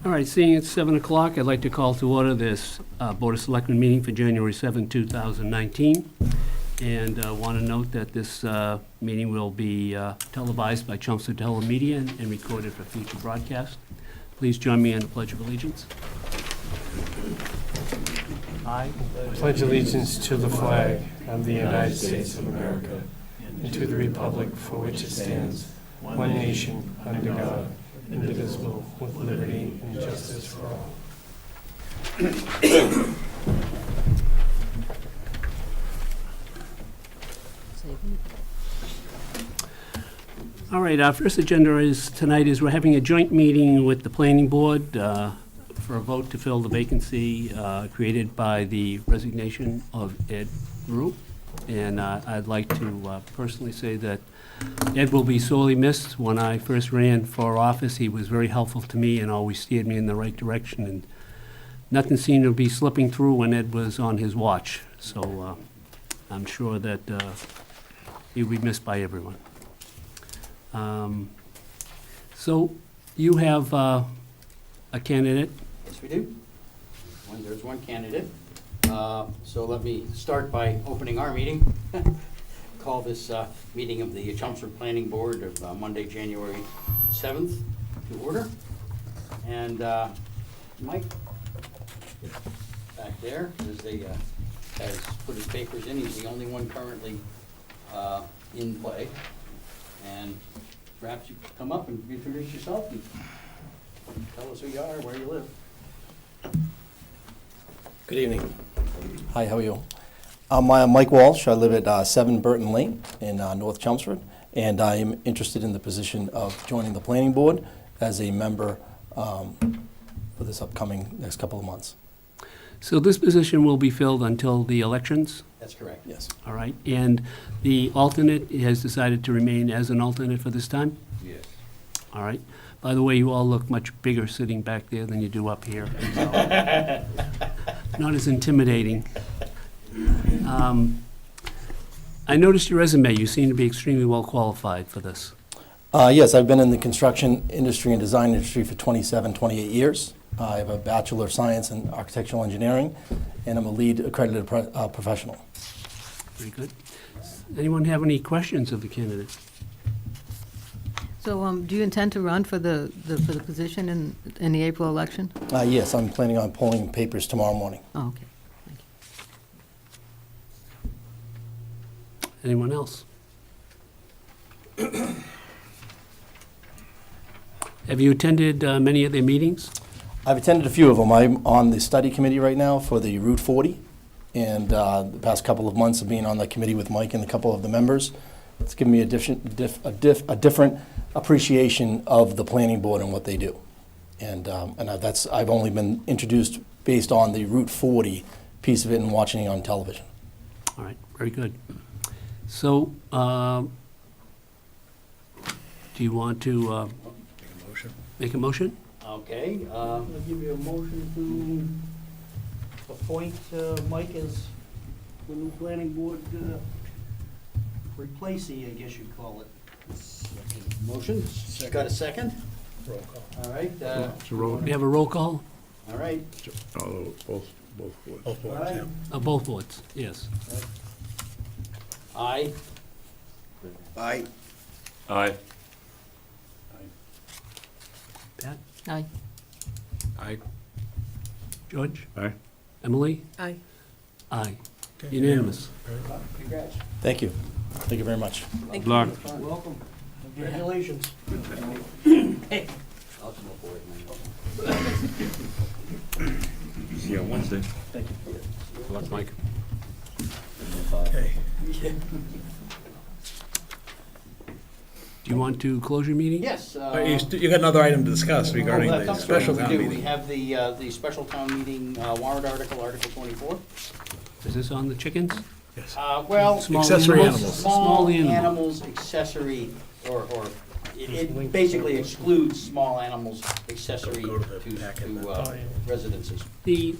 All right, seeing it's 7 o'clock, I'd like to call to order this Board of Selectmen meeting for January 7, 2019. And want to note that this meeting will be televised by Chelmsford Telemedia and recorded for future broadcast. Please join me in the Pledge of Allegiance. I pledge allegiance to the flag of the United States of America and to the republic for which it stands, one nation, under God, indivisible, with liberty and justice for all. All right, our first agenda tonight is we're having a joint meeting with the Planning Board for a vote to fill the vacancy created by the resignation of Ed Rue. And I'd like to personally say that Ed will be sorely missed. When I first ran for office, he was very helpful to me and always steered me in the right direction. And nothing seemed to be slipping through when Ed was on his watch. So I'm sure that he'll be missed by everyone. So you have a candidate. Yes, we do. There's one candidate. So let me start by opening our meeting. Call this meeting of the Chelmsford Planning Board of Monday, January 7th to order. And Mike, back there, has put his papers in. He's the only one currently in play. And perhaps you could come up and introduce yourself and tell us who you are, where you live. Good evening. Hi, how are you? I'm Mike Walsh. I live at 7 Burton Lane in North Chelmsford, and I am interested in the position of joining the planning board as a member for this upcoming next couple of months. So this position will be filled until the elections? That's correct. Yes. All right, and the alternate has decided to remain as an alternate for this time? Yes. All right. By the way, you all look much bigger sitting back there than you do up here. So not as intimidating. I noticed your resume. You seem to be extremely well qualified for this. Yes, I've been in the construction industry and design industry for 27, 28 years. I have a Bachelor of Science in Architectural Engineering, and I'm a lead accredited professional. Very good. Anyone have any questions of the candidate? So do you intend to run for the position in the April election? Yes, I'm planning on pulling papers tomorrow morning. Oh, okay. Thank you. Anyone else? Have you attended many of their meetings? I've attended a few of them. I'm on the study committee right now for the Route 40, and the past couple of months of being on the committee with Mike and a couple of the members, it's given me a different appreciation of the planning board and what they do. And I've only been introduced based on the Route 40 piece of it and watching it on television. All right, very good. So, do you want to make a motion? Okay. I'll give you a motion to appoint Mike as the new planning board replacee, I guess you'd call it. Motion. Got a second? Roll call. All right. We have a roll call? All right. Both boards. Both boards, Aye. yeah. Both boards, yes. Aye. Aye. Aye. Pat? Aye. Aye. George? Aye. Emily? Aye. Aye. Okay. Unanimous. Congrats. Thank you. Thank you very much. Good luck. Welcome. Congratulations. I'll come up with it. See you on Wednesday. Thank you. Good luck, Mike. Okay. Do you want to close your meeting? Yes. You got another item to discuss regarding Oh, the that's special right, town we do. We meeting. have the special town meeting warrant article, Article 24. Is this on the chickens? Yes. Well, Small Accessory animals? animals. small animal. animals accessory, or it basically excludes small animals accessory Go to the packet then. to residences. The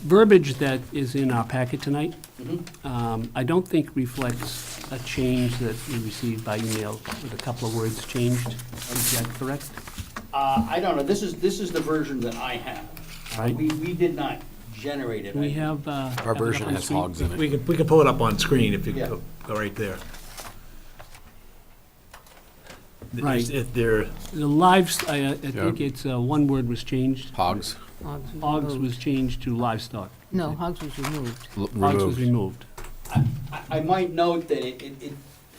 verbiage that is in our packet tonight, Mhm. I don't think reflects a change that we received by email with a couple of words changed. Is that correct? I don't know, this is the version that I have. Right. We did not generate it. Do we have? Our version has hogs in it. We can pull it up on screen if you Yeah. go right there. Right. If they're, The lives, I think it's, one word was changed. Hogs Hogs was changed to livestock. No, hogs was removed. Hogs was removed. I might note that it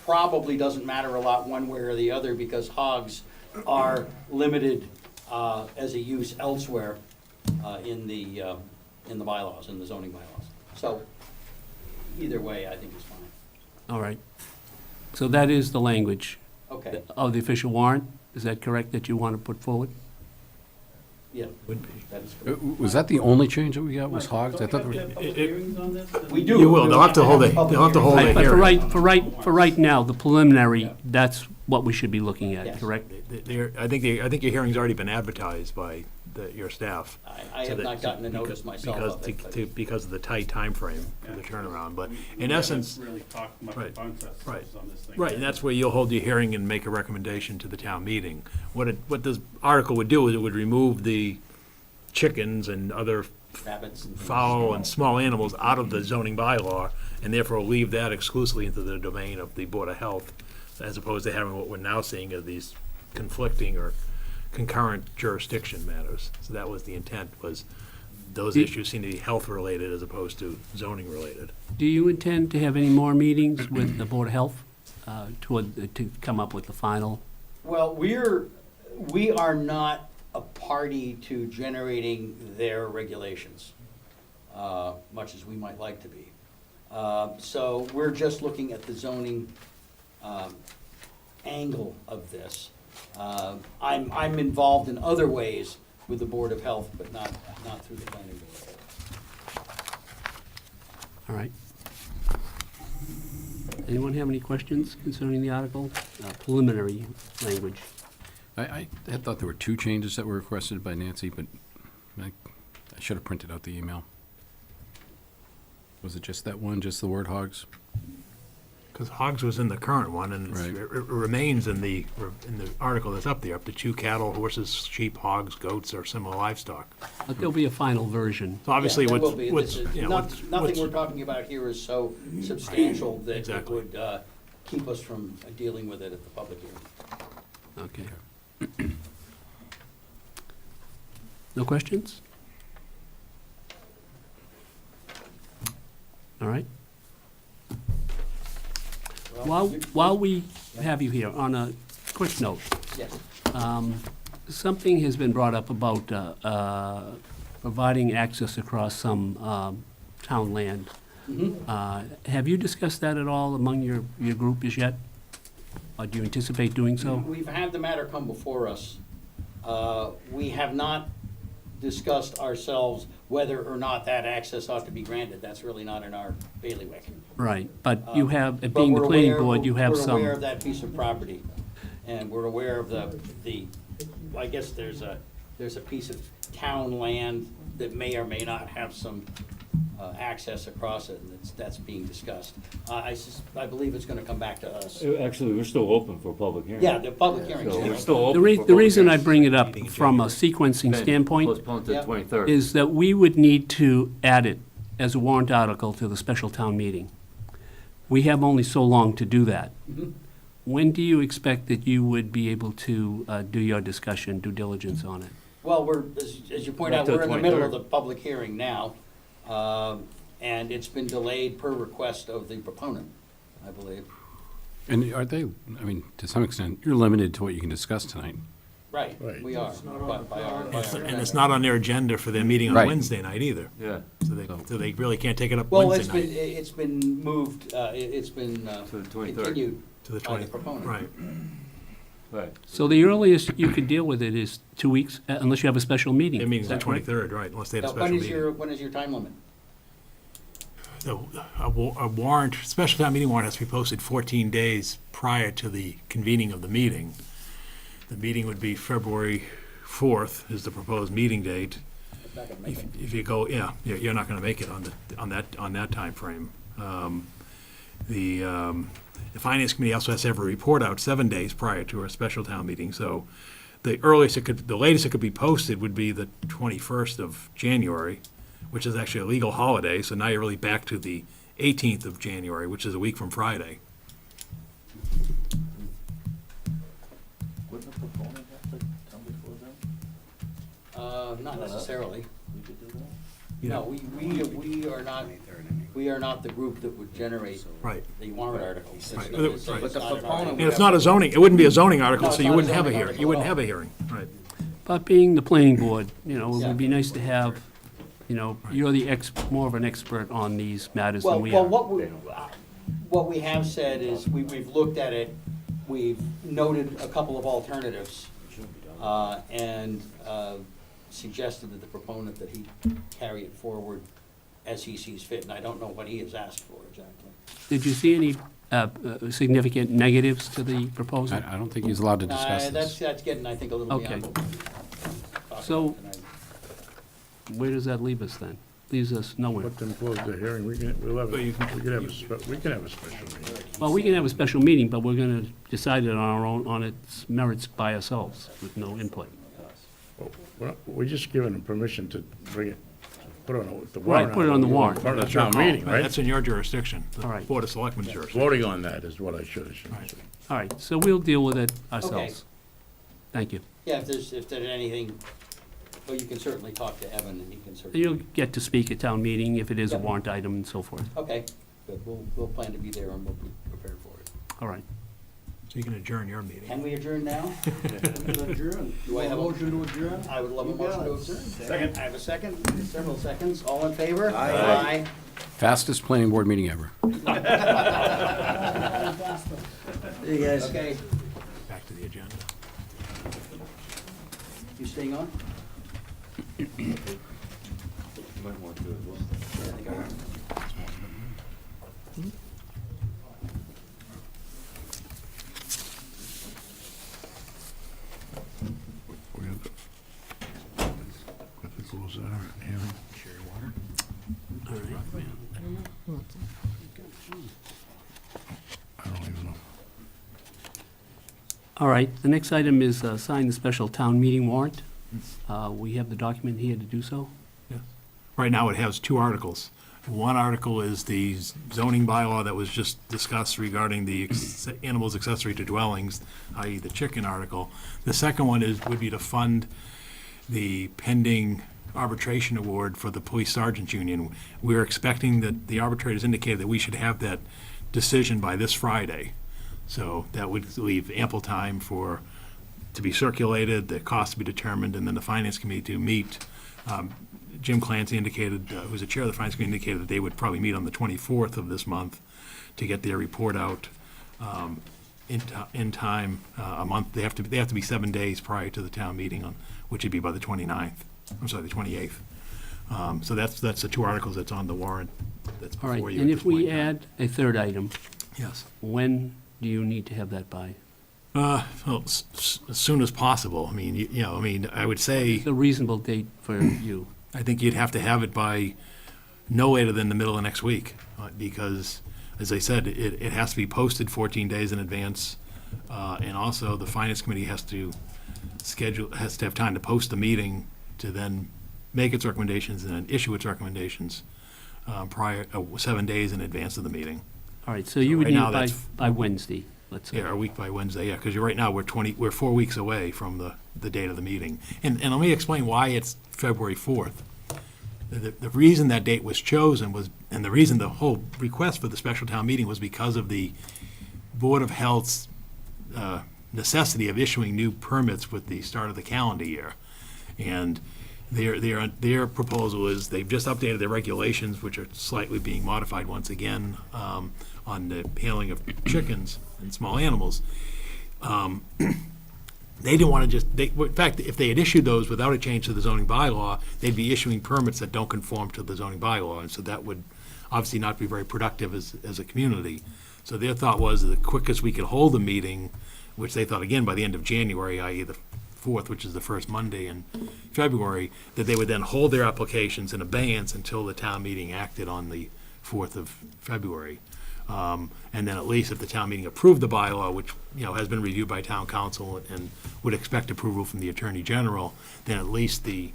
probably doesn't matter a lot one way or the other, because hogs are limited as a use elsewhere in the bylaws, in the zoning bylaws. So either way, I think is fine. All right. So that is the language Okay, of the official warrant. Is that correct that you want to put forward? yeah, would be. that is correct. Was that the only change that we got was hogs? I thought there were- We do. You will, they'll have to hold a Right, but hearing. for right now, the preliminary, that's what we should be looking at, Yes. correct? I think your hearing's already been advertised by your staff. I have not gotten a notice myself of it, but- Because of the tight timeframe for the turnaround, but in essence, Really talked much Right, about us right, on this thing. right, and that's where you'll hold your hearing and make a recommendation to the town meeting. What this article would do is it would remove the chickens and other Rabbits and things. fowl and small animals out of the zoning bylaw, and therefore leave that exclusively into the domain of the Board of Health, as opposed to having what we're now seeing as these conflicting or concurrent jurisdiction matters. So that was the intent, was those issues seem to be health-related as opposed to zoning-related. Do you intend to have any more meetings with the Board of Health to come up with the final? Well, we are not a party to generating their regulations, much as we might like to be. So we're just looking at the zoning angle of this. I'm involved in other ways with the Board of Health, but not through the planning board. All right. Anyone have any questions concerning the article? Preliminary language. I had thought there were two changes that were requested by Nancy, but I should have printed out the email. Was it just that one, just the word hogs? Because hogs was in the current one, and Right. it remains in the article that's up there, up to 2 cattle, horses, sheep, hogs, goats, or similar livestock. But there'll be a final version. So obviously, Yeah, there what's, will be. what's, This is you know, not- what's. Nothing we're talking about here is so substantial that it Exactly. would keep us from dealing with it at the public hearing. Okay. No questions? All right. While we have you here, on a quick note, Yes. something has been brought up about providing access across some town land. Have you discussed that at all among your group as yet? Or do you anticipate doing so? We've had the matter come before us. We have not discussed ourselves whether or not that access ought to be granted. That's really not in our bailiwick. Right, but you have, But being the we're planning aware- board, you have We're aware of some, that piece of property, and we're aware of I guess there's a piece of town land that may or may not have some access across it, and that's being discussed. I believe it's gonna come back to us. Actually, we're still open for public hearing. Yeah, the public hearing. So we're still the open. the reason I bring it up from a sequencing standpoint Postponed to Yeah. the 23rd. is that we would need to add it as a warrant article to the special town meeting. We have only so long to do that. Mhm. When do you expect that you would be able to do your discussion, due diligence on it? Well, as you point Right out, to the we're in the middle of 23rd. the public hearing now, and it's been delayed per request of the proponent, I believe. And are they, I mean, to some extent, you're limited to what you can discuss tonight. Right, Right. we are, but by our. And it's not on their agenda for their meeting on Right. Wednesday night either. Yeah, So they really can't take it up Well, Wednesday night it's been moved, it's been to the 23rd. continued to the by the 20th. proponent. Right. Right. So the earliest you could deal with it is 2 weeks, unless you have a special meeting. Their meeting's the Is that right? 23rd, right, unless they had a Now, special meeting. when is your time limit? A warrant, special town meeting warrant has to be posted 14 days prior to the convening of the meeting. The meeting would be February 4th is the proposed meeting date. Not gonna make it. If you go, yeah, you're not gonna make it on that timeframe. The Finance Committee also has to have a report out 7 days prior to a special town meeting, so the latest it could be posted would be the 21st of January, which is actually a legal holiday, so now you're really back to the 18th of January, which is a week from Friday. Wouldn't the proponent have to come before them? Not necessarily. We could do that? No, we are not the group that would generate Right. the warrant articles. Right. It's Right. not an proponent article. And it's not a zoning, it wouldn't be a zoning article, No, so it's you not a wouldn't have a zoning hearing. article You wouldn't at have all. a hearing, right. But being the planning board, it Yeah. would be nice to have, you're more of an expert on these matters than we are. What we have said is, we've looked at it, we've noted a couple of alternatives, and suggested to the proponent that he carry it forward as he sees fit, and I don't know what he has asked for exactly. Did you see any significant negatives to the proposal? I don't think he's allowed to discuss this. That's getting, I think, a little Okay. beyond what we're talking So- about tonight. Where does that leave us then? Leaves us nowhere. Let them close the hearing, we can have But you can- a special meeting. Well, we can have a special meeting, but we're going to decide it on our own, on its merits by ourselves, with no input. We're just giving them permission to bring it, put it on the Right, warrant. put it on the warrant. Part of the That's your town call. meeting, right? That's in your jurisdiction, the All right. Board of Selectmen's jurisdiction. Voting on that is what I should have Right. said. All right, so we'll deal with it ourselves. Thank you. Yeah, if there's anything, well, you can certainly talk to Evan, and he can certainly. You'll get to speak at town meeting if it is a Yep. warrant item and so forth. Okay, good, we'll plan to be there and we'll be prepared for it. All right. So you can adjourn your meeting. Can we adjourn now? Adjourn. Do I have a motion to adjourn? I would love a You got motion to it. adjourn. Second. I have a second, several seconds, all in favor? Aye. Fastest planning board meeting ever. Hey, guys. Okay, Back to the agenda. you staying on? You might want to as well. Yeah, I think I will. Close our hearing. All right. I don't even know. All right, the next item is sign the special town meeting warrant. We have the document here to do so. Right now, it has two articles. One article is the zoning bylaw that was just discussed regarding the animals accessory to dwellings, i.e. the chicken article. The second one would be to fund the pending arbitration award for the police sergeants union. We're expecting that the arbitrators indicated that we should have that decision by this Friday. So that would leave ample time to be circulated, the cost to be determined, and then the finance committee to meet. Jim Clancy indicated, who's the chair of the finance committee, indicated that they would probably meet on the 24th of this month to get their report out in time, a month. They have to be 7 days prior to the town meeting, which would be by the 29th. I'm sorry, the 28th. So that's the two articles that's on the warrant that's All right, before you. and at if this we point in time. add a third item, Yes. when do you need to have that by? Well, as soon as possible. I mean, I would say, It's a reasonable date for you. I think you'd have to have it by no later than the middle of next week, because, as I said, it has to be posted 14 days in advance, and also the finance committee has to have time to post the meeting to then make its recommendations and then issue its recommendations 7 days in advance of the meeting. All right, so you would right need now, it that's- by Wednesday, let's say. Yeah, a week by Wednesday, yeah, because right now, we're 4 weeks away from the date of the meeting. And let me explain why it's February 4th. The reason that date was chosen and the reason the whole request for the special town meeting was because of the Board of Health's necessity of issuing new permits with the start of the calendar year. And their proposal is, they've just updated their regulations, which are slightly being modified once again, on the handling of chickens and small animals. They didn't want to in fact, if they had issued those without a change to the zoning bylaw, they'd be issuing permits that don't conform to the zoning bylaw, and so that would obviously not be very productive as a community. So their thought was the quickest we could hold a meeting, which they thought, again, by the end of January, i.e. the 4th, which is the first Monday in February, that they would then hold their applications in abeyance until the town meeting acted on the 4th of February. And then at least if the town meeting approved the bylaw, which, has been reviewed by town council and would expect approval from the attorney general, then at least the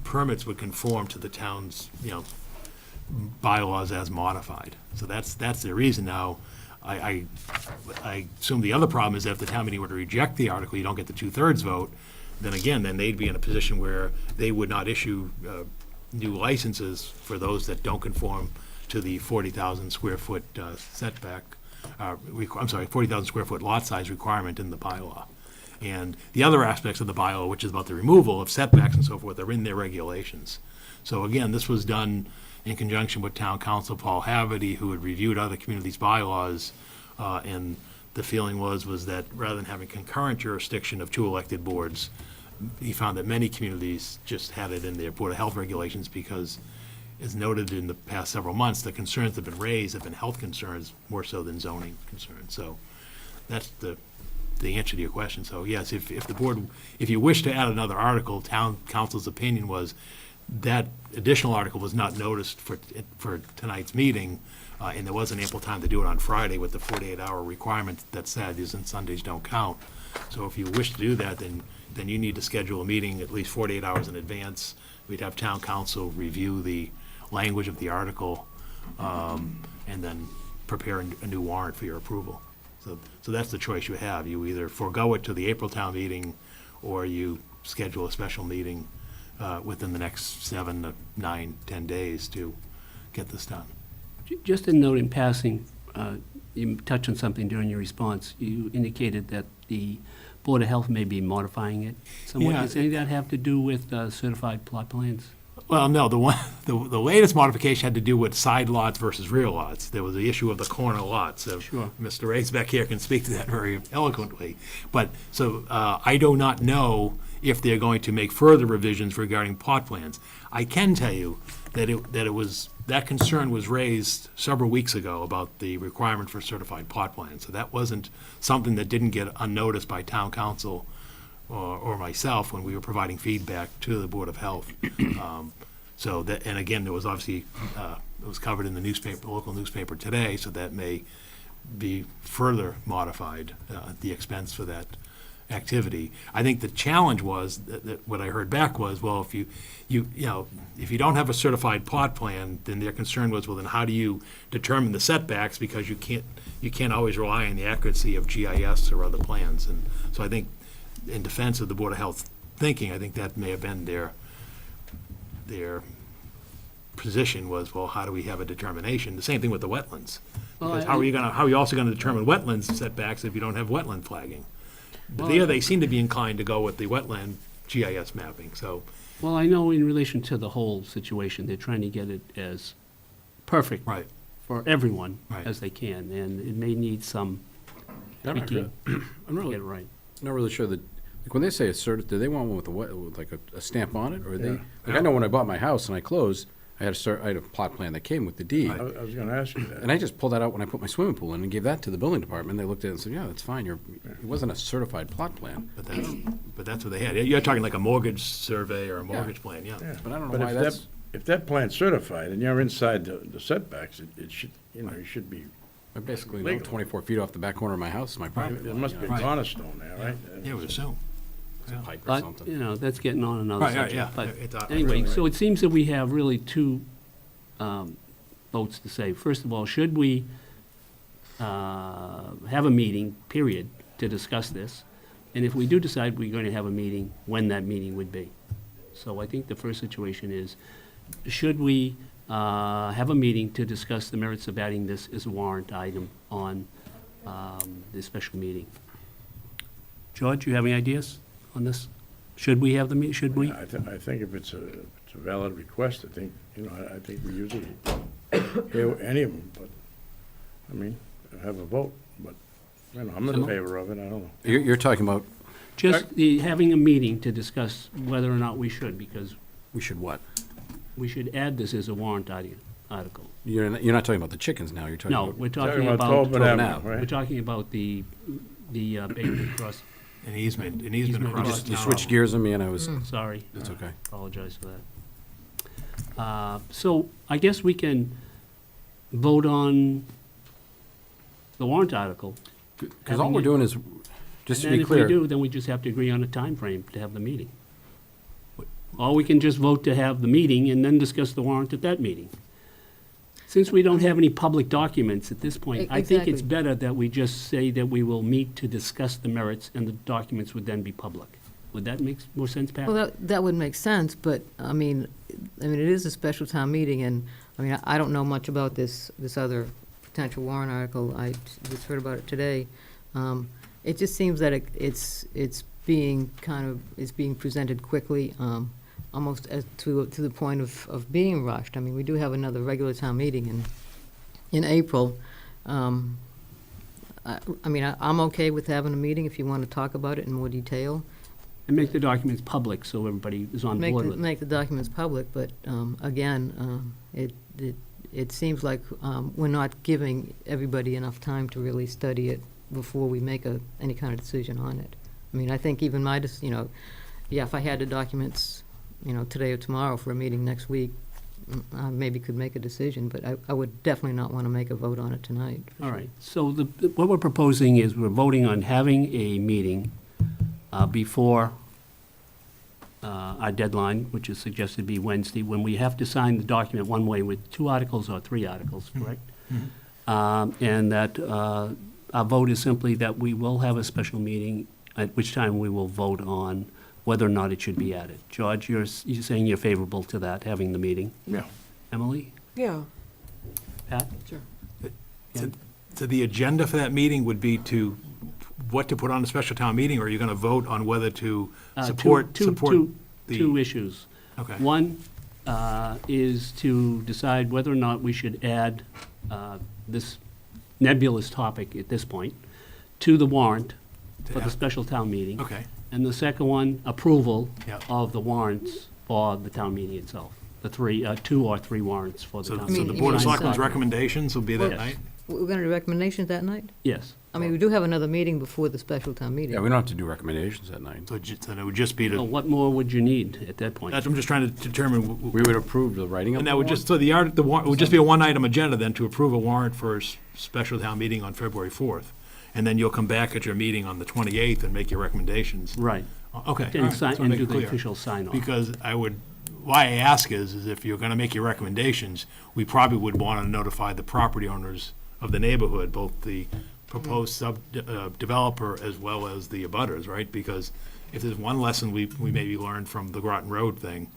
permits would conform to the town's, bylaws as modified. So that's the reason. Now, I assume the other problem is that if the town meeting were to reject the article, you don't get the 2/3 vote, then they'd be in a position where they would not issue new licenses for those that don't conform to the 40,000 square foot setback, 40,000 square foot lot size requirement in the bylaw. And the other aspects of the bylaw, which is about the removal of setbacks and so forth, are in their regulations. So again, this was done in conjunction with town council Paul Haverty, who had reviewed other communities' bylaws, and the feeling was that rather than having concurrent jurisdiction of 2 elected boards, he found that many communities just had it in their Board of Health regulations because, as noted in the past several months, the concerns that have been raised have been health concerns more so than zoning concerns. So that's the answer to your question. So yes, if the board, if you wish to add another article, town council's opinion was that additional article was not noticed for tonight's meeting, and there wasn't ample time to do it on Friday with the 48-hour requirement that Saturdays and Sundays don't count. So if you wish to do that, then you need to schedule a meeting at least 48 hours in advance. We'd have town council review the language of the article, and then prepare a new warrant for your approval. So that's the choice you have. You either forego it to the April town meeting, or you schedule a special meeting within the next 7 to 9, 10 days to get this done. Just a note in passing, you touched on something during your response. You indicated that the Board of Health may be modifying it somewhat. Yeah. Does any of that have to do with certified plot plans? Well, no, the latest modification had to do with side lots versus rear lots. There was the issue of the corner lots. So Sure. Mr. Raisbeck here can speak to that very eloquently. But, so, I do not know if they're going to make further revisions regarding plot plans. I can tell you that concern was raised several weeks ago about the requirement for certified plot plans. So that wasn't something that didn't get unnoticed by town council or myself when we were providing feedback to the Board of Health. So that, and again, there was obviously, it was covered in the newspaper, local newspaper today, so that may be further modified at the expense for that activity. I think the challenge was that what I heard back was, well, if if you don't have a certified plot plan, then their concern was, well, then how do you determine the setbacks, because you can't always rely on the accuracy of GIS or other plans. And so I think, in defense of the Board of Health thinking, I think that may have been their position was, well, how do we have a determination? The same thing with the wetlands. Well, Because how are you also gonna determine wetlands setbacks if you don't have wetland flagging? But there, they seem to be inclined to go with the wetland GIS mapping, so. Well, I know in relation to the whole situation, they're trying to get it as perfect Right. for everyone Right. as they can, and it may need some tweaking I'm to really, get it right. not really sure that, like, when they say a do they want one with like a stamp on it, or they? Yeah. Like, I know when I bought my house and I closed, I had a plot plan that came with the deed. I was gonna ask you that. And I just pulled that out when I put my swimming pool in and gave that to the building department. They looked at it and said, yeah, that's fine. It wasn't a certified plot plan. But that's what they had. You're talking like a mortgage survey or a mortgage plan, yeah. Yeah. But I don't know But why if that's. if that plan's certified and you're inside the setbacks, it should, you should be, I basically know legal. 24 feet off the back corner of my house, my property. there must be a Right. cornerstone there, right? Yeah, I would assume. It's a pipe or But, something. that's getting on another Right, subject. yeah. But It's, anyway, really, so it seems that we have really two votes to say. First of all, should we have a meeting, period, to discuss this? And if we do decide we're going to have a meeting, when that meeting would be. So I think the first situation is, should we have a meeting to discuss the merits of adding this as a warrant item on the special meeting? George, you have any ideas on this? Should we have the meeting, should we? I think if it's a valid request, I think, I think we usually hear any of them, but, I mean, have a vote, but, I'm in favor of it, I don't know. You're talking about, Just having a meeting to discuss whether or not we should, because we should what? we should add this as a warrant article. You're not talking about the chickens now, you're talking No, about. we're Talking talking about about, Tobin Avenue, we're right? talking about the Bateman Cross, An easement Easement across You town. switched gears on me and I was, sorry. that's okay. Apologize for that. So I guess we can vote on the warrant article. Because all we're doing is, just to And then be if we clear, do, then we just have to agree on a time frame to have the meeting. Or we can just vote to have the meeting and then discuss the warrant at that meeting. Since we don't have any public documents at this point, I think it's Exactly. better that we just say that we will meet to discuss the merits and the documents would then be public. Would that make more sense, Pat? Well, that would make sense, but, I mean, it is a special town meeting, and, I don't know much about this other potential warrant article. I just heard about it today. It just seems that it's being it's being presented quickly, almost as to the point of being rushed. We do have another regular town meeting in April. I'm okay with having a meeting if you want to talk about it in more detail. And make the documents public so everybody is on board with it. Make the documents public, but again, it seems like we're not giving everybody enough time to really study it before we make any kind of decision on it. I think even if I had the documents, today or tomorrow for a meeting next week, I maybe could make a decision, but I would definitely not want to make a vote on it tonight. for All sure. right, so what we're proposing is we're voting on having a meeting before our deadline, which is suggested to be Wednesday, when we have to sign the document one way with 2 articles or 3 articles, correct? And that our vote is simply that we will have a special meeting, at which time we will vote on whether or not it should be added. George, you're saying you're favorable to that, having the meeting? Yeah. Emily? Yeah. Pat? So the agenda for that meeting would be what to put on a special town meeting, or are you going to vote on whether to support the? Two issues. Okay. One is to decide whether or not we should add this nebulous topic at this point to the warrant for the special town meeting. Okay. And the second one, approval Yeah. of the warrants for the town meeting itself. The 2 or 3 warrants for the So town so meeting. the You Board of mean Selectmen's inside. recommendations will be that Yes. night? We're going to do recommendations that night? Yes. We do have another meeting before the special town meeting. yeah, we don't have to do recommendations that night. So then it would just be So to, what more would you need at that point? that's, I'm just trying to determine. We would approve the writing of And the that would warrant? just, so the warrant, it would just be a one-item agenda then to approve a warrant for a special town meeting on February 4th. And then you'll come back at your meeting on the 28th and make your recommendations. Right. Okay, all And right, sign, so and make do it the clear. official sign-off. Because why I ask is if you're gonna make your recommendations, we probably would wanna notify the property owners of the neighborhood, both the proposed developer as well as the abutters, right? Because if there's one lesson we maybe learned from the Groton Road thing,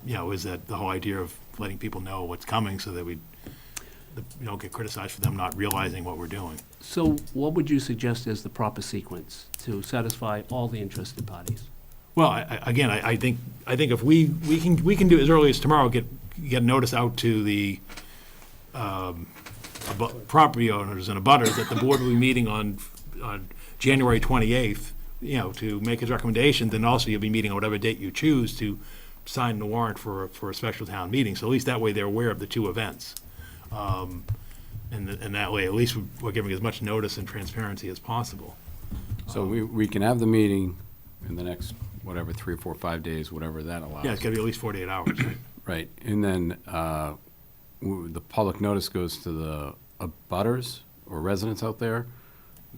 is that the whole idea of letting people know what's coming so that we don't get criticized for them not realizing what we're doing. So what would you suggest as the proper sequence to satisfy all the interested parties? Well, I think if we can do it as early as tomorrow, get notice out to the property owners and abutters that the board will be meeting on January 28th, to make its recommendations, and also you'll be meeting on whatever date you choose to sign the warrant for a special town meeting. So at least that way they're aware of the 2 events. And that way, at least we're giving as much notice and transparency as possible. So we can have the meeting in the next, 3 or 4 or 5 days, whatever that allows. Yeah, it's gotta be at least 48 hours, right? Right, and then the public notice goes to the abutters or residents out there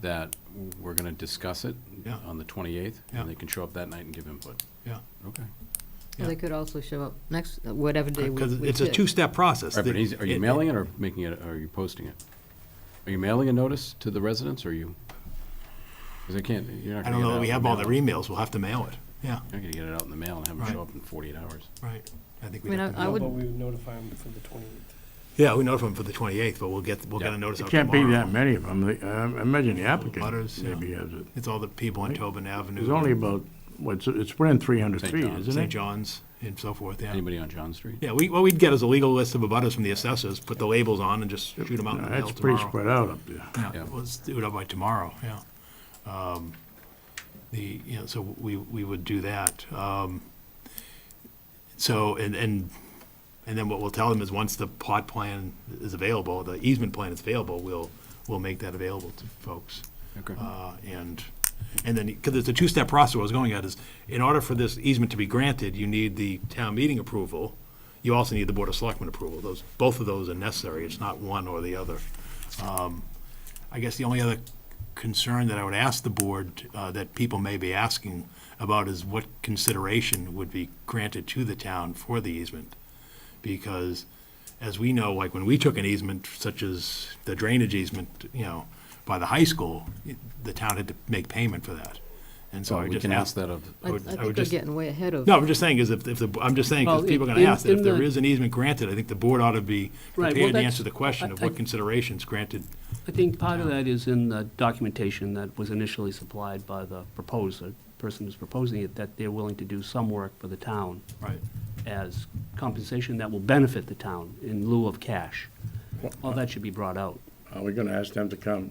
that we're going to discuss it Yeah. on the 28th. Yeah. And they can show up that night and give input. Yeah. Okay. Well, they could also show up next, whatever day we Because it's a pick. 2-step process. All right, but are you mailing it or making it, or are you posting it? Are you mailing a notice to the residents, or are you? Because you're not I going to don't know that we have all their emails, we'll have to mail it. Yeah, You're not going to get it out in the mail and have them Right. show up in 48 hours. right. I think I we mean, have to. I would, But we would notify them for the 28th. Yeah, we notify them for the 28th, but we'll get a notice It out can't be tomorrow. that many of them. I imagine the applicant Butters, yeah. maybe has it. It's all the people on Tobin Avenue. There's only about, it's within 300 St. feet, John's. isn't St. it? John's and so forth, yeah. Anybody on John Street? Yeah, what we'd get is a legal list of abutters from the assessors, put the labels on and just shoot them out in the mail That's pretty tomorrow. spread out up there. Yeah, Yeah. let's do it up by tomorrow, yeah. So we would do that. So, and then what we'll tell them is once the plot plan is available, the easement plan is available, we'll make that available to folks. Okay. And then, because it's a two-step process, what I was going at is, in order for this easement to be granted, you need the town meeting approval. You also need the Board of Selectmen approval. Both of those are necessary. It's not one or the other. I guess the only other concern that I would ask the board, that people may be asking about, is what consideration would be granted to the town for the easement. Because, as we know, like when we took an easement, such as the drainage easement, by the high school, the town had to make payment for that. And so So I we just can asked. ask that of, I would think we're just- getting way ahead of. No, I'm just saying is I'm just saying, because Well, people are gonna ask, that if in there the- is an easement granted, I think the board ought to be Right, well, prepared to that's- answer the question of I- what considerations granted. I think part of that is in the documentation that was initially supplied by the proposer, person who's proposing it, that they're willing to do some work for the town Right. as compensation that will benefit the town in lieu of cash. All that should be brought out. Are we gonna ask them to come?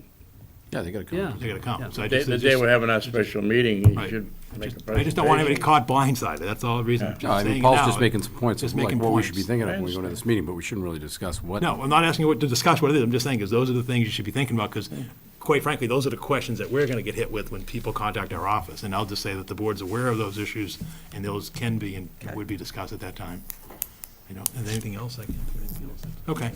yeah, they gotta come. Yeah. They gotta come. Yeah. So I The just, day we're having our special meeting, you Right. should make a I presentation. just don't want anybody caught blindsided. That's all the reason. I'm No, I saying mean, it Paul's now. just making some points Just of like making what we should be points. thinking of I when we go to this meeting, but we shouldn't really discuss what. No, I'm not asking you to discuss what it is. I'm just saying, because those are the things you should be thinking about, because quite frankly, those are the questions that we're gonna get hit with when people contact our office. And I'll just say that the board's aware of those issues, and those can be and would be discussed at that time. Is there anything else I can? Okay,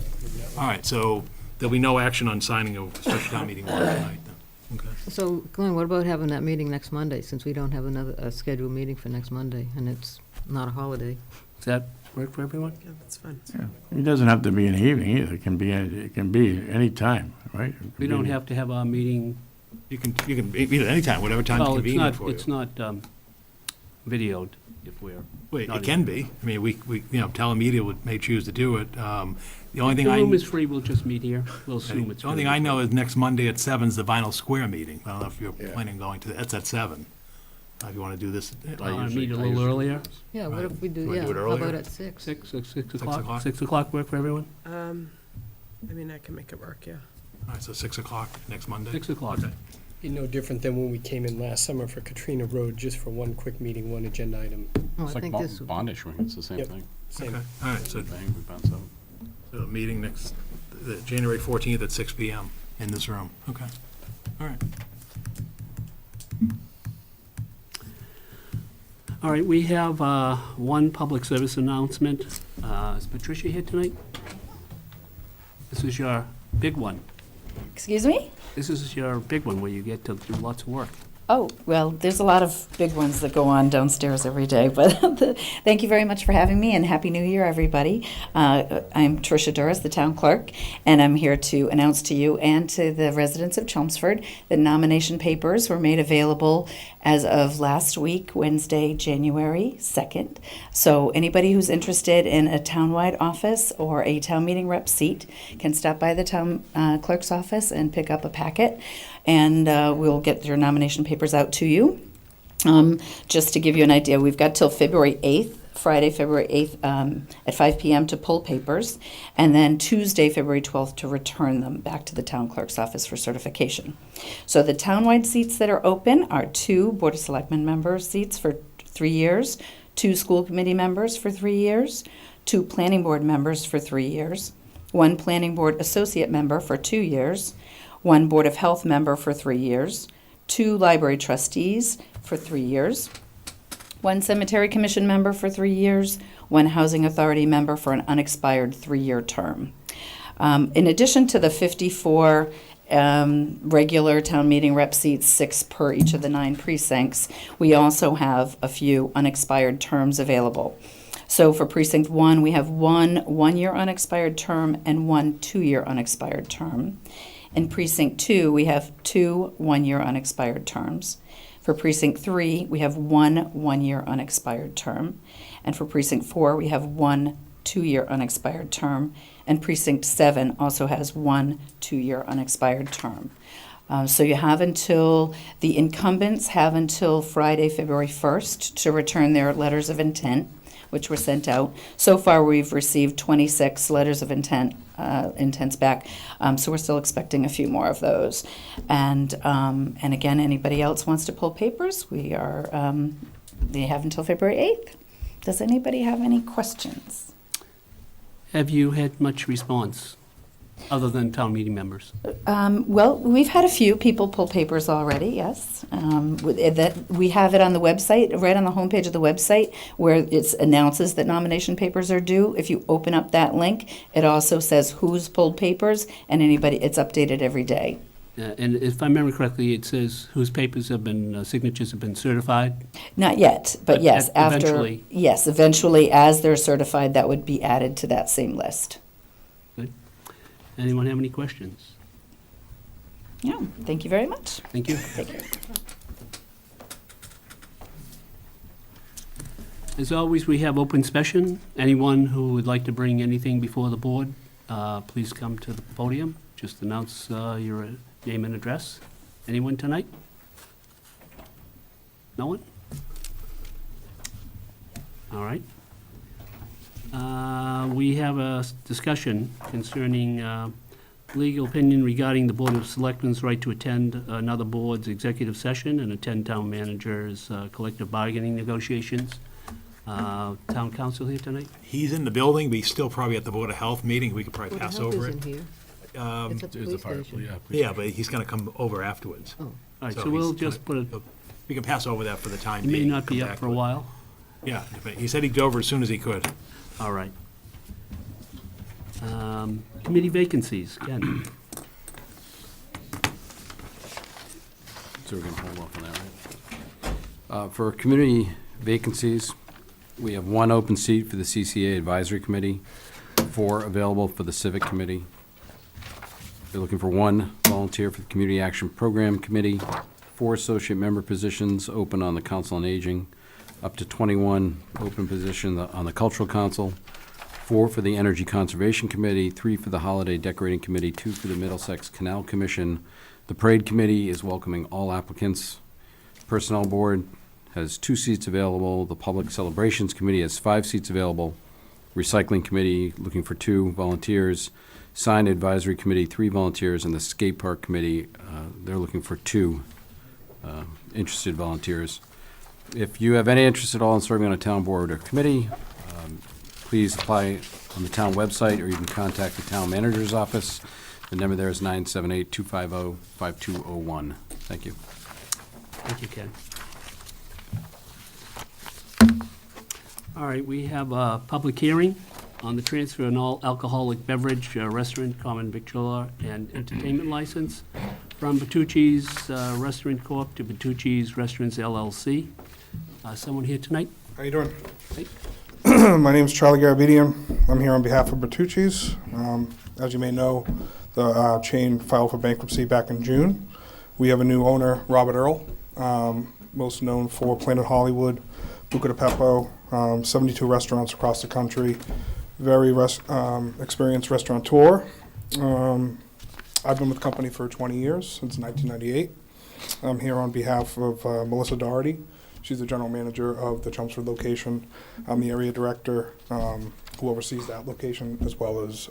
all right, so there'll be no action on signing a special town meeting warrant tonight, then? Okay. So, Glenn, what about having that meeting next Monday, since we don't have a scheduled meeting for next Monday, and it's not a holiday? Does that work for everyone? Yeah, that's fine. Yeah. It doesn't have to be in the evening either. It can be any time, right? It can We don't be- have to have our meeting, You can meet at any time, whatever time's well, convenient for you. it's not videoed if we're. Wait, not it can be. I mean, we telemedia may choose to do it. The only The thing room is free, we'll just meet here. We'll assume it's. The only thing gonna I be know free. is next Monday at 7 is the Vinyl Square meeting. I don't know if you're Yeah. planning on going to, that's at 7. If you want to do this, Want to meet a little earlier? Yeah, what if we do, Wanna yeah, do it how earlier? about at 6? 6 o'clock? o'clock? 6 o'clock work for everyone? I mean, I can make it work, yeah. all right, so 6 o'clock next Monday? 6 o'clock. Okay. Be no different than when we came in last summer for Katrina Road, just for one quick meeting, one agenda item. Oh, It's I like think this, bond issuing, it's the same Yep. thing. Same. Okay, all right, so Bang, we bounce out. the meeting January 14th at 6 PM in this room. Okay, all right. All right, we have one public service announcement. Is Patricia here tonight? This is your big one. Excuse me? This is your big one where you get to do lots of work. Oh, well, there's a lot of big ones that go on downstairs every day, but thank you very much for having me, and Happy New Year, everybody. I'm Tricia Duras, the town clerk, and I'm here to announce to you and to the residents of Chelmsford that nomination papers were made available as of last week, Wednesday, January 2nd. So anybody who's interested in a townwide office or a town meeting rep seat can stop by the town clerk's office and pick up a packet, and we'll get your nomination papers out to you. Just to give you an idea, we've got till February 8th, Friday, February 8th, at 5 p.m. to pull papers, and then Tuesday, February 12th, to return them back to the town clerk's office for certification. So the townwide seats that are open are 2 Board of Selectmen member seats for 3 years, 2 school committee members for 3 years, 2 planning board members for 3 years, 1 planning board associate member for 2 years, 1 Board of Health member for 3 years, 2 library trustees for 3 years, 1 cemetery commission member for 3 years, 1 housing authority member for an unexpired 3-year term. In addition to the 54 regular town meeting rep seats, 6 per each of the 9 precincts, we also have a few unexpired terms available. So for precinct 1, we have 1 1-year unexpired term and 1 2-year unexpired term. In precinct 2, we have 2 1-year unexpired terms. For precinct 3, we have 1 1-year unexpired term. And for precinct 4, we have 1 2-year unexpired term, and Precinct 7 also has 1 2-year unexpired term. So you have until, the incumbents have until Friday, February 1st to return their letters of intent, which were sent out. So far, we've received 26 letters of intents back, so we're still expecting a few more of those. And again, anybody else wants to pull papers, they have until February 8th. Does anybody have any questions? Have you had much response, other than town meeting members? Well, we've had a few people pull papers already, yes. We have it on the website, right on the homepage of the website, where it announces that nomination papers are due. If you open up that link, it also says who's pulled papers, and it's updated every day. And if I remember correctly, it says whose papers have been, signatures have been certified? Not yet, but yes, after. Eventually. Yes, eventually, as they're certified, that would be added to that same list. Good. Anyone have any questions? Yeah, thank you very much. Thank you. Take care. As always, we have open session. Anyone who would like to bring anything before the board, please come to the podium. Just announce your name and address. Anyone tonight? No one? All right. We have a discussion concerning legal opinion regarding the Board of Selectmen's right to attend another board's executive session and attend town manager's collective bargaining negotiations. Town council here tonight? He's in the building, but he's still probably at the Board of Health meeting. We could probably Board of pass Health over isn't it. here. It's at the There's police a fire, station. Yeah, but he's gonna come over afterwards. Oh. All right, So so we'll he's just put it, We can pass over that for the time he being. may not be come up back for a to it. while. Yeah, but he said he'd go over as soon as he could. All right. Committee vacancies, Ken. So we're going to hold off on that, right? For community vacancies, we have 1 open seat for the CCA Advisory Committee, 4 available for the Civic Committee. They're looking for 1 volunteer for the Community Action Program Committee, 4 associate member positions open on the Council on Aging, up to 21 open positions on the Cultural Council, 4 for the Energy Conservation Committee, 3 for the Holiday Decorating Committee, 2 for the Middlesex Canal Commission. The Parade Committee is welcoming all applicants. Personnel Board has 2 seats available. The Public Celebrations Committee has 5 seats available. Recycling Committee looking for 2 volunteers. Sign Advisory Committee, 3 volunteers. And the Skate Park Committee, they're looking for 2 interested volunteers. If you have any interest at all in serving on a town board or committee, please apply on the town website, or you can contact the town manager's office. The number there is 978-250-5201. Thank you. Thank you, Ken. All right, we have a public hearing on the transfer of an all-alcoholic beverage restaurant, common victualer, and entertainment license from Bertucci's Restaurant Corp. to Bertucci's Restaurants LLC. Someone here tonight? How you doing? Hey. My name is Charlie Garabedian. I'm here on behalf of Bertucci's. As you may know, the chain filed for bankruptcy back in June. We have a new owner, Robert Earl, most known for Planet Hollywood, Buca di Beppo, 72 restaurants across the country, very experienced restaurateur. I've been with the company for 20 years, since 1998. I'm here on behalf of Melissa Doherty. She's the general manager of the Chelmsford location. I'm the area director who oversees that location, as well as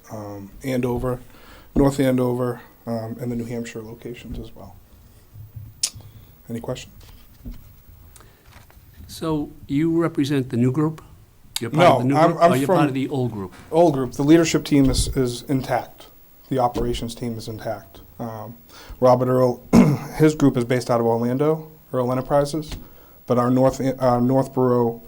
Andover, North Andover, and the New Hampshire locations as well. Any questions? So you represent the new group? You're part No, of the new I'm- group, I'm or you're part from- of the old group? Old group. The leadership team is intact. The operations team is intact. Robert Earl, his group is based out of Orlando, Earl Enterprises, but our Northborough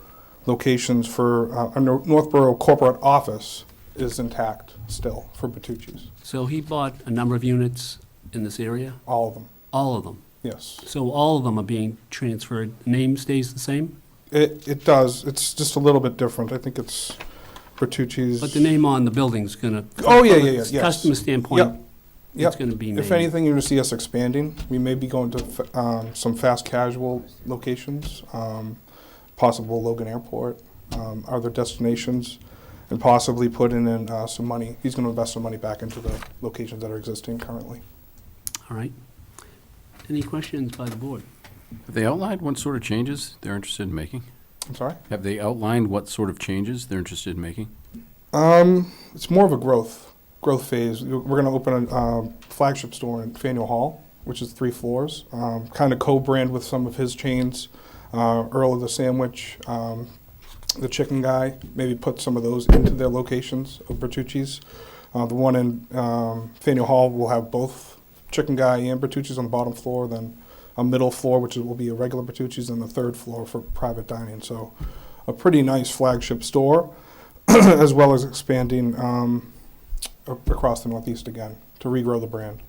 locations for our Northborough corporate office is intact still for Bertucci's. So he bought a number of units in this area? All of them, All of them? yes. So all of them are being transferred, name stays the same? It does. It's just a little bit different. I think it's Bertucci's. But the name on the building's gonna... Oh, yeah, from a yeah, yes. Customer standpoint, Yep. Yep. it's gonna be If named. anything, you're going to see us expanding. We may be going to some fast casual locations, possible Logan Airport, other destinations. and possibly putting in some money. He's going to invest some money back into the locations that are existing currently. All right. Any questions by the board? Have they outlined what sort of changes they're interested in making? I'm sorry? Have they outlined what sort of changes they're interested in making? It's more of a growth phase. We're going to open a flagship store in Faneuil Hall, which is 3 floors, kind of co-brand with some of his chains, Earl of the Sandwich, the Chicken Guy, maybe put some of those into their locations of Bertucci's. The one in Faneuil Hall will have both Chicken Guy and Bertucci's on the bottom floor, then a middle floor, which will be a regular Bertucci's, and the 3rd floor for private dining. So a pretty nice flagship store, as well as expanding across the Northeast again to regrow the brand.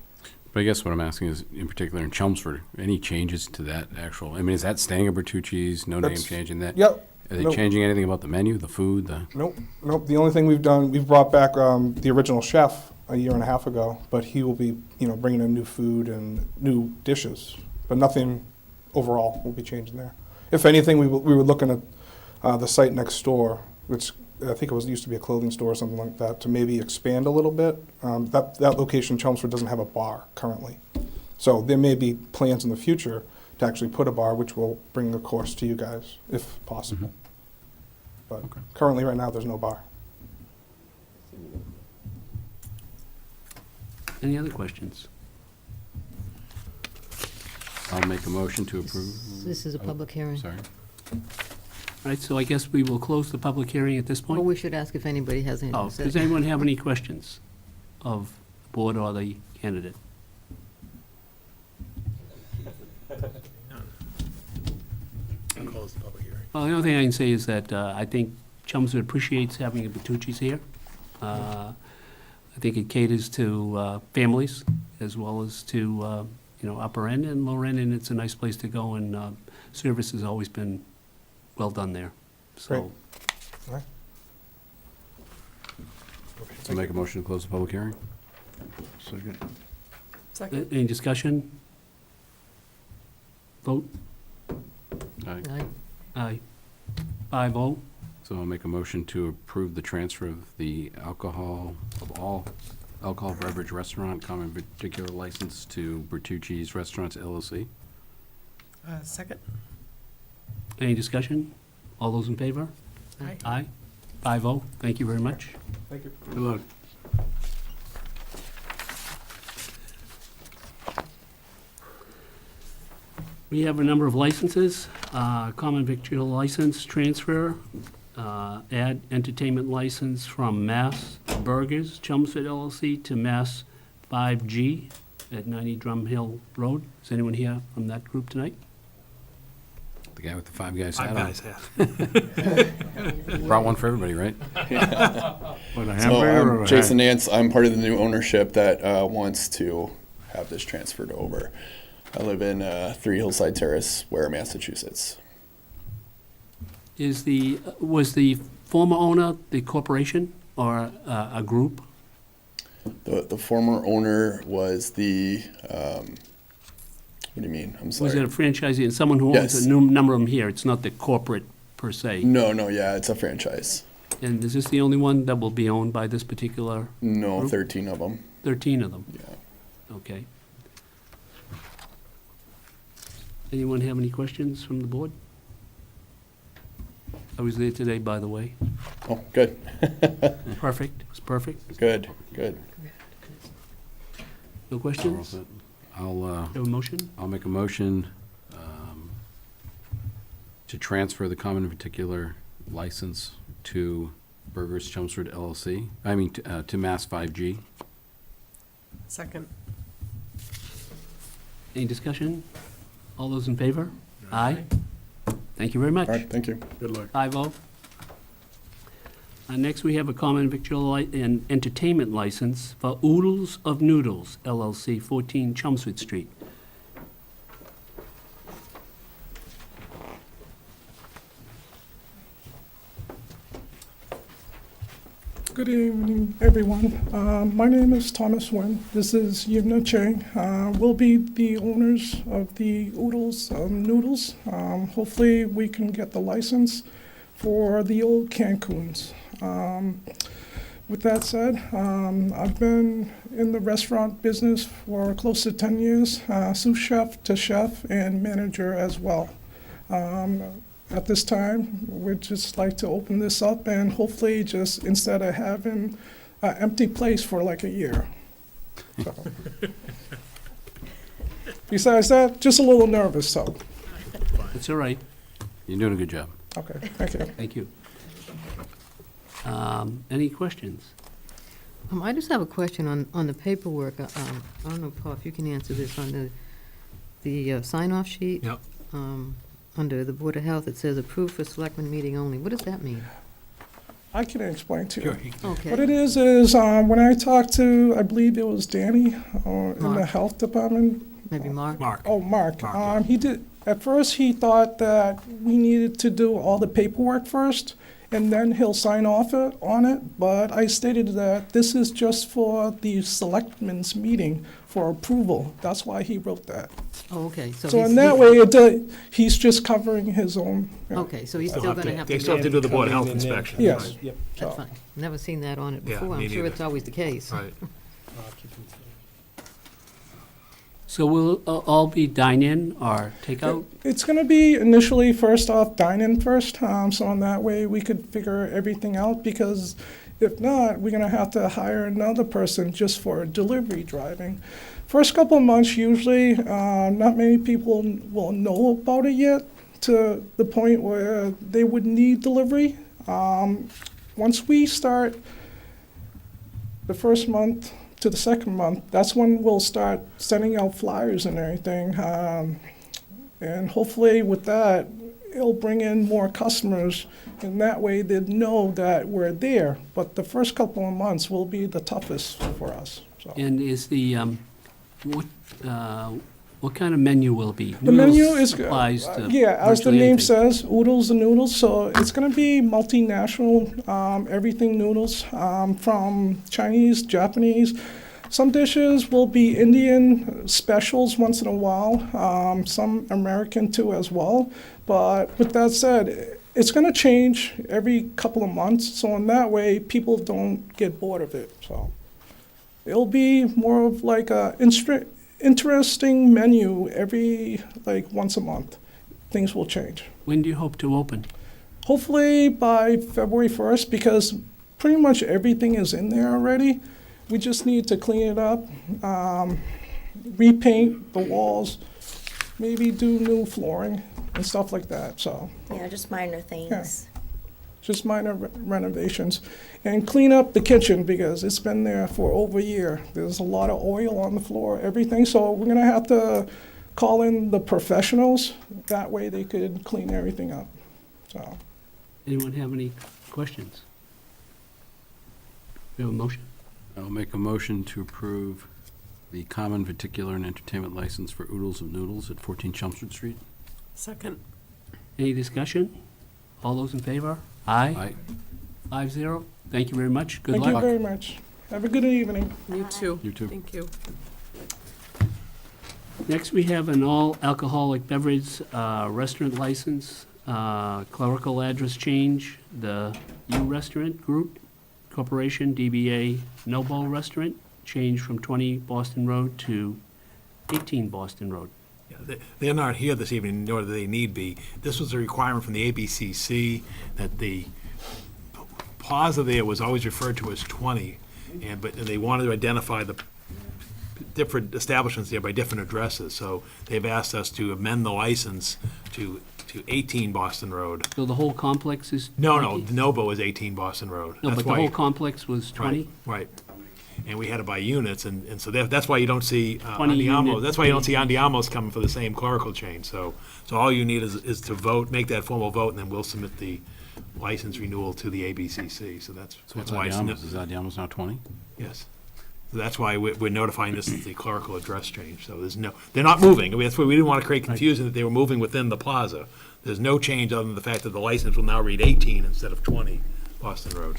But I guess what I'm asking is, in particular in Chelmsford, any changes to that actual, I mean, is that staying at Bertucci's, no name That's- changing that? Yep. Are they Nope. changing anything about the menu, the food, the? Nope. The only thing we've done, we've brought back the original chef a year and a half ago, but he will be, bringing in new food and new dishes, but nothing overall will be changing there. If anything, we were looking at the site next door, which I think used to be a clothing store or something like that, to maybe expand a little bit. That location, Chelmsford, doesn't have a bar currently. So there may be plans in the future to actually put a bar, which will bring the course to you guys, if possible. But currently, right now, there's no bar. Any other questions? I'll make a motion to approve. This is a public hearing. Sorry. All right, so I guess we will close the public hearing at this Well, point. we should ask if anybody has anything Oh, to say. does anyone have any questions of the board or the candidate? Close the public hearing. Well, the only thing I can say is that I think Chelmsford appreciates having a Bertucci's here. I think it caters to families as well as to, upper end and lower end, and it's a nice place to go, and service has always been well done there. So, So make a motion to close the public hearing? Second. any discussion? Vote? Aye. Aye. Aye. 5-0. So I'll make a motion to approve the transfer of the alcohol, of all alcohol beverage restaurant, common particular license to Bertucci's Restaurants LLC. Second. Any discussion? All those in favor? Aye. Aye. 5-0. Thank you very much. Thank you. Good luck. We have a number of licenses, common victual license transfer, add entertainment license from Mass Burgers, Chelmsford LLC, to Mass 5G at 90 Drum Hill Road. Is anyone here from that group tonight? The guy with the Five Guys hat Five on. guys have. Brought one for everybody, right? What, a So hamburger or I'm a Jason Nance. I'm part of the new ownership that wants to have this transferred over. I live in 3 Hillside Terrace, Ware, Massachusetts. Was the former owner the corporation or a group? The former owner was the, what do you mean? I'm sorry. Was it a franchisee and someone who owns Yes. a number of them here? It's not the corporate per se. No, yeah, it's a franchise. And is this the only one that will be owned by this particular, No, Group? 13 of them. 13 of them? Yeah. Okay. Anyone have any questions from the board? I was there today, by the way. Oh, good, Perfect, it was perfect. good. No questions? I'll, Have a motion? I'll make a motion to transfer the common and particular license to Burgers Chelmsford LLC, to Mass 5G. Second. Any discussion? All those in favor? Aye. Thank you very much. All right, thank you. Good luck. 5-0. Next, we have a common victual and entertainment license for Oodles of Noodles LLC, 14 Chelmsford Street. Good evening, everyone. My name is Thomas Nguyen. This is Yimna Chang. We'll be the owners of the Oodles Noodles. Hopefully, we can get the license for the old Cancuns. With that said, I've been in the restaurant business for close to 10 years, sous chef to chef and manager as well. At this time, we'd just like to open this up and hopefully just, instead of having an empty place for like a year. So. Besides that, just a little nervous, so, It's all right. You're doing a good job. okay, thank you. Thank you. Any questions? I just have a question on the paperwork. I don't know, Paul, if you can answer this on the sign-off sheet. Yep. Under the Board of Health, it says approved for selectmen meeting only. What does that mean? I can explain to you. Sure, you can- Okay. What it is when I talked to, I believe it was Danny in the Mark. health department. Maybe Mark? Mark. Oh, Mark. Mark, yeah. He did, at first he thought that we needed to do all the paperwork first, and then he'll sign off on it, but I stated that this is just for the selectmen's meeting for approval. That's why he wrote that. Oh, okay. So in that way, he's just covering his own. Okay, so he's They'll still have gonna have They to still do have to do the Board of Health Come in and then- inspection. Yes. Yep. That's So, fine. Never seen that on it Yeah, before. me I'm sure neither. it's always the case. Right. Occupancy. So will all be dine-in or take-out? It's gonna be initially, first off, dine-in first, so in that way, we could figure everything out, because if not, we're gonna have to hire another person just for delivery driving. First couple of months, usually, not many people will know about it yet, to the point where they would need delivery. Once we start the first month to the second month, that's when we'll start sending out flyers and everything. And hopefully with that, it'll bring in more customers, and that way they'd know that we're there. But the first couple of months will be the toughest for us, so. And is the, what kind of menu will it be? The menu Noodles is, applies to yeah, as the virtually name anything. says, Oodles and Noodles, so it's gonna be multinational, everything noodles, from Chinese, Japanese. Some dishes will be Indian specials once in a while, some American too as well. But with that said, it's gonna change every couple of months, so in that way, people don't get bored of it, so. It'll be more of like a interesting menu every, like, once a month. Things will change. When do you hope to open? Hopefully by February 1st, because pretty much everything is in there already. We just need to clean it up, repaint the walls, maybe do new flooring and stuff like that, so. Yeah, just minor things. Just minor renovations. And clean up the kitchen, because it's been there for over a year. There's a lot of oil on the floor, everything, so we're gonna have to call in the professionals. That way they could clean everything up, so. Anyone have any questions? We have a motion? I'll make a motion to approve the common particular and entertainment license for Oodles of Noodles at 14 Chelmsford Street. Second. Any discussion? All those in favor? Aye. Aye. 5-0. Thank you very much. Good Thank you luck. very much. Have a good evening. You too. You too. Thank you. Next, we have an all-alcoholic beverage restaurant license, clerical address change, the U Restaurant Group Corporation, DBA Nobo Restaurant, change from 20 Boston Road to 18 Boston Road. Yeah, they're not here this evening, nor do they need be. This was a requirement from the ABCC that the plaza there was always referred to as 20, but they wanted to identify the different establishments there by different addresses. So they've asked us to amend the license to 18 Boston Road. So the whole complex is No, 20? Nobo is 18 Boston Road. No, That's but the why- whole complex was 20? Right. And we had to buy units, and so that's why you don't see 20 Andiamo, unit. that's why you don't see Andiamo's coming for the same clerical change. So all you need is to vote, make that formal vote, and then we'll submit the license renewal to the ABCC. So that's So what's why it's, Adiamo's? Is Adiamo's now 20? yes. So that's why we're notifying this as the clerical address change. So they're not moving. I mean, that's why we didn't want to create confusion that they were moving within the plaza. There's no change other than the fact that the license will now read 18 instead of 20 Boston Road.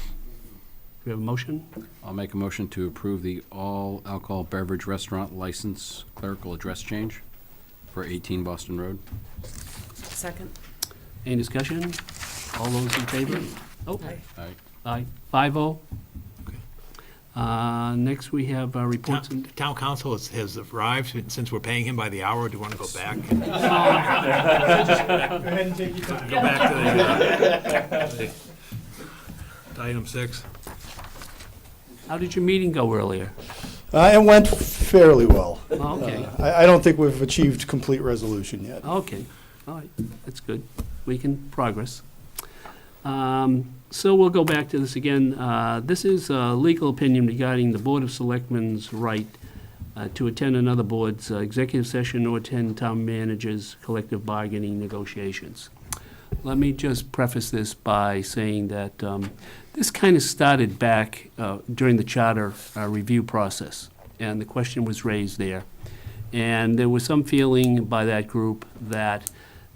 We have a motion? I'll make a motion to approve the all alcohol beverage restaurant license clerical address change for 18 Boston Road. Second. Any discussion? All those in favor? Oh, Aye. Aye, 5-0. Next, we have reports. Town council has arrived, since we're paying him by the hour, do you want to go back? Go ahead and take your time. Go back to to item 6. How did your meeting go earlier? It went fairly well. Okay, I don't think we've achieved complete resolution yet. okay, all right, that's good. We can progress. So we'll go back to this again. This is a legal opinion regarding the Board of Selectmen's right to attend another board's executive session or attend town manager's collective bargaining negotiations. Let me just preface this by saying that this kind of started back during the charter review process, and the question was raised there. And there was some feeling by that group that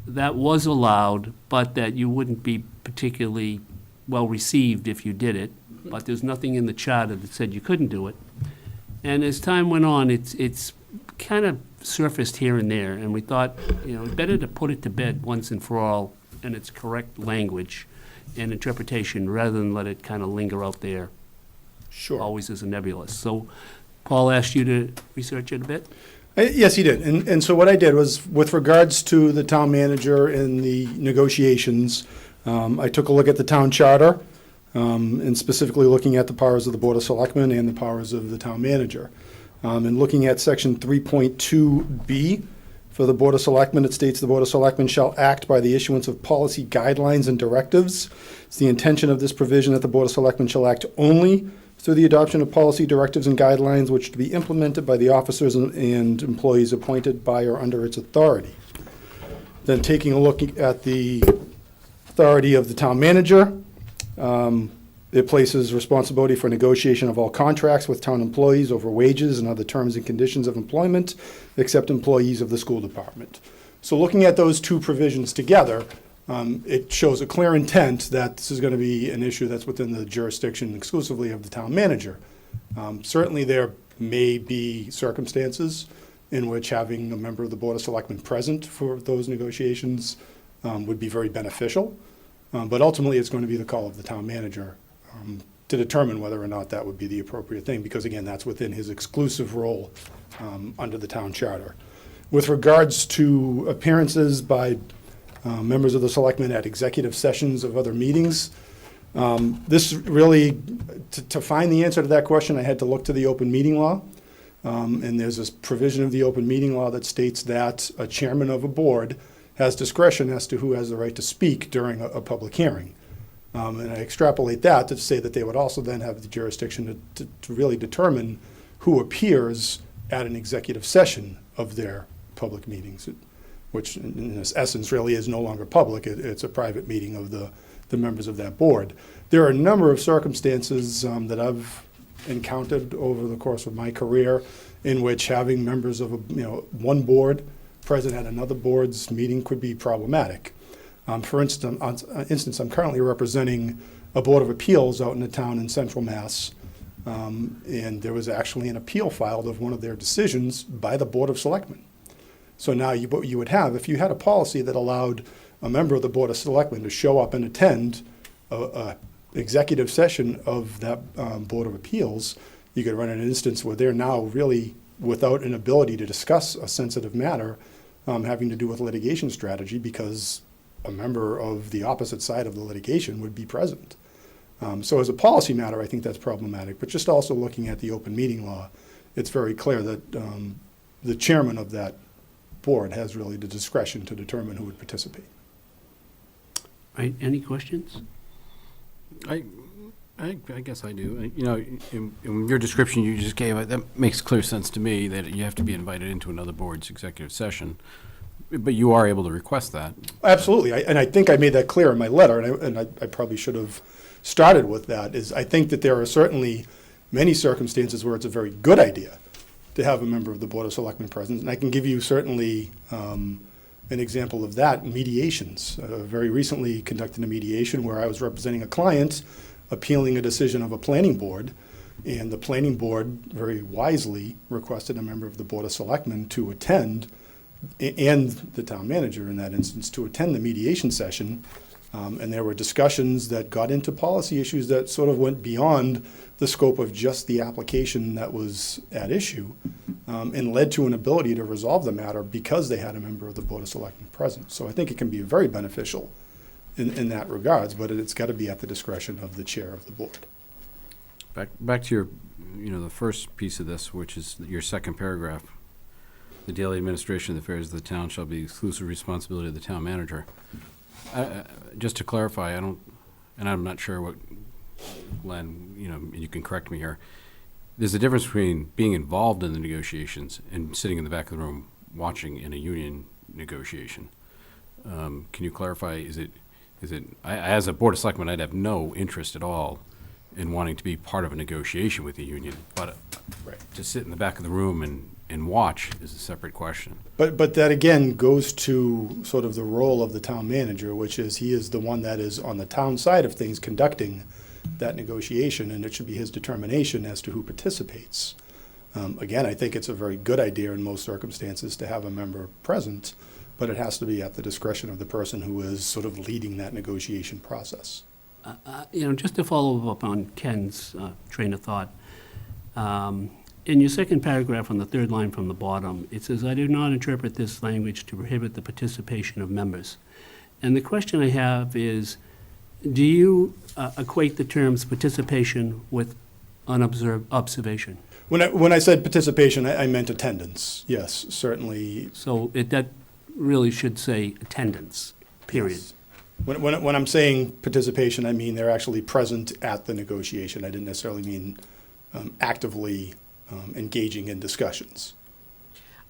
that was allowed, but that you wouldn't be particularly well received if you did it. But there's nothing in the charter that said you couldn't do it. And as time went on, it's kind of surfaced here and there, and we thought, better to put it to bed once and for all in its correct language and interpretation, rather than let it kind of linger out there. Sure. Always as a nebulous. So Paul asked you to research it a bit? Yes, he did. And so what I did was, with regards to the town manager and the negotiations, I took a look at the town charter, and specifically looking at the powers of the Board of Selectmen and the powers of the town manager. And looking at section 3.2B for the Board of Selectmen, it states the Board of Selectmen shall act by the issuance of policy guidelines and directives. It's the intention of this provision that the Board of Selectmen shall act only through the adoption of policy, directives, and guidelines which to be implemented by the officers and employees appointed by or under its authority. Then taking a look at the authority of the town manager, it places responsibility for negotiation of all contracts with town employees over wages and other terms and conditions of employment, except employees of the school department. So looking at those two provisions together, it shows a clear intent that this is going to be an issue that's within the jurisdiction exclusively of the town manager. Certainly there may be circumstances in which having a member of the Board of Selectmen present for those negotiations would be very beneficial. But ultimately, it's going to be the call of the town manager to determine whether or not that would be the appropriate thing, because again, that's within his exclusive role under the town charter. With regards to appearances by members of the selectmen at executive sessions of other meetings, this really, to find the answer to that question, I had to look to the open meeting law. And there's this provision of the open meeting law that states that a chairman of a board has discretion as to who has the right to speak during a public hearing. And I extrapolate that to say that they would also then have the jurisdiction to really determine who appears at an executive session of their public meetings, which in essence really is no longer public. It's a private meeting of the members of that board. There are a number of circumstances that I've encountered over the course of my career in which having members of one board present at another board's meeting could be problematic. For instance, I'm currently representing a Board of Appeals out in a town in Central Mass, and there was actually an appeal filed of one of their decisions by the Board of Selectmen. So now what you would have, if you had a policy that allowed a member of the Board of Selectmen to show up and attend a executive session of that Board of Appeals, you could run an instance where they're now really without an ability to discuss a sensitive matter having to do with litigation strategy, because a member of the opposite side of the litigation would be present. So as a policy matter, I think that's problematic. But just also looking at the open meeting law, it's very clear that the chairman of that board has really the discretion to determine who would participate. Right, any questions? I guess I do. In your description you just gave, that makes clear sense to me that you have to be invited into another board's executive session. But you are able to request that. Absolutely, and I think I made that clear in my letter, and I probably should have started with that, is I think that there are certainly many circumstances where it's a very good idea to have a member of the Board of Selectmen present, and I can give you certainly an example of that, mediations. Very recently conducted a mediation where I was representing a client appealing a decision of a planning board, and the planning board very wisely requested a member of the Board of Selectmen to attend, and the town manager in that instance, to attend the mediation session And there were discussions that got into policy issues that sort of went beyond the scope of just the application that was at issue, and led to an ability to resolve the matter because they had a member of the Board of Selectmen present. So I think it can be very beneficial in that regards, but it's got to be at the discretion of the chair of the board. Back to your, the first piece of this, which is your second paragraph. The daily administration of the affairs of the town shall be the exclusive responsibility of the town manager. Just to clarify, and I'm not sure what, Len, you can correct me here. There's a difference between being involved in the negotiations and sitting in the back of the room watching in a union negotiation. Can you clarify, is it, as a Board of Selectmen, I'd have no interest at all in wanting to be part of a negotiation with the union, but to sit in the back of the room and watch is a separate question. But that again goes to sort of the role of the town manager, which is he is the one that is on the town side of things conducting that negotiation, and it should be his determination as to who participates. Again, I think it's a very good idea in most circumstances to have a member present, but it has to be at the discretion of the person who is sort of leading that negotiation process. Just to follow up on Ken's train of thought, in your second paragraph on the third line from the bottom, it says, "I do not interpret this language to prohibit the participation of members." And the question I have is, do you equate the terms participation with observation? When I said participation, I meant attendance. Yes, certainly. So that really should say attendance, period. Yes. When I'm saying participation, I mean they're actually present at the negotiation. I didn't necessarily mean actively engaging in discussions.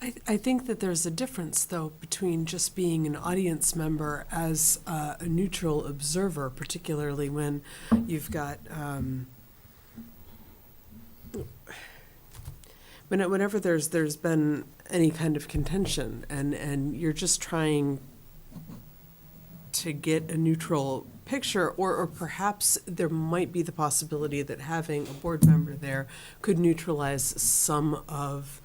I think that there's a difference, though, between just being an audience member as a neutral observer, particularly when you've got, whenever there's been any kind of contention, and you're just trying to get a neutral picture, or perhaps there might be the possibility that having a board member there could neutralize some of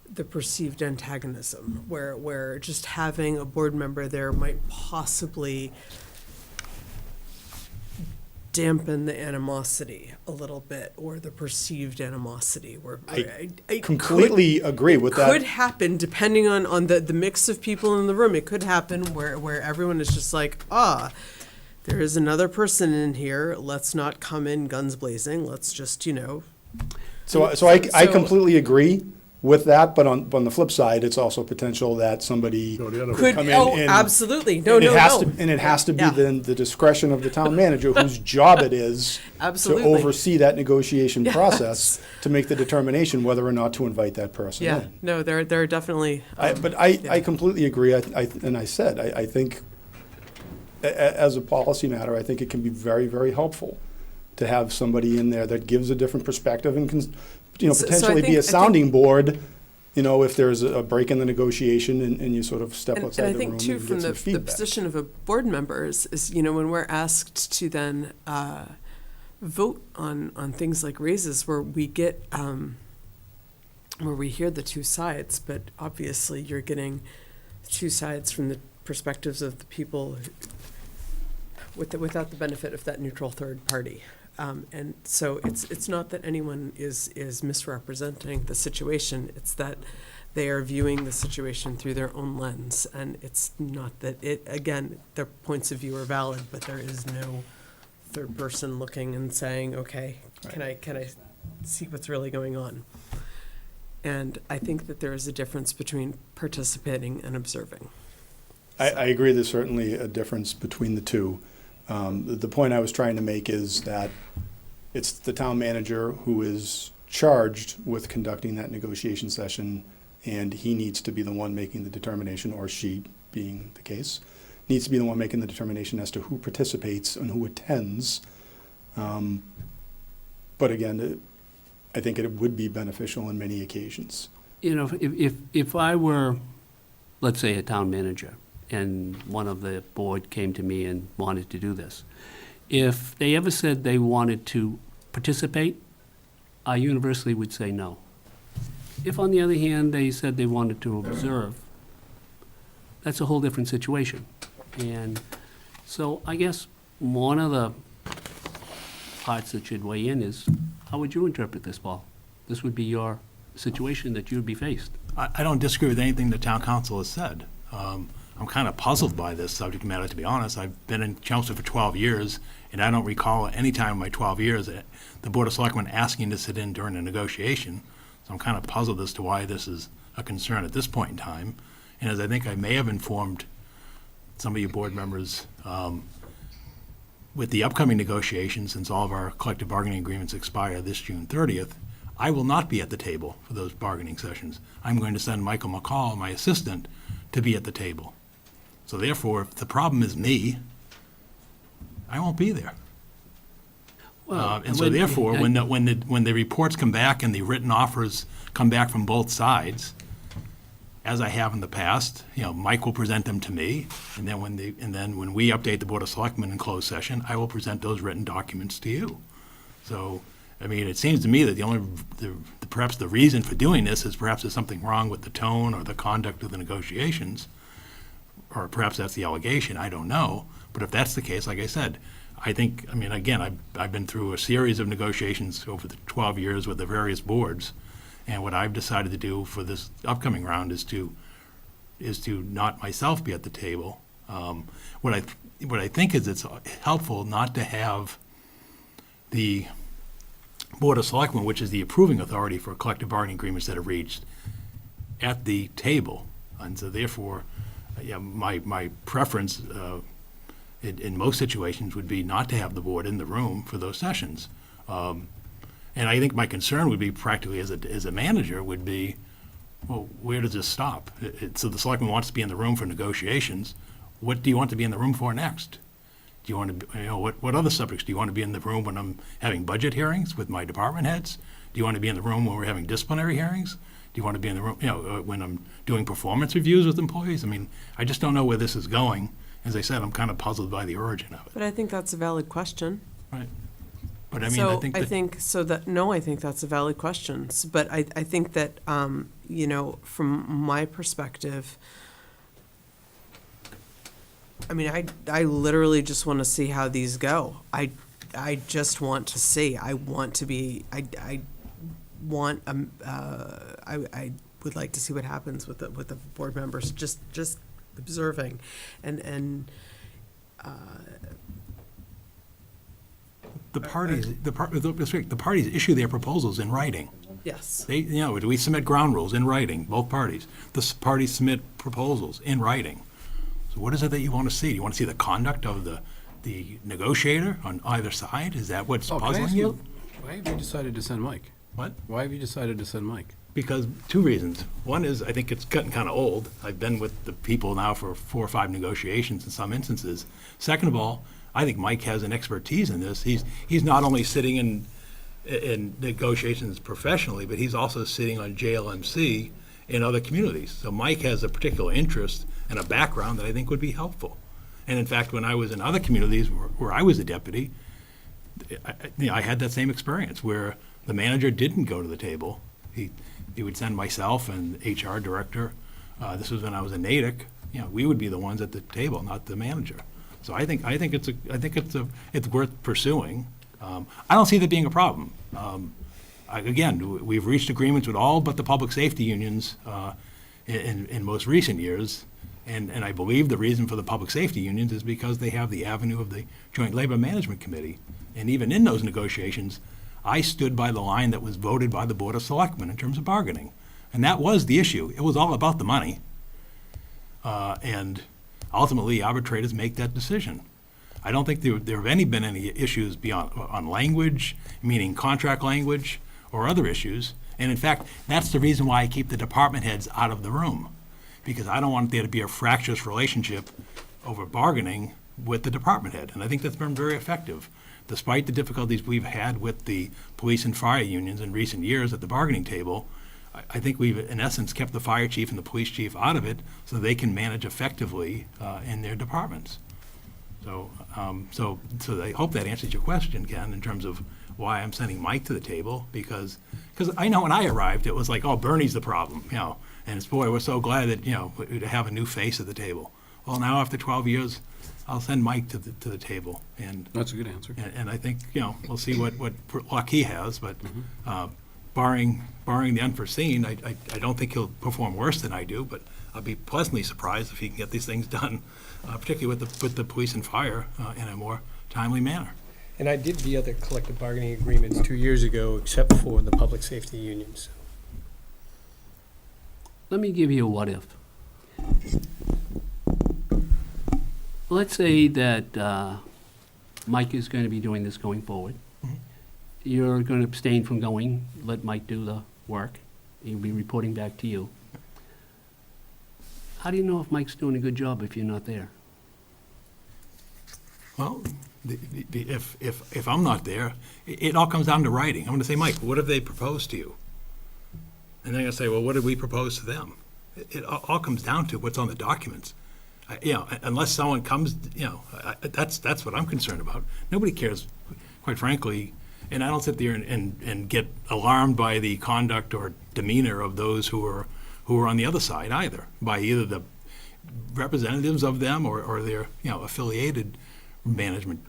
the perceived antagonism, where just having a board member there might possibly dampen the animosity a little bit, or the perceived animosity. Where I completely agree with that. Could happen depending on the mix of people in the room. It could happen where everyone is just like, there is another person in here. Let's not come in guns blazing. Let's just, So I completely agree with that, but on the flip side, it's also potential that somebody could come in and absolutely. And it has to be then the discretion of the town manager, whose job it is to oversee that negotiation process to make the determination whether or not to invite that person in. No, there are definitely. I completely agree. I think as a policy matter, I think it can be very, very helpful to have somebody in there that gives a different perspective and can, potentially be a sounding board, if there's a break in the negotiation and you sort of step outside the room and get some feedback. And I think, too, from the position of a board member is, when we're asked to then vote on things like raises, where we get, where we hear the two sides, but obviously you're getting two sides from the perspectives of the people without the benefit of that neutral third party. And so it's not that anyone is misrepresenting the situation, it's that they are viewing the situation through their own lens. And it's not that again, their points of view are valid, but there is no third person looking and saying, okay, can I see what's really going on? And I think that there is a difference between participating and observing. I agree there's certainly a difference between the two. The point I was trying to make is that it's the town manager who is charged with conducting that negotiation session, and he needs to be the one making the determination, or she, being the case, needs to be the one making the determination as to who participates and who attends. But again, I think it would be beneficial in many occasions. If I were, let's say, a town manager, and one of the board came to me and wanted to do this, if they ever said they wanted to participate, I universally would say no. If, on the other hand, they said they wanted to observe, that's a whole different situation. And So I guess one of the parts that should weigh in is, how would you interpret this, Paul? This would be your situation that you'd be faced. I don't disagree with anything the town council has said. I'm kind of puzzled by this subject matter, to be honest. I've been in Chelmsford for 12 years, and I don't recall any time in my 12 years the Board of Selectmen asking to sit in during a negotiation. So I'm kind of puzzled as to why this is a concern at this point in time. And as I think I may have informed some of you board members, with the upcoming negotiations, since all of our collective bargaining agreements expire this June 30th, I will not be at the table for those bargaining sessions. I'm going to send Michael McCall, my assistant, to be at the table. So therefore, if the problem is me, I won't be there. And so therefore, when the reports come back and the written offers come back from both sides, as I have in the past, Mike will present them to me, and then when we update the Board of Selectmen in closed session, I will present those written documents to you. So, I mean, it seems to me that perhaps the reason for doing this is perhaps there's something wrong with the tone or the conduct of the negotiations, or perhaps that's the allegation, I don't know. But if that's the case, like I said, again, I've been through a series of negotiations over the 12 years with the various boards, and what I've decided to do for this upcoming round is to not myself be at the table. What I think is it's helpful not to have the Board of Selectmen, which is the approving authority for collective bargaining agreements that are reached, at the table. And so therefore, my preference in most situations would be not to have the board in the room for those sessions. And I think my concern would be practically as a manager would be, well, where does this stop? So the selectman wants to be in the room for negotiations. What do you want to be in the room for next? Do you want to, what other subjects? Do you want to be in the room when I'm having budget hearings with my department heads? Do you want to be in the room when we're having disciplinary hearings? Do you want to be in the room, when I'm doing performance reviews with employees? I mean, I just don't know where this is going. As I said, I'm kind of puzzled by the origin of it. But I think that's a valid question. Right. But I mean, I think I think that's a valid question. But I think that, from my perspective, I mean, I literally just want to see how these go. I just want to see. I want to be, I would like to see what happens with the board members, just observing the parties issue their proposals in writing. Yes. We submit ground rules in writing, both parties. The parties submit proposals in writing. So what is it that you want to see? Do you want to see the conduct of the negotiator on either side? Is that what's puzzling you? Why have you decided to send Mike? What? Why have you decided to send Mike? Because two reasons. One is I think it's gotten kind of old. I've been with the people now for 4 or 5 negotiations in some instances. Second of all, I think Mike has an expertise in this. He's not only sitting in negotiations professionally, but he's also sitting on JLMC in other communities. So Mike has a particular interest and a background that I think would be helpful. And in fact, when I was in other communities where I was a deputy, I had that same experience where the manager didn't go to the table. He would send myself and HR director. This was when I was in Natick. We would be the ones at the table, not the manager. So I think it's worth pursuing. I don't see that being a problem. Again, we've reached agreements with all but the public safety unions in most recent years, and I believe the reason for the public safety unions is because they have the avenue of the Joint Labor Management Committee. And even in those negotiations, I stood by the line that was voted by the Board of Selectmen in terms of bargaining. And that was the issue. It was all about the money. And ultimately, arbitrators make that decision. I don't think there have been any issues on language, meaning contract language, or other issues. And in fact, that's the reason why I keep the department heads out of the room, because I don't want there to be a fractious relationship over bargaining with the department head. And I think that's been very effective. Despite the difficulties we've had with the police and fire unions in recent years at the bargaining table, I think we've, in essence, kept the fire chief and the police chief out of it so they can manage effectively in their departments. So I hope that answers your question, Ken, in terms of why I'm sending Mike to the table, because I know when I arrived, it was like, oh, Bernie's the problem, and it's, boy, we're so glad that, to have a new face at the table. well, now after 12 years, I'll send Mike to the table. And That's a good answer. and I think, we'll see what luck he has, but barring the unforeseen, I don't think he'll perform worse than I do, but I'll be pleasantly surprised if he can get these things done, particularly with the police and fire in a more timely manner. And I did the other collective bargaining agreements 2 years ago, except for the public safety unions. Let me give you a what if. Let's say that Mike is going to be doing this going forward. You're going to abstain from going, let Mike do the work. He'll be reporting back to you. How do you know if Mike's doing a good job if you're not there? Well, if I'm not there, it all comes down to writing. I'm going to say, Mike, what have they proposed to you? And they're going to say, well, what did we propose to them? It all comes down to what's on the documents. Unless someone comes, that's what I'm concerned about. Nobody cares, quite frankly, and I don't sit there and get alarmed by the conduct or demeanor of those who are on the other side either, by either the representatives of them or their affiliated management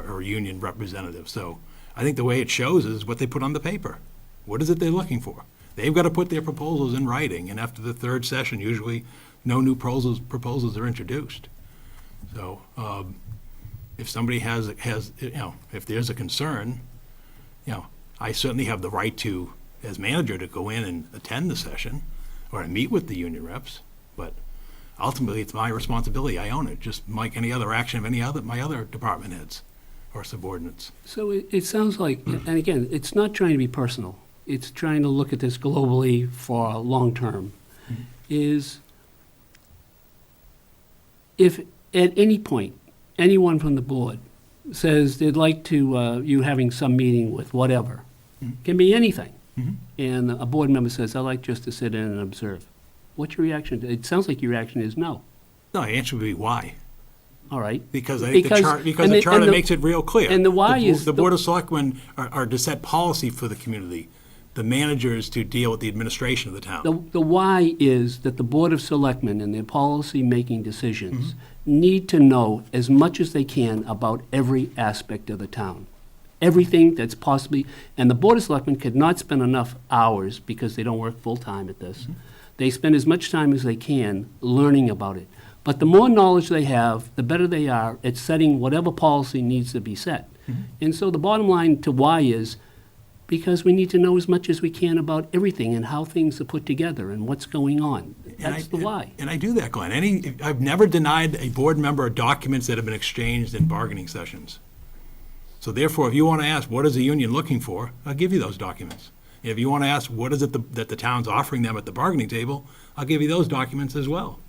or union representatives. So I think the way it shows is what they put on the paper. What is it they're looking for? They've got to put their proposals in writing, and after the third session, usually no new proposals are introduced. So if somebody has if there's a concern, I certainly have the right to, as manager, to go in and attend the session or to meet with the union reps, but ultimately it's my responsibility. I own it, just like any other action of my other department heads or subordinates. So it sounds like, and again, it's not trying to be personal. It's trying to look at this globally for long term. Is if at any point, anyone from the board says they'd like to, you having some meeting with whatever, can be anything, and a board member says, I'd like just to sit in and observe. What's your reaction? It sounds like your reaction is no. No, the answer would be why. All right. Because I think the charter makes it real clear. And the why is... The Board of Selectmen are to set policy for the community. The manager is to deal with the administration of the town. The why is that the Board of Selectmen and their policy-making decisions need to know as much as they can about every aspect of the town. Everything that's possibly, and the Board of Selectmen could not spend enough hours, because they don't work full-time at this. They spend as much time as they can learning about it. But the more knowledge they have, the better they are at setting whatever policy needs to be set. And so the bottom line to why is, because we need to know as much as we can about everything and how things are put together and what's going on. That's the why. And I do that, Glenn. I've never denied a board member documents that have been exchanged in bargaining sessions. So therefore, if you want to ask, what is the union looking for, I'll give you those documents. If you want to ask, what is it that the town's offering them at the bargaining table, I'll give you those documents as well.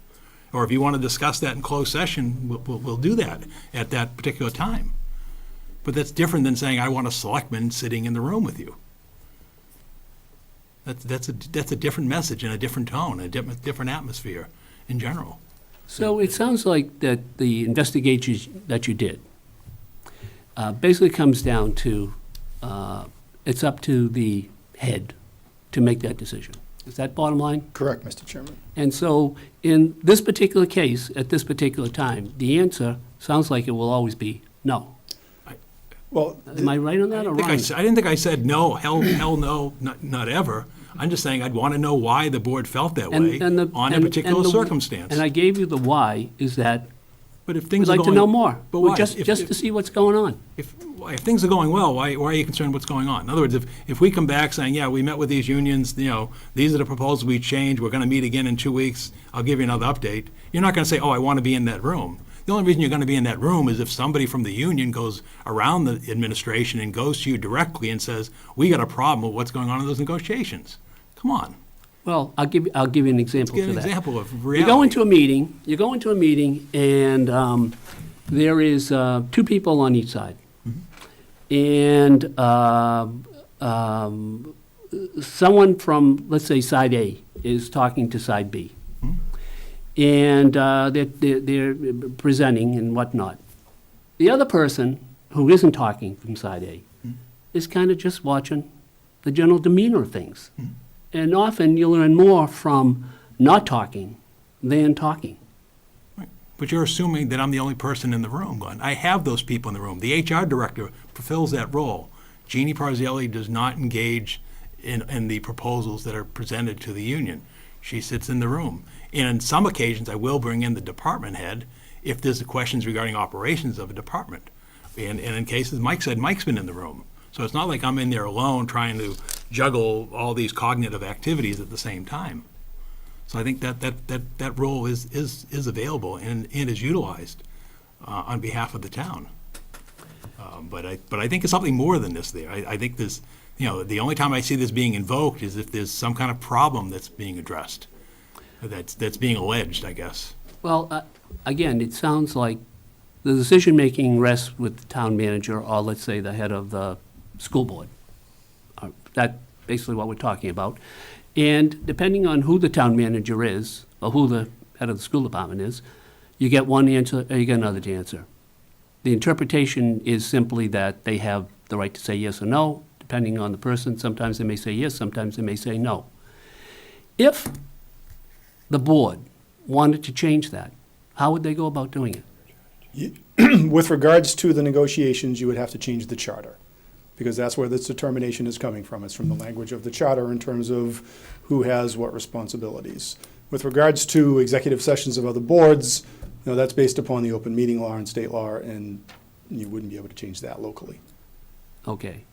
Or if you want to discuss that in closed session, we'll do that at that particular time. But that's different than saying, I want a selectman sitting in the room with you. That's a different message and a different tone, a different atmosphere in general. So it sounds like that the investigation that you did basically comes down to, it's up to the head to make that decision. Is that bottom line? Correct, Mr. Chairman. And so in this particular case, at this particular time, the answer sounds like it will always be no. Well, Am I right on that or wrong? I didn't think I said no, hell no, not ever. I'm just saying I'd want to know why the board felt that way on a particular circumstance. And I gave you the why, is that But if we'd things are like going, to know more. But why? Just to see what's going on. If things are going well, why are you concerned what's going on? In other words, if we come back saying, yeah, we met with these unions, these are the proposals we changed, we're going to meet again in 2 weeks, I'll give you another update. You're not going to say, oh, I want to be in that room. The only reason you're going to be in that room is if somebody from the union goes around the administration and goes to you directly and says, we got a problem with what's going on in those negotiations. Come on. Well, I'll give you an example to that. Give an example of reality. You go into a meeting, and there is 2 people on each side. And someone from, let's say, side A is talking to side B. And they're presenting and whatnot. The other person, who isn't talking from side A, is kind of just watching the general demeanor of things. And often you'll learn more from not talking than talking. But you're assuming that I'm the only person in the room, Glenn. I have those people in the room. The HR director fulfills that role. Jeannie Parzelli does not engage in the proposals that are presented to the union. She sits in the room. And on some occasions, I will bring in the department head if there's questions regarding operations of a department. And in cases, Mike said, Mike's been in the room. So it's not like I'm in there alone trying to juggle all these cognitive activities at the same time. So I think that role is available and is utilized on behalf of the town. But I think it's something more than this there. I think there's, the only time I see this being invoked is if there's some kind of problem that's being addressed, that's being alleged, I guess. Well, again, it sounds like the decision-making rests with the town manager or, let's say, the head of the school board. That's basically what we're talking about. And depending on who the town manager is, or who the head of the school department is, you get one answer or you get another answer. The interpretation is simply that they have the right to say yes or no, depending on the person. Sometimes they may say yes, sometimes they may say no. If the board wanted to change that, how would they go about doing it? With regards to the negotiations, you would have to change the charter, because that's where this determination is coming from. It's from the language of the charter in terms of who has what responsibilities. With regards to executive sessions of other boards, that's based upon the open meeting law and state law, and you wouldn't be able to change that locally. Okay.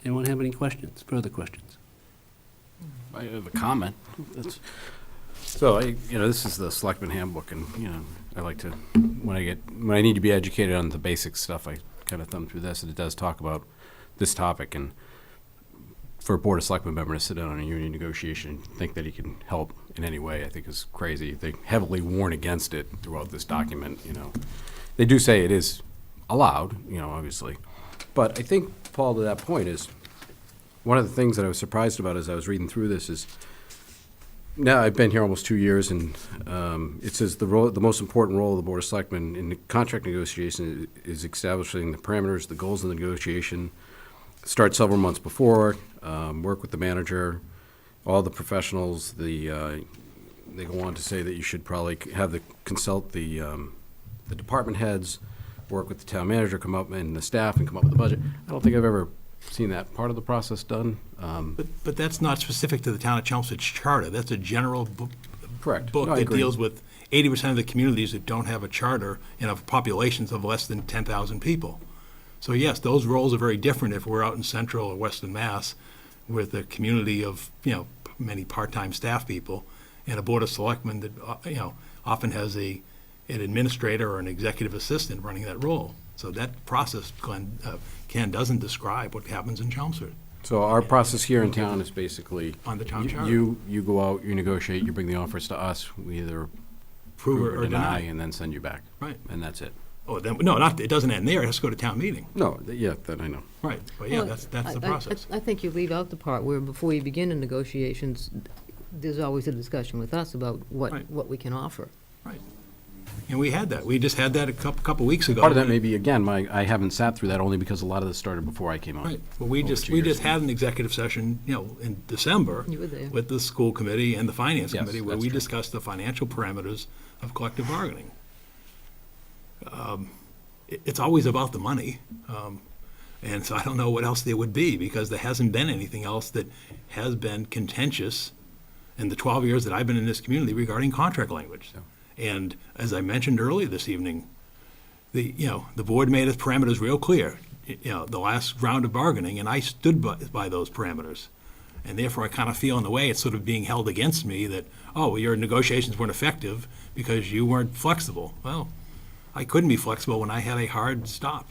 Anyone have any questions, further questions? I have a comment. So this is the Selectman Handbook, and I like to, when I need to be educated on the basic stuff, I kind of thumb through this, and it does talk about this topic. And for a Board of Selectmen member to sit down on a union negotiation and think that he can help in any way, I think is crazy. They heavily warn against it throughout this document. They do say it is allowed, obviously, but I think, Paul, to that point is one of the things that I was surprised about as I was reading through this is, now I've been here almost 2 years, and it says the most important role of the Board of Selectmen in the contract negotiation is establishing the parameters, the goals of the negotiation, start several months before, work with the manager, all the professionals. They go on to say that you should probably consult the department heads, work with the town manager, come up and the staff, and come up with a budget. I don't think I've ever seen that part of the process done. But that's not specific to the town of Chelmsford's charter. That's a general book No, I that agree. deals with 80% of the communities that don't have a charter and have populations of less than 10,000 people. So yes, those roles are very different if we're out in central or western Mass with a community of, many part-time staff people and a Board of Selectmen that, often has an administrator or an executive assistant running that role. So that process, Ken doesn't describe what happens in Chelmsford. So our process here in town is basically On the town charter. You go out, you negotiate, you bring the offers to us, we either Prove it or deny. and then send you back. Right. And that's it. Oh, then, it doesn't end there. It has to go to town meeting. No, that I know. Right, but yeah, Well, that's the process. I think you leave out the part where before you begin the negotiations, there's always a discussion with us about Right. what we can offer. Right. And we had that. We just had that a couple weeks ago. Part of that may be, again, I haven't sat through that only because a lot of this started before I came on. Right. Well, we over just 2 years had an executive session, in December You were there. with the school committee and the finance Yes, committee where that's we true. discussed the financial parameters of collective bargaining. It's always about the money. And so I don't know what else there would be, because there hasn't been anything else that has been contentious in the 12 years that I've been in this community regarding contract language. And as I mentioned earlier this evening, the board made its parameters real clear, the last round of bargaining, and I stood by those parameters. And therefore, I kind of feel in a way it's sort of being held against me that, your negotiations weren't effective because you weren't flexible. Well, I couldn't be flexible when I had a hard stop.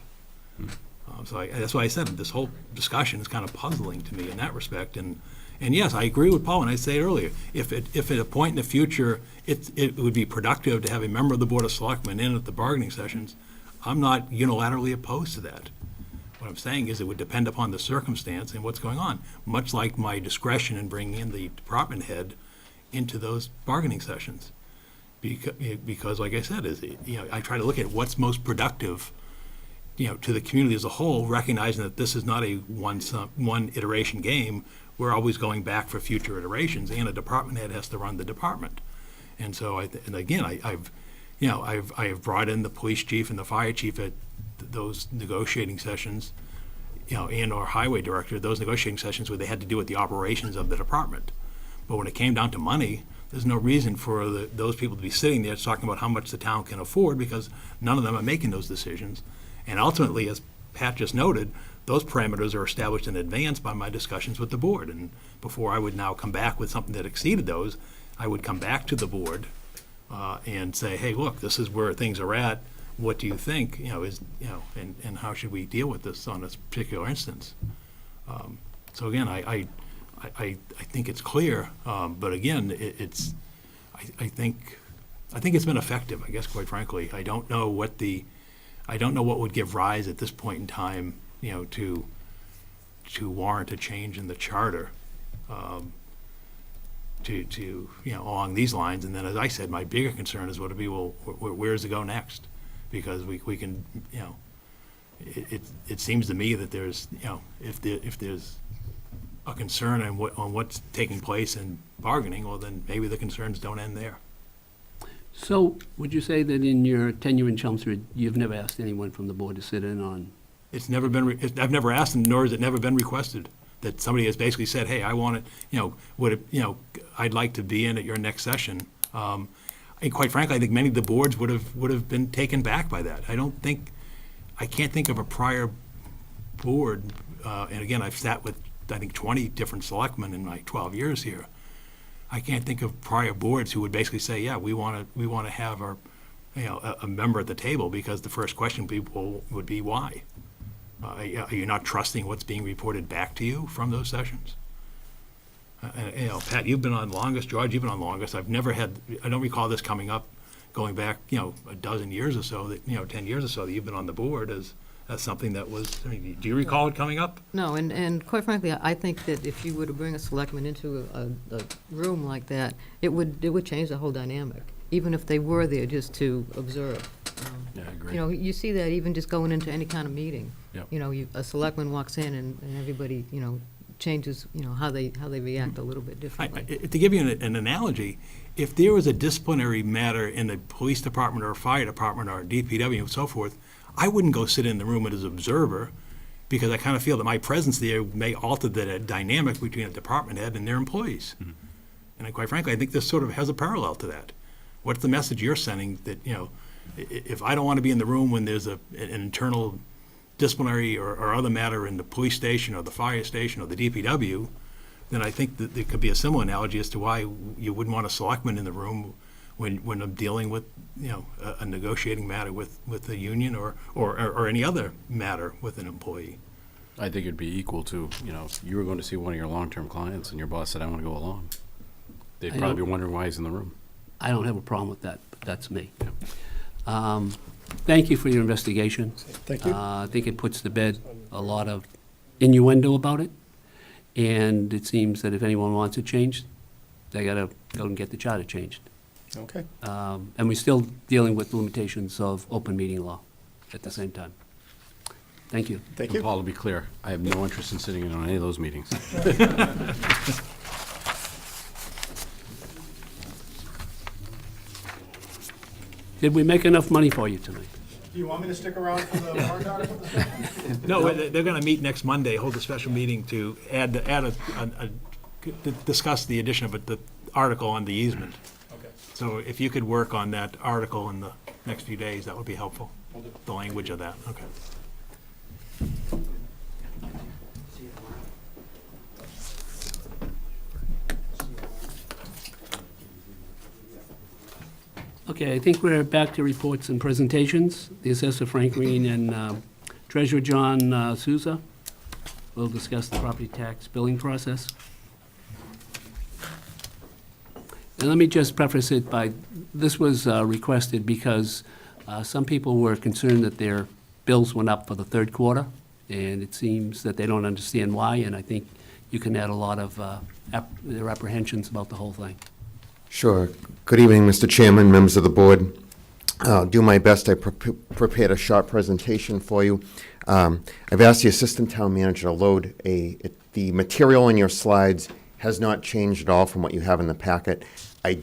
So that's why I said this whole discussion is kind of puzzling to me in that respect. And yes, I agree with Paul, and I said earlier, if at a point in the future it would be productive to have a member of the Board of Selectmen in at the bargaining sessions, I'm not unilaterally opposed to that. What I'm saying is it would depend upon the circumstance and what's going on, much like my discretion in bringing in the department head into those bargaining sessions. Because like I said, I try to look at what's most productive, to the community as a whole, recognizing that this is not a one iteration game. We're always going back for future iterations, and a department head has to run the department. And so, and again, I've, you know, I have brought in the police chief and the fire chief at those negotiating sessions, you know, and our highway director, those negotiating sessions where they had to do with the operations of the department. But when it came down to money, there's no reason for those people to be sitting there talking about how much the town can afford, because none of them are making those decisions. And ultimately, as Pat just noted, those parameters are established in advance by my discussions with the board. And before I would now come back with something that exceeded those, I would come back to the board and say, hey, look, this is where things are at. What do you think, you know, and how should we deal with this on this particular instance? So again, I think it's clear, but again, I think it's been effective, I guess, quite frankly. I don't know what would give rise at this point in time, you know, to warrant a change in the charter, to you know, along these lines. And then, as I said, my bigger concern is what to be, well, where does it go next? Because we can, you know, it seems to me that there's, you know, if there's a concern on what's taking place in bargaining, well, then maybe the concerns don't end there. So, would you say that in your tenure in Chelmsford, you've never asked anyone from the board to sit in on? It's never been, I've never asked them, nor has it never been requested, that somebody has basically said, hey, I want it, you know, I'd like to be in at your next session. And quite frankly, I think many of the boards would have been taken back by that. I can't think of a prior board, and again, I've sat with, I think, 20 different selectmen in my 12 years here. I can't think of prior boards who would basically say, yeah, we want to have our, you know, a member at the table, because the first question people would be why? Are you not trusting what's being reported back to you from those sessions? You know, Pat, you've been on longest. George, you've been on longest. I don't recall this coming up, going back, you know, a dozen years or so, that, you know, 10 years or so that you've been on the board as something that was, I mean, do you recall it coming up? No, and quite frankly, I think that if you were to bring a selectman into a room like that, it would change the whole dynamic, even if they were there just to observe. Yeah, I agree. You know, you see that even just going into any kind of meeting. Yep. You know, a selectman walks in and everybody, you know, changes, you know, how they react a little bit differently. To give you an analogy, if there was a disciplinary matter in the police department or fire department or DPW and so forth, I wouldn't go sit in the room as an observer, because I kind of feel that my presence there may alter the dynamic between a department head and their employees. Mm-hmm. And quite frankly, I think this sort of has a parallel to that. What's the message you're sending that, you know, if I don't want to be in the room when there's an internal disciplinary or other matter in the police station or the fire station or the DPW, then I think that there could be a similar analogy as to why you wouldn't want a selectman in the room when I'm dealing with, you know, a negotiating matter with the union or any other matter with an employee. I think it'd be equal to, you know, if you were going to see one of your long-term clients and your boss said, I want to go along. They'd probably be wondering why he's in the room. I don't have a problem with that, but that's me. Yeah. Thank you for your investigation. Thank you. I think it puts to bed a lot of innuendo about it, and it seems that if anyone wants it changed, they gotta go and get the charter changed. Okay. And we're still dealing with limitations of open meeting law at the same time. Thank you. Thank And you. Paul, to be clear, I have no interest in sitting in on any of those meetings. Did we make enough money for you tonight? Do you want me to stick around for the warrant article discussion? No, they're going to meet next Monday, hold a special meeting to discuss the addition of the article on the easement. Okay. So if you could work on that article in the next few days, that would be helpful. The language of that, okay. Okay, I think we're back to reports and presentations. The Assessor Frank Green and Treasurer John Souza will discuss the property tax billing process. And let me just preface it by, this was requested because some people were concerned that their bills went up for the third quarter, and it seems that they don't understand why, and I think you can add a lot of their apprehensions about the whole thing. Sure. Good evening, Mr. Chairman, members of the board. I'll do my best. I prepared a short presentation for you. I've asked the Assistant Town Manager to load the material in your slides has not changed at all from what you have in the packet. I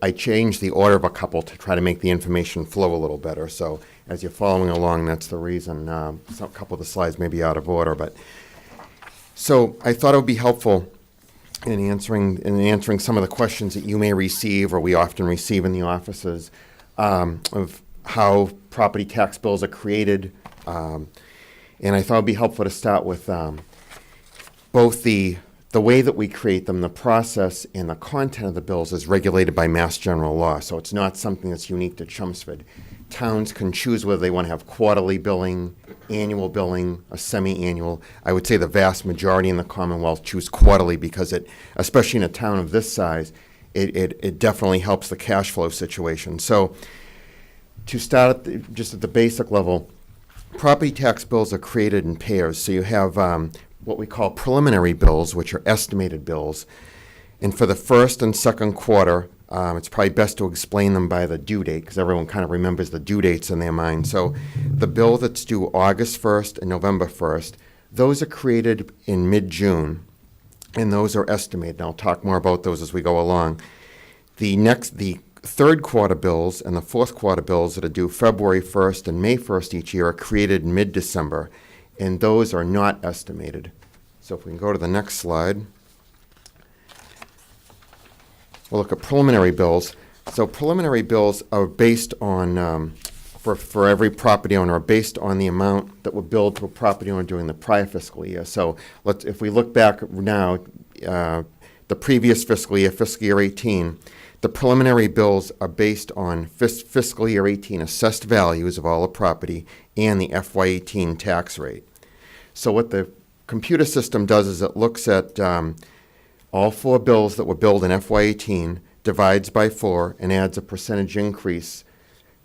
I changed the order of a couple to try to make the information flow a little better. So as you're following along, that's the reason. A couple of the slides may be out of order, but so I thought it would be helpful in answering some of the questions that you may receive or we often receive in the offices of how property tax bills are created. And I thought it would be helpful to start with both the way that we create them, the process, and the content of the bills is regulated by Mass General Law. So it's not something that's unique to Chelmsford. Towns can choose whether they want to have quarterly billing, annual billing, a semi-annual. I would say the vast majority in the Commonwealth choose quarterly because it, especially in a town of this size, it definitely helps the cash flow situation. So to start just at the basic level, property tax bills are created in pairs. So you have what we call preliminary bills, which are estimated bills. And for the first and second quarter, it's probably best to explain them by the due date because everyone kind of remembers the due dates in their mind. So the bill that's due August 1st and November 1st, those are created in mid-June, and those are estimated. And I'll talk more about those as we go along. The third quarter bills and the fourth quarter bills that are due February 1st and May 1st each year are created mid-December, and those are not estimated. So if we can go to the next slide. We'll look at preliminary bills. So preliminary bills are based on, for every property owner, are based on the amount that were billed to a property owner during the prior fiscal year. So if we look back now, the previous fiscal year 18, the preliminary bills are based on fiscal year 18 assessed values of all the property and the FY18 tax rate. So what the computer system does is it looks at all four bills that were billed in FY18, divides by 4, and adds a percentage increase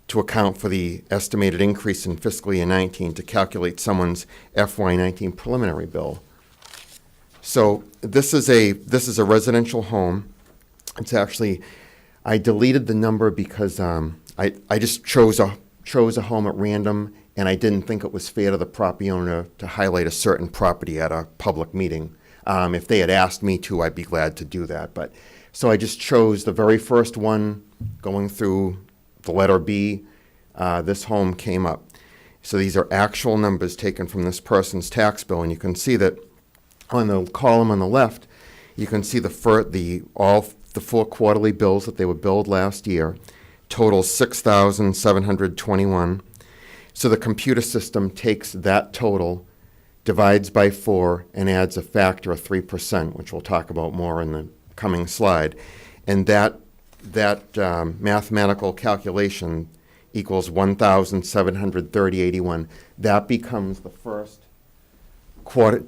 to account for the estimated increase in fiscal year 19 to calculate someone's FY19 preliminary bill. So this is a residential home. It's actually, I deleted the number because I just chose a home at random, and I didn't think it was fair to the property owner to highlight a certain property at a public meeting. If they had asked me to, I'd be glad to do that. But so I just chose the very first one going through the letter B. This home came up. So these are actual numbers taken from this person's tax bill, and you can see that on the column on the left, you can see all the 4 quarterly bills that they were billed last year, total $6,721. So the computer system takes that total, divides by 4, and adds a factor of 3%, which we'll talk about more in the coming slide. And that mathematical calculation equals $1,730.81. That becomes the first quarter,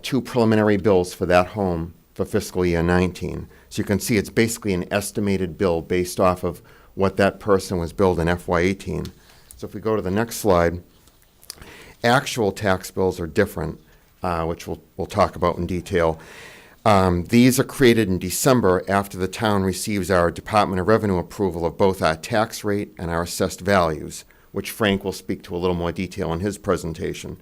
2 preliminary bills for that home for fiscal year 19. So you can see it's basically an estimated bill based off of what that person was billed in FY18. So if we go to the next slide, actual tax bills are different, which we'll talk about in detail. These are created in December after the town receives our Department of Revenue approval of both our tax rate and our assessed values, which Frank will speak to a little more detail in his presentation.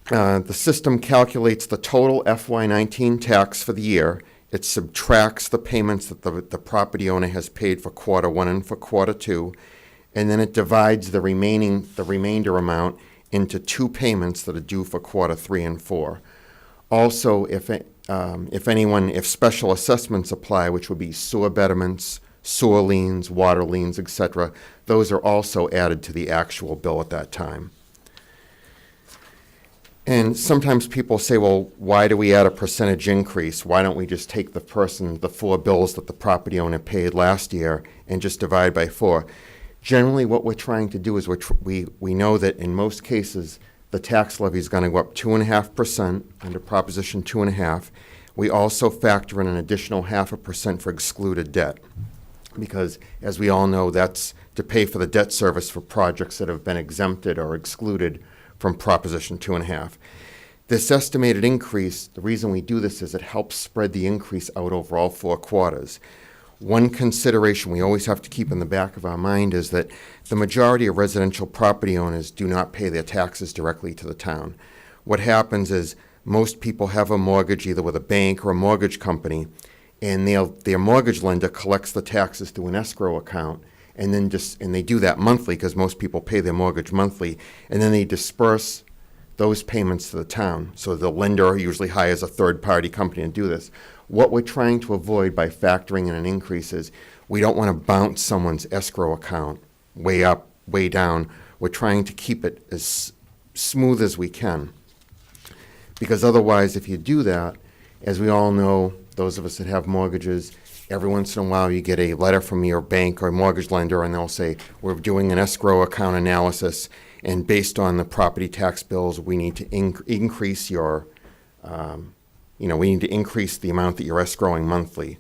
The system calculates the total FY19 tax for the year. It subtracts the payments that the property owner has paid for quarter 1 and for quarter 2, and then it divides the remainder amount into 2 payments that are due for quarter 3 and 4. Also, if special assessments apply, which would be sewer betterments, sewer liens, water liens, etc., those are also added to the actual bill at that time. And sometimes people say, well, why do we add a percentage increase? Why don't we just take the 4 bills that the property owner paid last year and just divide by 4? Generally, what we're trying to do is we know that in most cases, the tax levy is going to go up 2.5% under Proposition 2.5. We also factor in an additional 0.5% for excluded debt, because as we all know, that's to pay for the debt service for projects that have been exempted or excluded from Proposition 2.5. This estimated increase, the reason we do this is it helps spread the increase out over all 4 quarters. One consideration we always have to keep in the back of our mind is that the majority of residential property owners do not pay their taxes directly to the town. What happens is most people have a mortgage either with a bank or a mortgage company, and their mortgage lender collects the taxes through an escrow account, and then and they do that monthly because most people pay their mortgage monthly, and then they disperse those payments to the town. So the lender usually hires a third-party company to do this. What we're trying to avoid by factoring in an increase is we don't want to bounce someone's escrow account way up, way down. We're trying to keep it as smooth as we can. Because otherwise, if you do that, as we all know, those of us that have mortgages, every once in a while you get a letter from your bank or mortgage lender and they'll say, we're doing an escrow account analysis, and based on the property tax bills, we need to increase your, we need to increase the amount that you're escrowing monthly.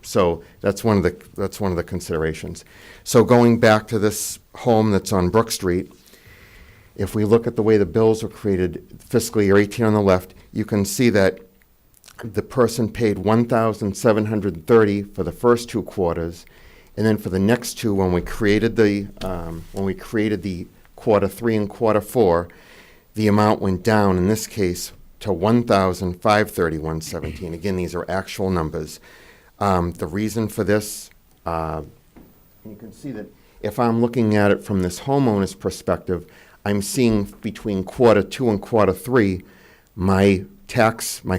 So that's one of the considerations. So going back to this home that's on Brook Street, if we look at the way the bills were created, fiscal year 18 on the left, you can see that the person paid $1,730 for the first 2 quarters, and then for the next 2, when we created the quarter 3 and quarter 4, the amount went down in this case to $1,531.17. Again, these are actual numbers. The reason for this, you can see that if I'm looking at it from this homeowner's perspective, I'm seeing between quarter 2 and quarter 3, my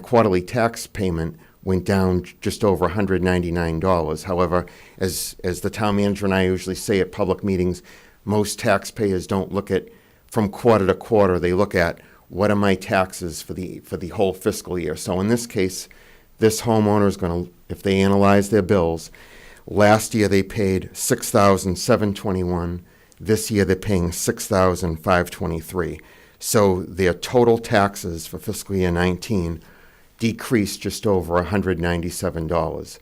quarterly tax payment went down just over $199. However, as the town manager and I usually say at public meetings, most taxpayers don't look at from quarter to quarter. They look at what are my taxes for the whole fiscal year. So in this case, this homeowner is going to, if they analyze their bills, last year they paid $6,721. This year they're paying $6,523. So their total taxes for fiscal year 19 decreased just over $197.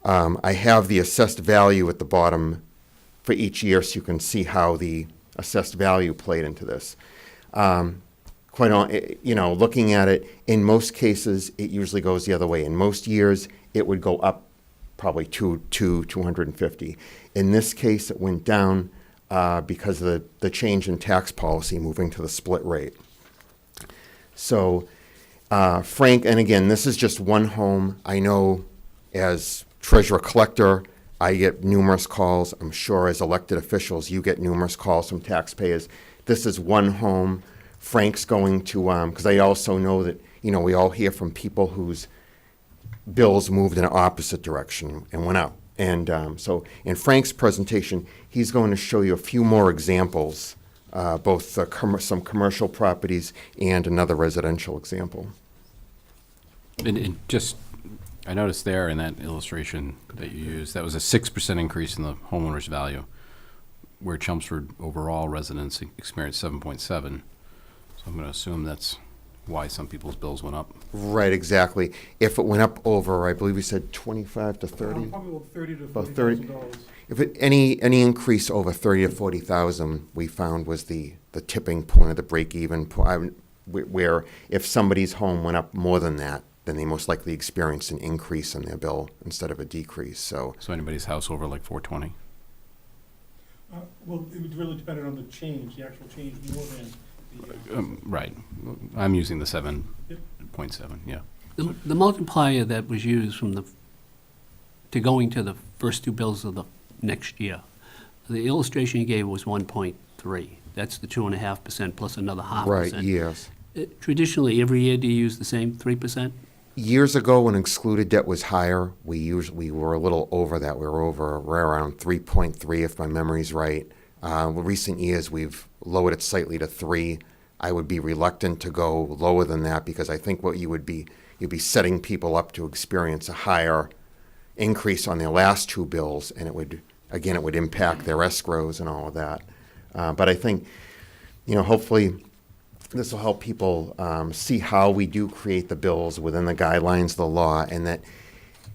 I have the assessed value at the bottom for each year so you can see how the assessed value played into this. Looking at it, in most cases, it usually goes the other way. In most years, it would go up probably $250. In this case, it went down because of the change in tax policy moving to the split rate. So, Frank, and again, this is just one home. I know as treasurer collector, I get numerous calls. I'm sure as elected officials, you get numerous calls from taxpayers. This is one home. Frank's going to, because I also know that, we all hear from people whose bills moved in an opposite direction and went up. And so in Frank's presentation, he's going to show you a few more examples, both some commercial properties and another residential example. And just, I noticed there in that illustration that you used, that was a 6% increase in the homeowner's value, where Chelmsford overall residents experienced 7.7. So I'm going to assume that's why some people's bills went up. Right, exactly. If it went up over, I believe we said 25 to 30? Probably about 30 to About $40,000. If any increase over 30 to 40,000, we found was the tipping point of the break-even point, where if somebody's home went up more than that, then they most likely experienced an increase in their bill instead of a decrease. So anybody's house over like 420? Well, it would really depend on the change, the actual change more than the. Right. I'm using the 7.7, yeah. The multiplier that was used to going to the first 2 bills of the next year, the illustration you gave was 1.3. That's the 2.5% plus another 0.5%. Right, yes. Traditionally, every year, do you use the same 3%? Years ago, when excluded debt was higher, we were a little over that. We were right around 3.3, if my memory's right. Recent years, we've lowered it slightly to 3. I would be reluctant to go lower than that because I think what you'd be setting people up to experience a higher increase on their last 2 bills, and it would impact their escrows and all of that. But I think, hopefully this will help people see how we do create the bills within the guidelines of the law, and that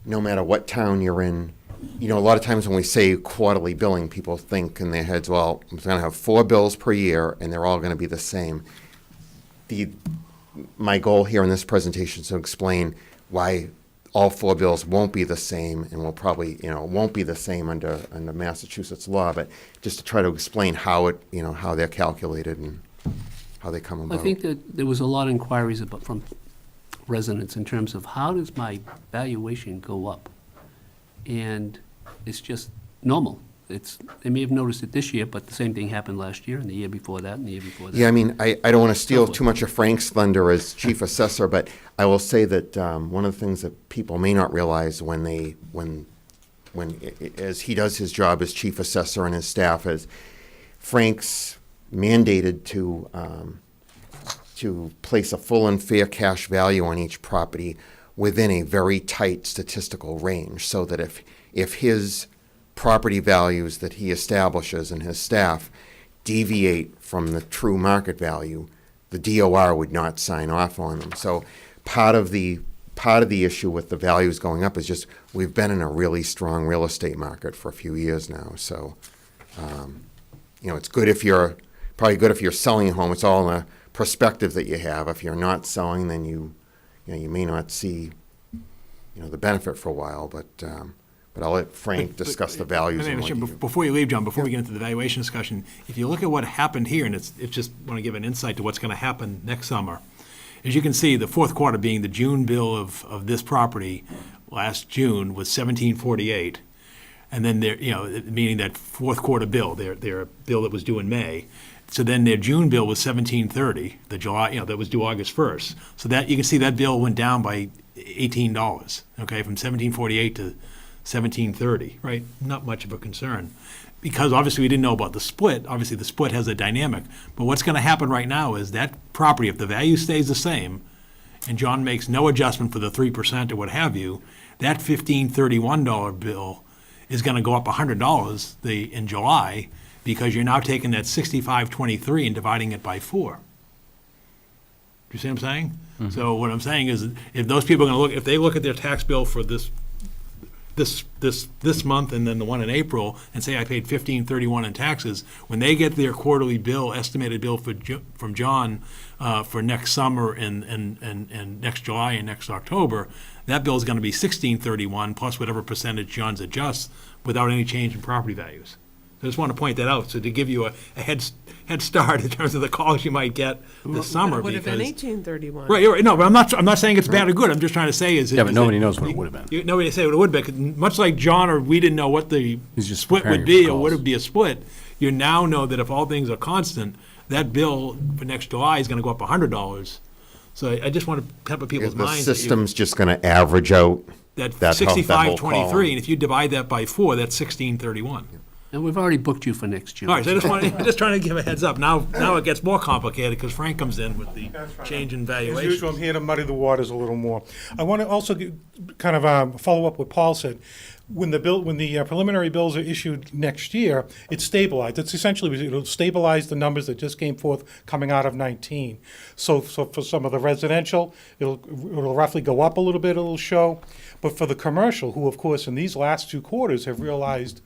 no matter what town you're in, a lot of times when we say quarterly billing, people think in their heads, well, I'm going to have 4 bills per year, and they're all going to be the same. My goal here in this presentation is to explain why all 4 bills won't be the same, and will probably, won't be the same under Massachusetts law, but just to try to explain how how they're calculated and how they come about. I think that there was a lot of inquiries from residents in terms of how does my valuation go up? And it's just normal. They may have noticed it this year, but the same thing happened last year and the year before that and the year before that. Yeah, I mean, I don't want to steal too much of Frank's thunder as chief assessor, but I will say that one of the things that people may not realize as he does his job as chief assessor and his staff is Frank's mandated to place a full and fair cash value on each property within a very tight statistical range, so that if his property values that he establishes and his staff deviate from the true market value, the DOR would not sign off on them. So part of the issue with the values going up is just we've been in a really strong real estate market for a few years now. So, it's good if you're selling a home. It's all in the perspective that you have. If you're not selling, then you may not see, the benefit for a while, but I'll let Frank discuss the values. Before you leave, John, before we get into the valuation discussion, if you look at what happened here, and it's just want to give an insight to what's going to happen next summer. As you can see, the fourth quarter being the June bill of this property last June was $17.48, and then meaning that fourth quarter bill, their bill that was due in May. So then their June bill was $17.30, the July, that was due August 1st. So that you can see that bill went down by $18, okay, from $17.48 to $17.30, right? Not much of a concern. Because obviously we didn't know about the split. Obviously the split has a dynamic. But what's going to happen right now is that property, if the value stays the same, and John makes no adjustment for the 3% or what have you, that $15.31 bill is going to go up $100 in July, because you're now taking that $65.23 and dividing it by 4. Do you see what I'm saying? Mm-hmm. So what I'm saying is, if those people are going to if they look at their tax bill for this month and then the one in April and say I paid $15.31 in taxes, when they get their quarterly bill, estimated bill from John for next summer and next July and next October, that bill is going to be $16.31 plus whatever percentage John's adjusts without any change in property values. I just want to point that out, so to give you a head start in terms of the calls you might get this summer. It would have been $18.31. Right. No, but I'm not saying it's bad or good. I'm just trying to say is. Yeah, but nobody knows what it would have been. Nobody say what it would be. Much like John or we didn't know what the split would be or would it be a split. You now know that if all things are constant, that bill for next July is going to go up $100. So I just want to pepper people's minds. The system's just going to average out that $65.23, and if you divide that by 4, that's $16.31. And we've already booked you for next June. All right, so just trying to give a heads up. Now it gets more complicated because Frank comes in with the change in valuation. As usual, I'm here to muddy the waters a little more. I want to also follow up what Paul said. When the preliminary bills are issued next year, it's stabilized. It's essentially, it'll stabilize the numbers that just came forth coming out of 19. So for some of the residential, it'll roughly go up a little bit, it'll show. But for the commercial, who of course in these last 2 quarters have realized,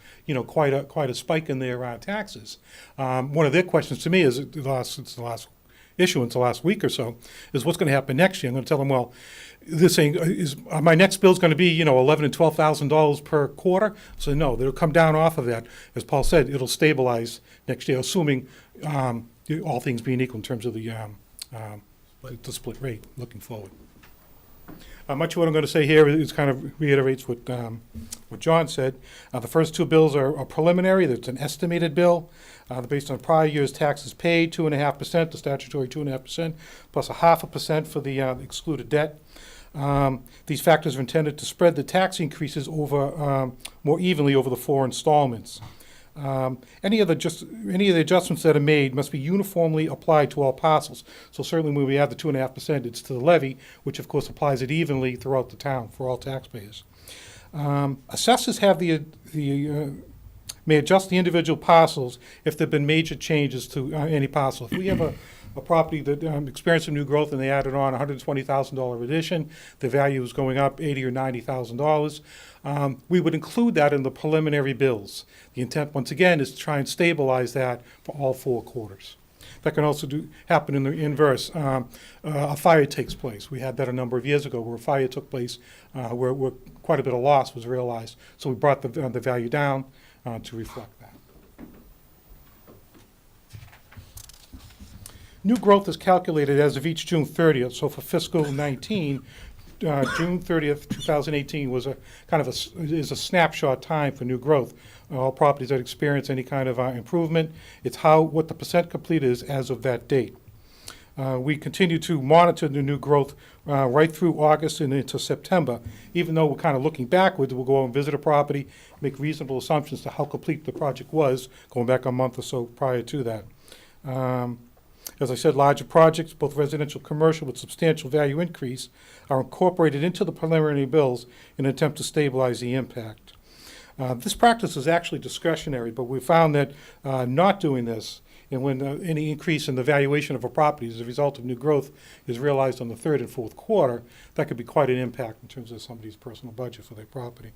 quite a spike in their taxes. One of their questions to me is, since the last issuance, the last week or so, is what's going to happen next year. I'm going to tell them, well, this thing is my next bill's going to be $11,000 and $12,000 per quarter. So no, it'll come down off of that. As Paul said, it'll stabilize next year, assuming all things being equal in terms of the split rate looking forward. Much of what I'm going to say here is kind of reiterates what John said. The first 2 bills are preliminary. That's an estimated bill. They're based on prior year's taxes paid, 2.5%, the statutory 2.5%, plus 0.5% for the excluded debt. These factors are intended to spread the tax increases over more evenly over the 4 installments. Any of the adjustments that are made must be uniformly applied to all parcels. So certainly when we add the 2.5%, it's to the levy, which of course applies it evenly throughout the town for all taxpayers. Assessors have may adjust the individual parcels if there have been major changes to any parcel. If we have a property that experienced some new growth and they added on $120,000 addition, the value is going up $80,000 or $90,000. We would include that in the preliminary bills. The intent, once again, is to try and stabilize that for all 4 quarters. That can also happen in the inverse. A fire takes place. We had that a number of years ago where a fire took place where quite a bit of loss was realized. So we brought the value down to reflect that. new growth is calculated as of each June 30th. So for fiscal 19, June 30th, 2018 was a kind of is a snapshot time for new growth. All properties that experience any kind of improvement, it's what the percent complete is as of that date. We continue to monitor the new growth right through August and into September. Even though we're kind of looking backwards, we'll go out and visit a property, make reasonable assumptions to how complete the project was, going back a month or so prior to that. As I said, larger projects, both residential and commercial, with substantial value increase, are incorporated into the preliminary bills in an attempt to stabilize the impact. This practice is actually discretionary, but we found that not doing this, and when any increase in the valuation of a property as a result of new growth is realized on the third and fourth quarter, that could be quite an impact in terms of somebody's personal budget for their property.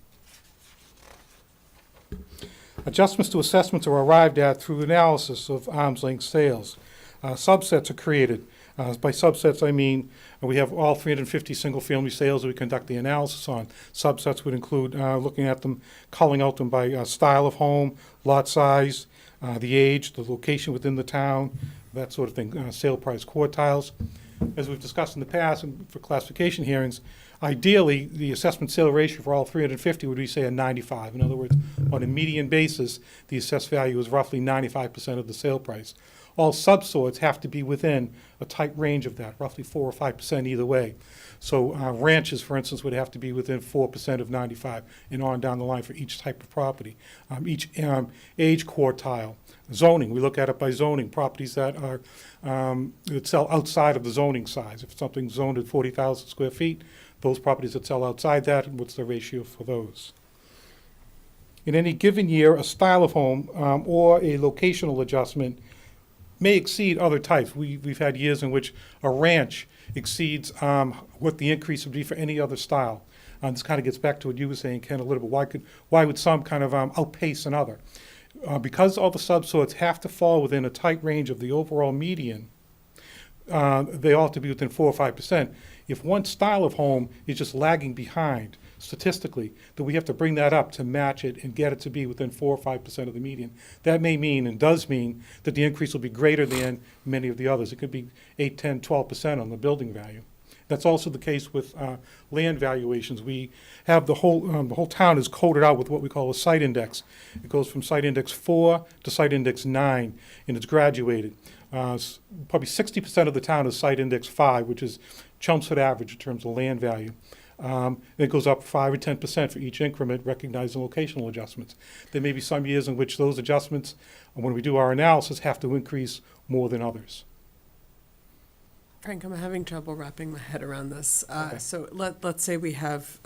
Adjustments to assessments are arrived at through analysis of arm's length sales. Subsets are created. By subsets, I mean we have all 350 single-family sales that we conduct the analysis on. Subsets would include looking at them, culling out them by style of home, lot size, the age, the location within the town, that sort of thing, sale price quartiles. As we've discussed in the past and for classification hearings, ideally, the assessment sale ratio for all 350 would be, say, a 95. In other words, on a median basis, the assessed value is roughly 95% of the sale price. All subsorts have to be within a tight range of that, roughly 4 or 5% either way. So ranches, for instance, would have to be within 4% of 95 and on down the line for each type of property. Each age quartile. Zoning, we look at it by zoning. Properties that are that sell outside of the zoning size. If something's zoned at 40,000 square feet, those properties that sell outside that, what's the ratio for those? In any given year, a style of home or a locational adjustment may exceed other types. We've had years in which a ranch exceeds what the increase would be for any other style. This kind of gets back to what you were saying, Ken, a little bit. Why would some kind of outpace another? Because all the subsorts have to fall within a tight range of the overall median, they all have to be within 4 or 5%. If one style of home is just lagging behind statistically, then we have to bring that up to match it and get it to be within 4 or 5% of the median. That may mean and does mean that the increase will be greater than many of the others. It could be 8, 10, 12% on the building value. That's also the case with land valuations. We have the whole town is coded out with what we call a site index. It goes from site index 4 to site index 9, and it's graduated. Probably 60% of the town is site index 5, which is Chelmsford average in terms of land value. It goes up 5 or 10% for each increment, recognizing locational adjustments. There may be some years in which those adjustments, when we do our analysis, have to increase more than others. Frank, I'm having trouble wrapping my head around this. Okay. So let's say we have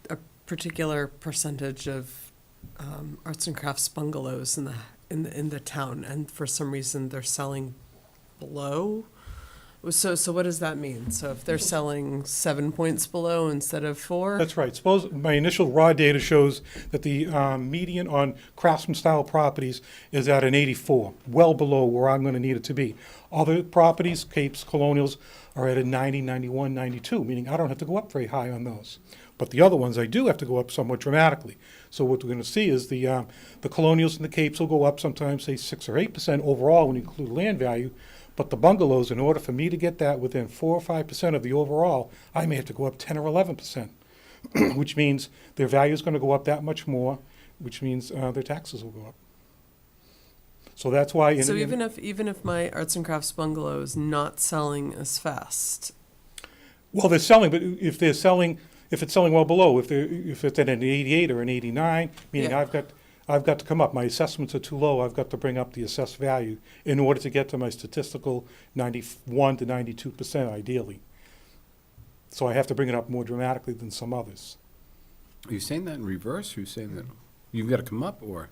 a particular percentage of arts and crafts bungalows in the town, and for some reason they're selling below. So what does that mean? So if they're selling 7 points below instead of 4? That's right. Suppose my initial raw data shows that the median on craftsman style properties is at an 84, well below where I'm going to need it to be. Other properties, capes, colonials, are at a 90, 91, 92, meaning I don't have to go up very high on those. But the other ones, I do have to go up somewhat dramatically. So what we're going to see is the colonials and the capes will go up sometimes, say 6 or 8% overall when you include land value. But the bungalows, in order for me to get that within 4 or 5% of the overall, I may have to go up 10 or 11%, which means their value is going to go up that much more, which means their taxes will go up. So that's why. So even if my arts and crafts bungalow is not selling as fast. Well, they're selling, but if it's selling well below, if it's at an 88 or an 89, meaning Yeah. I've got to come up. My assessments are too low. I've got to bring up the assessed value in order to get to my statistical 91 to 92% ideally. So I have to bring it up more dramatically than some others. Are you saying that in reverse? Are you saying that you've got to come up, or?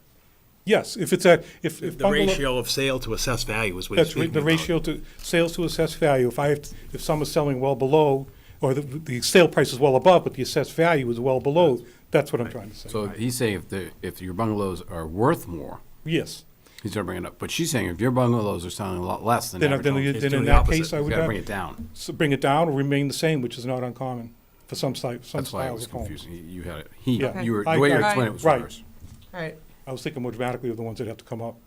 Yes, if The ratio of sale to assessed value is what he's that's speaking the about. ratio to sales to assessed value. If some is selling well below, or the sale price is well above, but the assessed value is well below, that's what I'm trying to say. So he's saying if your bungalows are worth more, Yes. he's going to bring it up. But she's saying if your bungalows are selling a lot less than Then average homes, in doing the that opposite. case, I You've would got to have- bring it down. So bring it down or remain the same, which is not uncommon for some That's why I styles was of homes. confusing. You had it. Yeah. You were I- the way you I- explained it was right. reverse. All right. I was thinking more dramatically of the ones that have to come up.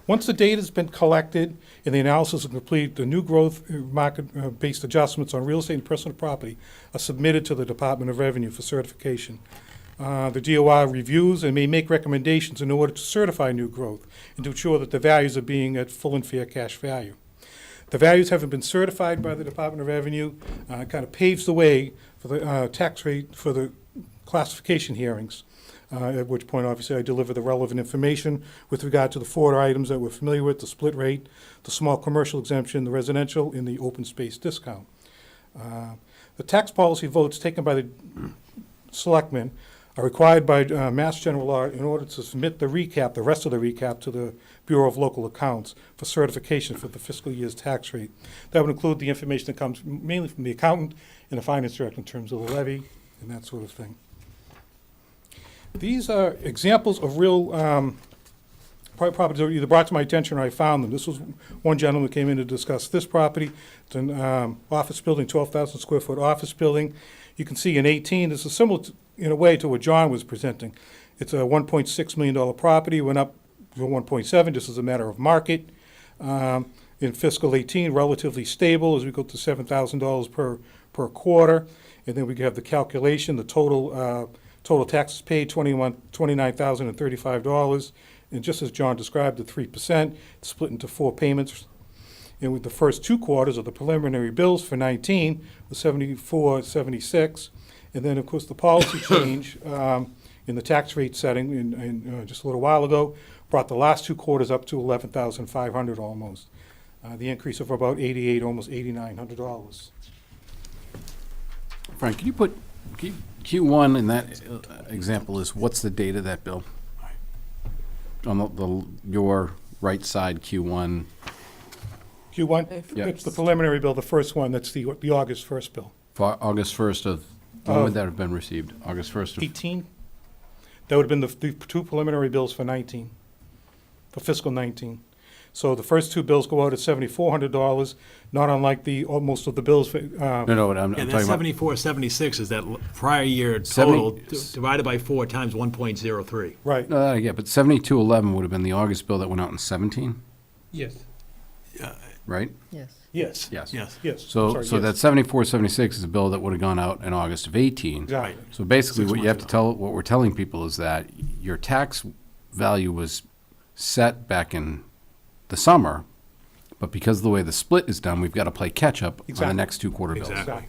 Once the data has been collected and the analysis is complete, the new growth market-based adjustments on real estate and personal property are submitted to the Department of Revenue for certification. The DOR reviews and may make recommendations in order to certify new growth and to ensure that the values are being at full and fair cash value. The values having been certified by the Department of Revenue kind of paves the way for the tax rate for the classification hearings, at which point, obviously, I deliver the relevant information with regard to the 4 items that we're familiar with: the split rate, the small commercial exemption, the residential, and the open space discount. The tax policy votes taken by the selectmen are required by Mass General Law in order to submit the rest of the recap, to the Bureau of Local Accounts for certification for the fiscal year's tax rate. That would include the information that comes mainly from the accountant and the finance director in terms of the levy and that sort of thing. These are examples of real properties that were either brought to my attention or I found them. This was one gentleman who came in to discuss this property. It's an office building, 12,000 square foot office building. You can see in 18, this is similar in a way to what John was presenting. It's a $1.6 million property, went up to 1.7, just as a matter of market. In fiscal 18, relatively stable as we go to $7,000 per quarter. And then we have the calculation, the total taxes paid, $29,035. And just as John described, the 3%, it's split into 4 payments. And with the first 2 quarters of the preliminary bills for 19 was $74.76. And then, of course, the policy change in the tax rate setting in just a little while ago brought the last 2 quarters up to $11,500 almost. The increase of about $88, almost $8,900. Frank, can you put Q1 in that example is, what's the date of that bill? On your right side, Q1. Q1, Yeah. it's the preliminary bill, the first one, that's the August 1st bill. For August 1st of, when would that have been received? August 1st of? 18. That would have been the 2 preliminary bills for 19, for fiscal 19. So the first 2 bills go out at $7,400, not unlike most of the bills for. No, I'm And talking that about. 7476 is that prior year total divided by 4 times 1.03. Right. No, that I get, but 7211 would have been the August bill that went out in 17, Yes. right? Yes. Yes. Yes. Yes. Yes. So, Sorry, so yes. that 7476 is a bill that would have gone out in August of 18. Exactly. So basically, 6 what you have to months tell, what we're telling people is that your tax value was set back in the summer, but because of the way the split is done, we've got to play catch-up on the Exactly. next 2 quarter bills. Exactly.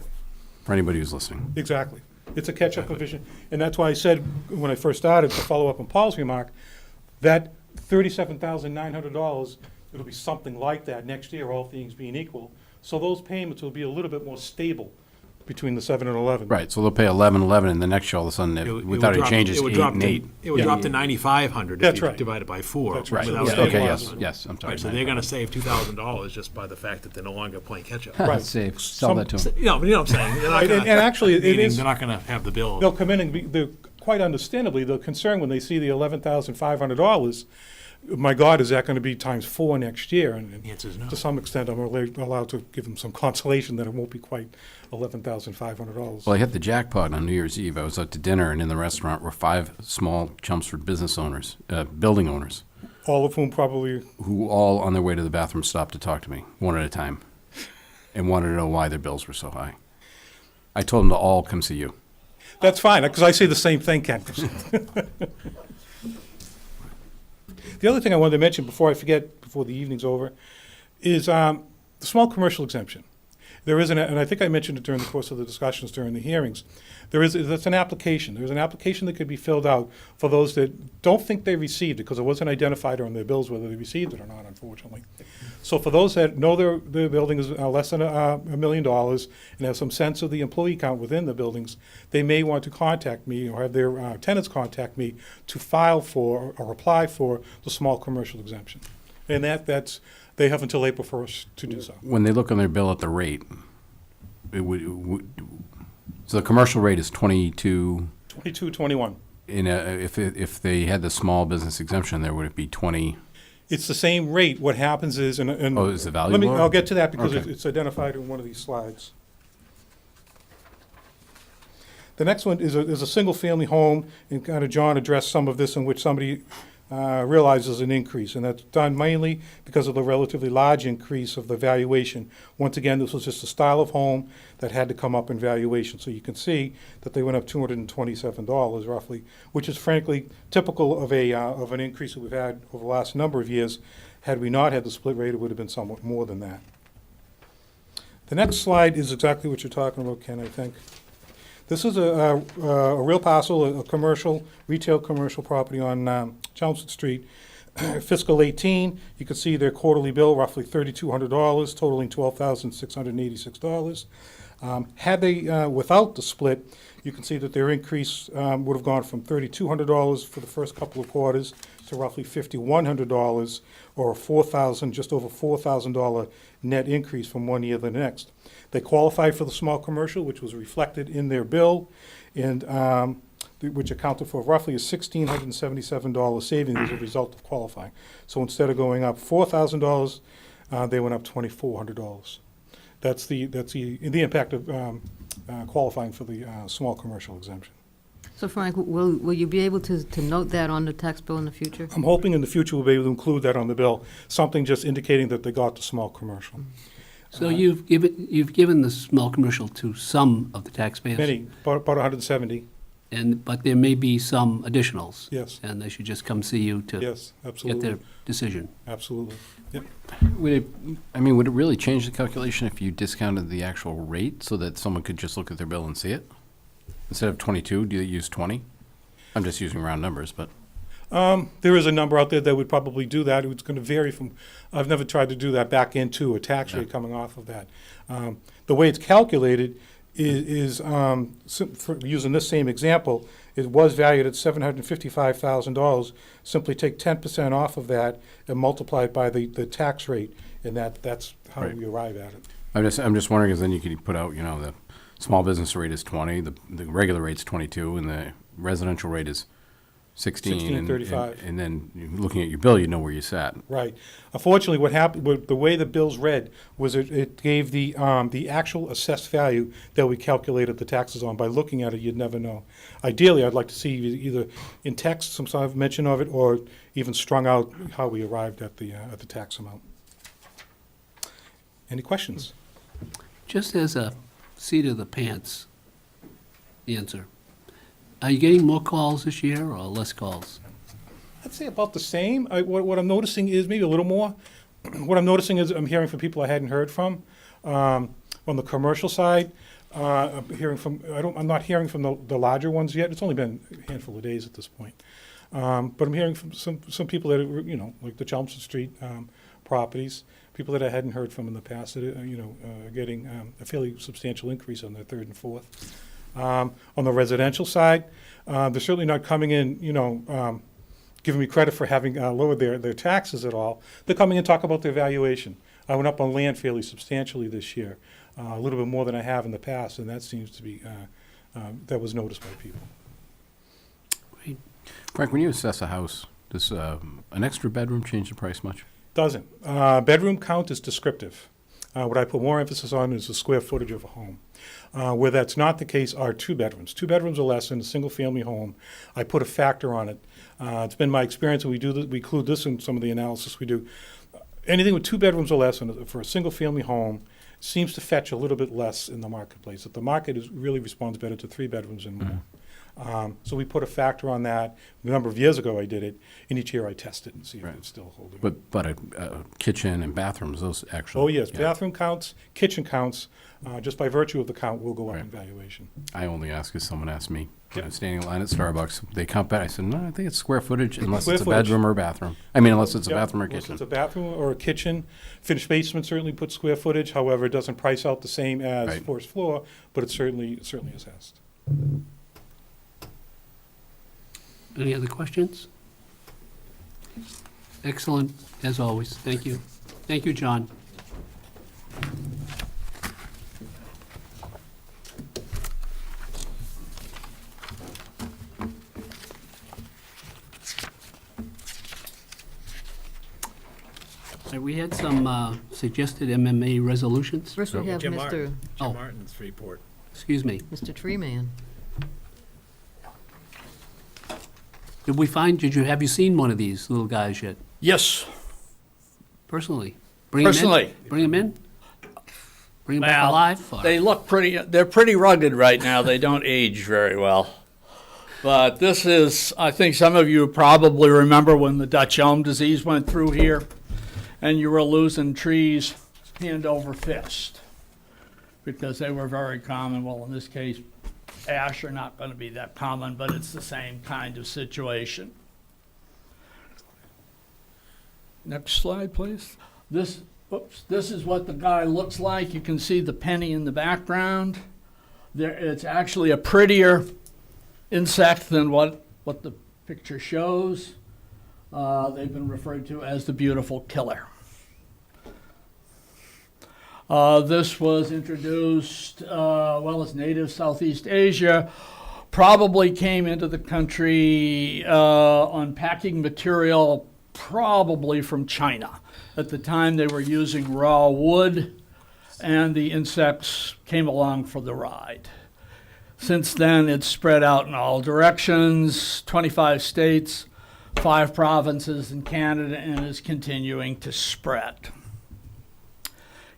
For anybody who's listening. Exactly. It's a catch-up provision. And that's why I said, when I first started, to follow up on Paul's remark, that $37,900, it'll be something like that next year, all things being equal. So those payments will be a little bit more stable between the 7 and 11. Right, so they'll pay 1111, and the next year, all of a sudden, It would without any drop- changes, it would 8 drop and to- 8. It would drop to 9,500 That's if you right. divide it by 4. That's right. without Yeah, stabilizing. okay, yes, I'm sorry. Right, so they're gonna save $2,000 just by the fact that they're no longer playing catch-up. Right. Save, sell that to them. You know what I'm saying? They're not Right, gonna- and actually, it meaning is- they're not gonna have the bill. They'll come in and they're quite understandably, they're concerned when they see the $11,500. My God, is that going to be times 4 next year? And The answer is no. to some extent, I'm allowed to give them some consolation that it won't be quite $11,500. Well, I hit the jackpot on New Year's Eve. I was out to dinner, and in the restaurant were 5 small Chelmsford business owners, building owners, All of whom probably, who all on their way to the bathroom stopped to talk to me, one at a time, and wanted to know why their bills were so high. I told them to all come see you. that's fine, because I say the same thing, Ken. The other thing I wanted to mention before I forget, before the evening's over, is the small commercial exemption. There is, and I think I mentioned it during the course of the discussions during the hearings, that's an application. There's an application that could be filled out for those that don't think they received it, because it wasn't identified on their bills whether they received it or not, unfortunately. So for those that know their building is less than $1 million and have some sense of the employee count within the buildings, they may want to contact me or have their tenants contact me to file for or apply for the small commercial exemption. And they have until April 1st to do so. When they look on their bill at the rate, so the commercial rate is 22. 22, 21. If they had the small business exemption, there would it be 20? It's the same rate. What happens is, and Oh, is the value lower? I'll get to that because Okay. it's identified in one of these slides. The next one is a single-family home, and kind of John addressed some of this in which somebody realizes an increase, and that's done mainly because of the relatively large increase of the valuation. Once again, this was just a style of home that had to come up in valuation. So you can see that they went up $227 roughly, which is frankly typical of an increase that we've had over the last number of years. Had we not had the split rate, it would have been somewhat more than that. The next slide is exactly what you're talking about, Ken, I think. This is a real parcel, a commercial, retail commercial property on Chelmsford Street. Fiscal 18, you can see their quarterly bill, roughly $3,200, totaling $12,686. Had they, without the split, you can see that their increase would have gone from $3,200 for the first couple of quarters to roughly $5,100, or just over $4,000 net increase from one year to the next. They qualified for the small commercial, which was reflected in their bill, and which accounted for roughly a $1,677 savings as a result of qualifying. So instead of going up $4,000, they went up $2,400. That's the impact of qualifying for the small commercial exemption. So Frank, will you be able to note that on the tax bill in the future? I'm hoping in the future we'll be able to include that on the bill, something just indicating that they got the small commercial. So you've given the small commercial to some of the taxpayers? Many, about 170. But there may be some additionals? Yes. And they should just come see you to Yes, absolutely. get their decision? Absolutely. Yep. Would it really change the calculation if you discounted the actual rate so that someone could just look at their bill and see it? Instead of 22, do you use 20? I'm just using round numbers, but. There is a number out there that would probably do that. It's going to vary from, I've never tried to do that back into a tax rate coming off of that. The way it's calculated is for using this same example, it was valued at $755,000. Simply take 10% off of that and multiply it by the tax rate, and that's how we arrive at it. I'm just wondering, because then you could put out, the small business rate is 20, the regular rate's 22, and the residential rate is 16, 35. and then looking at your bill, you know where you sat. Right. Unfortunately, what happened, the way the bills read was it gave the actual assessed value that we calculated the taxes on. By looking at it, you'd never know. Ideally, I'd like to see either in text some sort of mention of it, or even strung out how we arrived at the tax amount. Any questions? Just as a seat of the pants answer, are you getting more calls this year or less calls? I'd say about the same. What I'm noticing is maybe a little more. What I'm noticing is I'm hearing from people I hadn't heard from. On the commercial side, I'm not hearing from the larger ones yet. It's only been a handful of days at this point. But I'm hearing from some people that are, like the Chelmsford Street properties, people that I hadn't heard from in the past that are getting a fairly substantial increase on their third and fourth. On the residential side, they're certainly not coming in, giving me credit for having lowered their taxes at all. They're coming in and talk about their valuation. I went up on land fairly substantially this year, a little bit more than I have in the past, and that seems to be, that was noticed by people. Great. Frank, when you assess a house, does an extra bedroom change the price much? Doesn't. Bedroom count is descriptive. What I put more emphasis on is the square footage of a home. Where that's not the case are two bedrooms. 2 bedrooms or less in a single-family home. I put a factor on it. It's been my experience, and we include this in some of the analysis we do. Anything with 2 bedrooms or less for a single-family home seems to fetch a little bit less in the marketplace. That the market really responds better to 3 bedrooms and more. So we put a factor on that. A number of years ago I did it, and each year I test it and see if it's still holding. But a kitchen and bathrooms, those actually. Oh, yes, bathroom counts, kitchen counts, just by virtue of the count, will go up in valuation. I only ask because someone asked me when I was standing in line at Starbucks, they count I said, no, I think it's square footage unless it's a bedroom or a bathroom. Unless it's a bathroom or a kitchen. Unless it's a bathroom or a kitchen. Finished basement certainly puts square footage, however, it doesn't price out the same as first floor, but it's certainly assessed. Any other questions? Excellent, as always. Thank you. Thank you, John. We had some suggested MMA resolutions. First we have Jim Mr. Martin's report. Excuse me. Mr. Treeman. Have you seen one of these little guys yet, Yes, personally? Bring 'em in? personally. Bring them in? Bring them back Well, alive? or- they look they're pretty rugged right now. They don't age very well. But this is, I think some of you probably remember when the Dutch elm disease went through here and you were losing trees hand over fist because they were very common. Well, in this case, ash are not going to be that common, but it's the same kind of situation. Next slide, please. This is what the guy looks like. You can see the penny in the background. It's actually a prettier insect than what the picture shows. They've been referred to as the beautiful killer. This was introduced, as native Southeast Asia, probably came into the country on packing material, probably from China. At the time, they were using raw wood, and the insects came along for the ride. Since then, it's spread out in all directions, 25 states, 5 provinces in Canada, and is continuing to spread.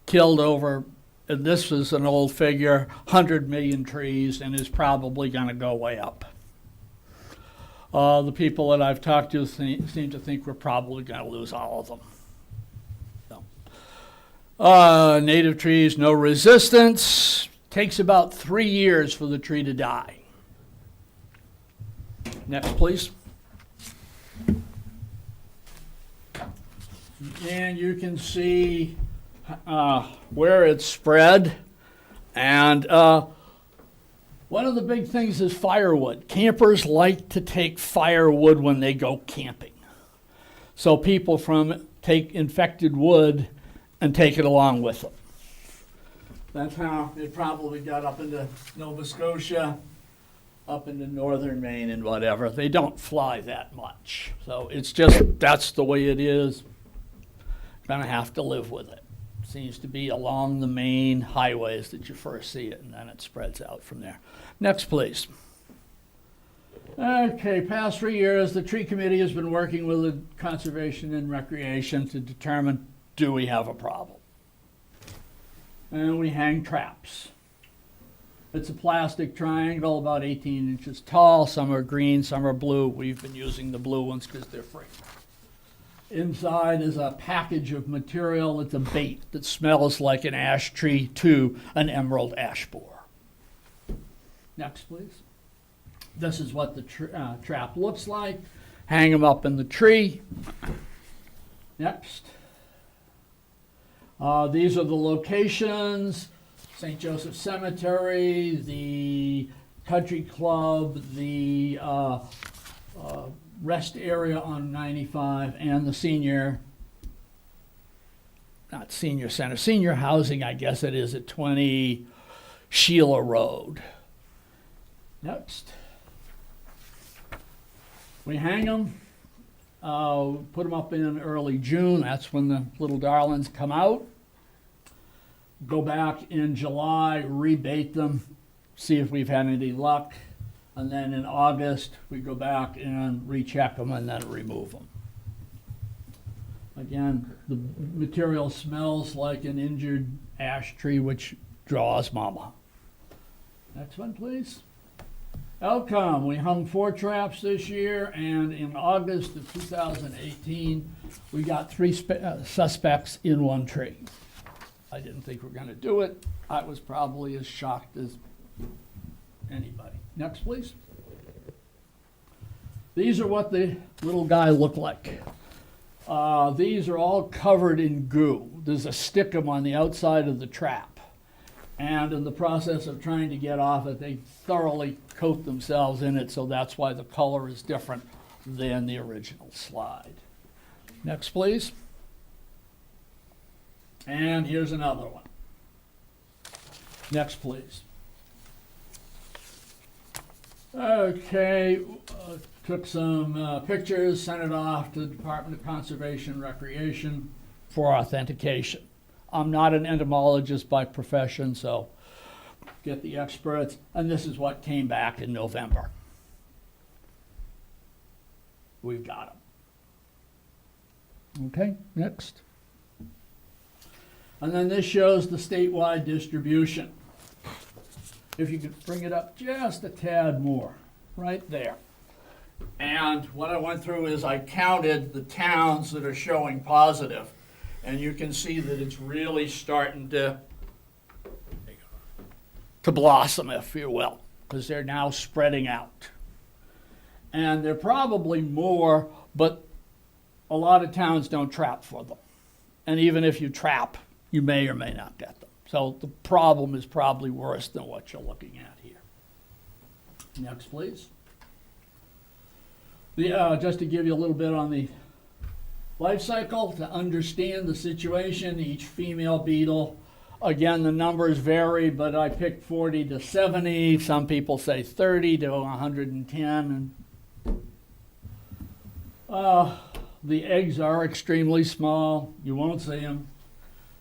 Killed over, and this is an old figure, 100 million trees, and is probably going to go way up. The people that I've talked to seem to think we're probably going to lose all of them. Native trees, no resistance. Takes about 3 years for the tree to die. Next, please. And you can see where it's spread. And one of the big things is firewood. Campers like to take firewood when they go camping. So people take infected wood and take it along with them. That's how it probably got up into Nova Scotia, up into northern Maine and whatever. They don't fly that much. So it's just, that's the way it is. Gonna have to live with it. Seems to be along the main highways that you first see it, and then it spreads out from there. Next, please. Okay, past 3 years, the tree committee has been working with the Conservation and Recreation to determine, do we have a problem? And we hang traps. It's a plastic triangle about 18 inches tall. Some are green, some are blue. We've been using the blue ones because they're free. Inside is a package of material. It's a bait that smells like an ash tree to an emerald ash borer. Next, please. This is what the trap looks like. Hang them up in the tree. Next. These are the locations: St. Joseph Cemetery, the country club, the rest area on 95, and the senior housing, I guess it is, at 20 Sheila Road. Next. We hang them. Put them up in early June. That's when the little darlings come out. Go back in July, rebait them, see if we've had any luck. And then in August, we go back and recheck them and then remove them. Again, the material smells like an injured ash tree, which draws mama. Next one, please. Outcome, we hung 4 traps this year, and in August of 2018, we got 3 suspects in 1 tree. I didn't think we were going to do it. I was probably as shocked as anybody. Next, please. These are what the little guy looked like. These are all covered in goo. There's a stickum on the outside of the trap. And in the process of trying to get off it, they thoroughly coat themselves in it, so that's why the color is different than the original slide. Next, please. And here's another one. Next, please. Okay, took some pictures, sent it off to the Department of Conservation and Recreation for authentication. I'm not an entomologist by profession, so get the experts. And this is what came back in November. we've got them. Okay, next. And then this shows the statewide distribution. If you could bring it up just a tad more, right there. And what I went through is I counted the towns that are showing positive, and you can see that it's really starting to blossom, if you will, because they're now spreading out. And they're probably more, but a lot of towns don't trap for them. And even if you trap, you may or may not get them. So the problem is probably worse than what you're looking at here. Next, please. Just to give you a little bit on the life cycle, to understand the situation, each female beetle, again, the numbers vary, but I picked 40 to 70. Some people say 30 to 110. And, the eggs are extremely small. You won't see them.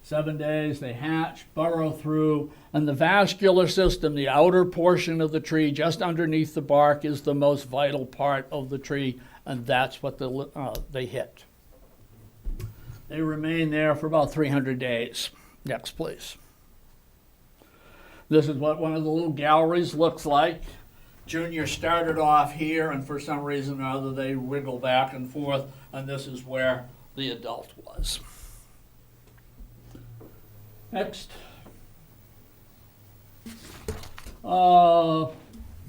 7 days, they hatch, burrow through, and the vascular system, the outer portion of the tree just underneath the bark, is the most vital part of the tree, and that's what they hit. They remain there for about 300 days. Next, please. This is what one of the little galleries looks like. Junior started off here, and for some reason or other, they wiggle back and forth, and this is where the adult was. Next.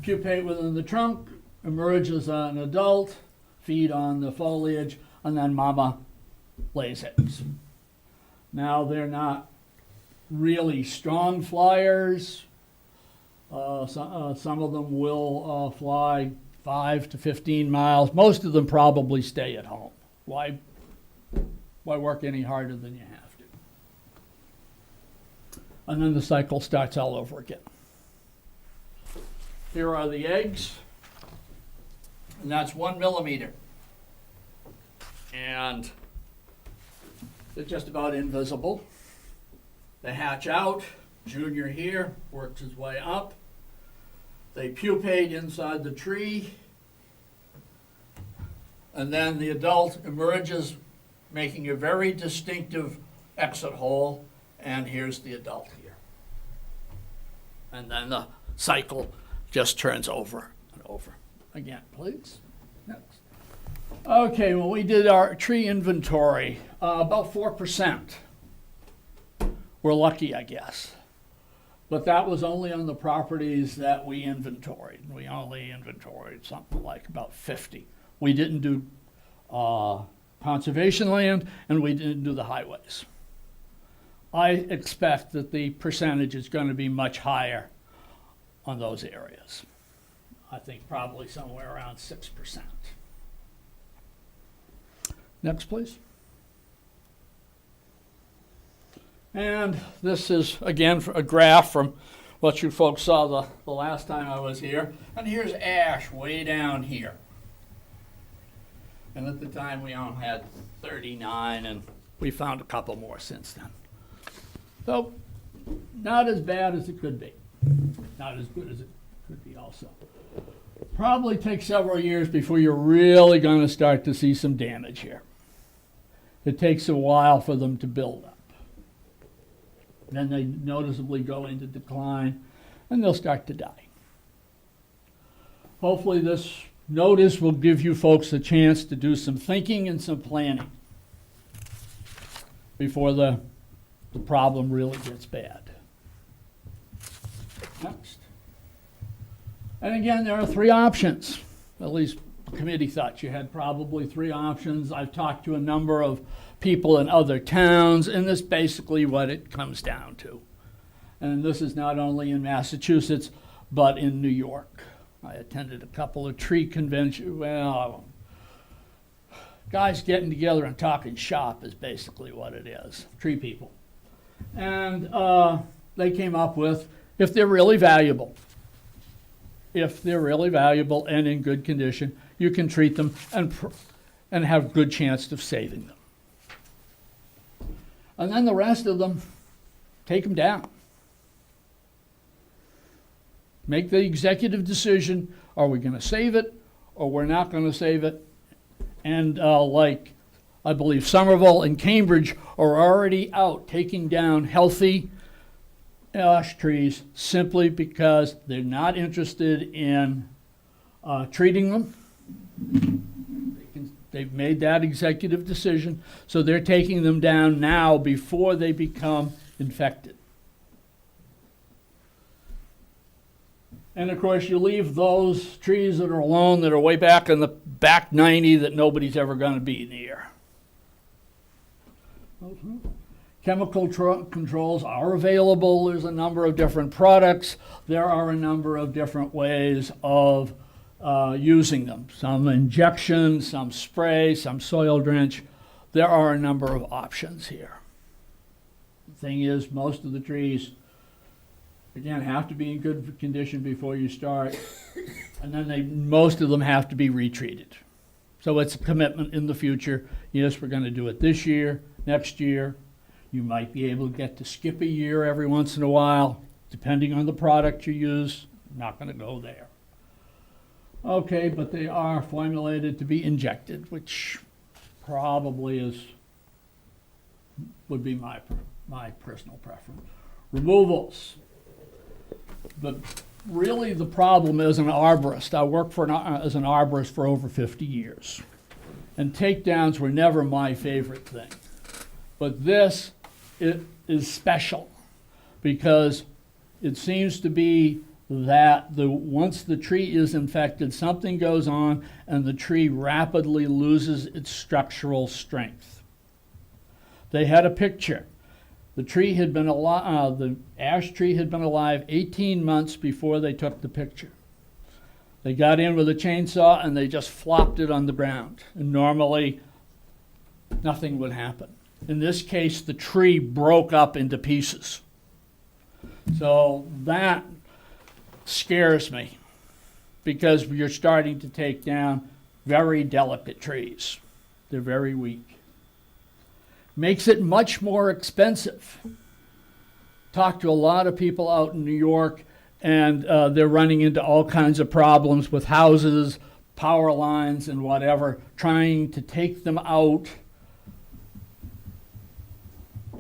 Pupate within the trunk, emerge as an adult, feed on the foliage, and then mama lays eggs. Now, they're not really strong flyers. Some of them will fly 5 to 15 miles. Most of them probably stay at home. Why work any harder than you have to? And then the cycle starts all over again. Here are the eggs, and that's 1 millimeter. And they're just about invisible. They hatch out. Junior here works his way up. They pupate inside the tree. And then the adult emerges, making a very distinctive exit hole. And here's the adult here. And then the cycle just turns over and over again. Please. Next. Okay, when we did our tree inventory, about 4%. We're lucky, I guess. But that was only on the properties that we inventoried. We only inventoried something like about 50. We didn't do conservation land, and we didn't do the highways. I expect that the percentage is going to be much higher on those areas. I think probably somewhere around 6%. Next, please. And this is, again, a graph from what you folks saw the last time I was here. And here's ash way down here. And at the time, we only had 39, and we found a couple more since then. So, not as bad as it could be. Not as good as it could be also. Probably take several years before you're really going to start to see some damage here. It takes a while for them to build up. Then they noticeably go into decline, and they'll start to die. Hopefully this notice will give you folks a chance to do some thinking and some planning before the problem really gets bad. Next. And again, there are 3 options. At least the committee thought you had probably 3 options. I've talked to a number of people in other towns, and this is basically what it comes down to. And this is not only in Massachusetts, but in New York. I attended a couple of tree conventions. Well, guys getting together and talking shop is basically what it is, tree people. And they came up with, if they're really valuable and in good condition, you can treat them and have good chance of saving them. And then the rest of them, take them down. Make the executive decision, are we going to save it or we're not going to save it? And like, I believe Somerville and Cambridge are already out taking down healthy ash trees simply because they're not interested in treating them. They've made that executive decision, so they're taking them down now before they become infected. And of course, you leave those trees that are alone that are way back in the back 90 that nobody's ever going to be near. Chemical controls are available. There's a number of different products. There are a number of different ways of using them. Some injection, some spray, some soil drench. There are a number of options here. The thing is, most of the trees, again, have to be in good condition before you start, and then most of them have to be retreated. So it's a commitment in the future. Yes, we're going to do it this year, next year. You might be able to get to skip a year every once in a while, depending on the product you use. I'm not going to go there. Okay, but they are formulated to be injected, which probably would be my personal preference. Removals. Really the problem is an arborist. I worked as an arborist for over 50 years. And takedowns were never my favorite thing. But this is special because it seems to be that once the tree is infected, something goes on and the tree rapidly loses its structural strength. They had a picture. The tree had been alive, the ash tree had been alive 18 months before they took the picture. They got in with a chainsaw and they just flopped it on the ground. And normally, nothing would happen. In this case, the tree broke up into pieces. So that scares me because you're starting to take down very delicate trees. They're very weak. Makes it much more expensive. Talked to a lot of people out in New York, and they're running into all kinds of problems with houses, power lines, and whatever, trying to take them out.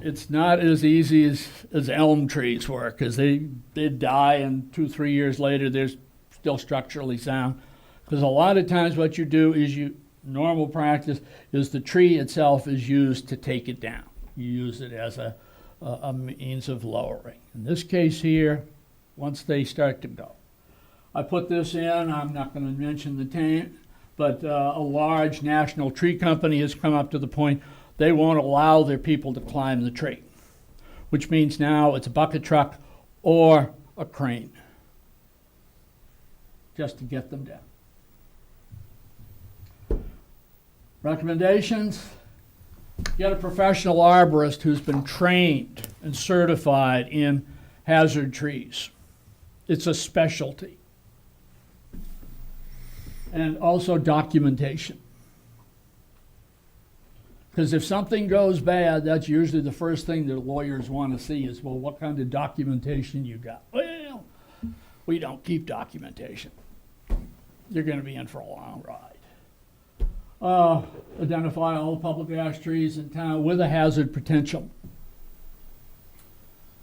It's not as easy as elm trees were, because they die, and 2-3 years later, they're still structurally sound. Because a lot of times what you do is normal practice is the tree itself is used to take it down. You use it as a means of lowering. In this case here, once they start to go. I put this in, I'm not going to mention the name, but a large national tree company has come up to the point they won't allow their people to climb the tree, which means now it's a bucket truck or a crane just to get them down. Recommendations: get a professional arborist who's been trained and certified in hazard trees. It's a specialty. And also documentation. Because if something goes bad, that's usually the first thing that lawyers want to see is, well, what kind of documentation you got? Well, we don't keep documentation. You're going to be in for a long ride. Identify all public ash trees in town with a hazard potential.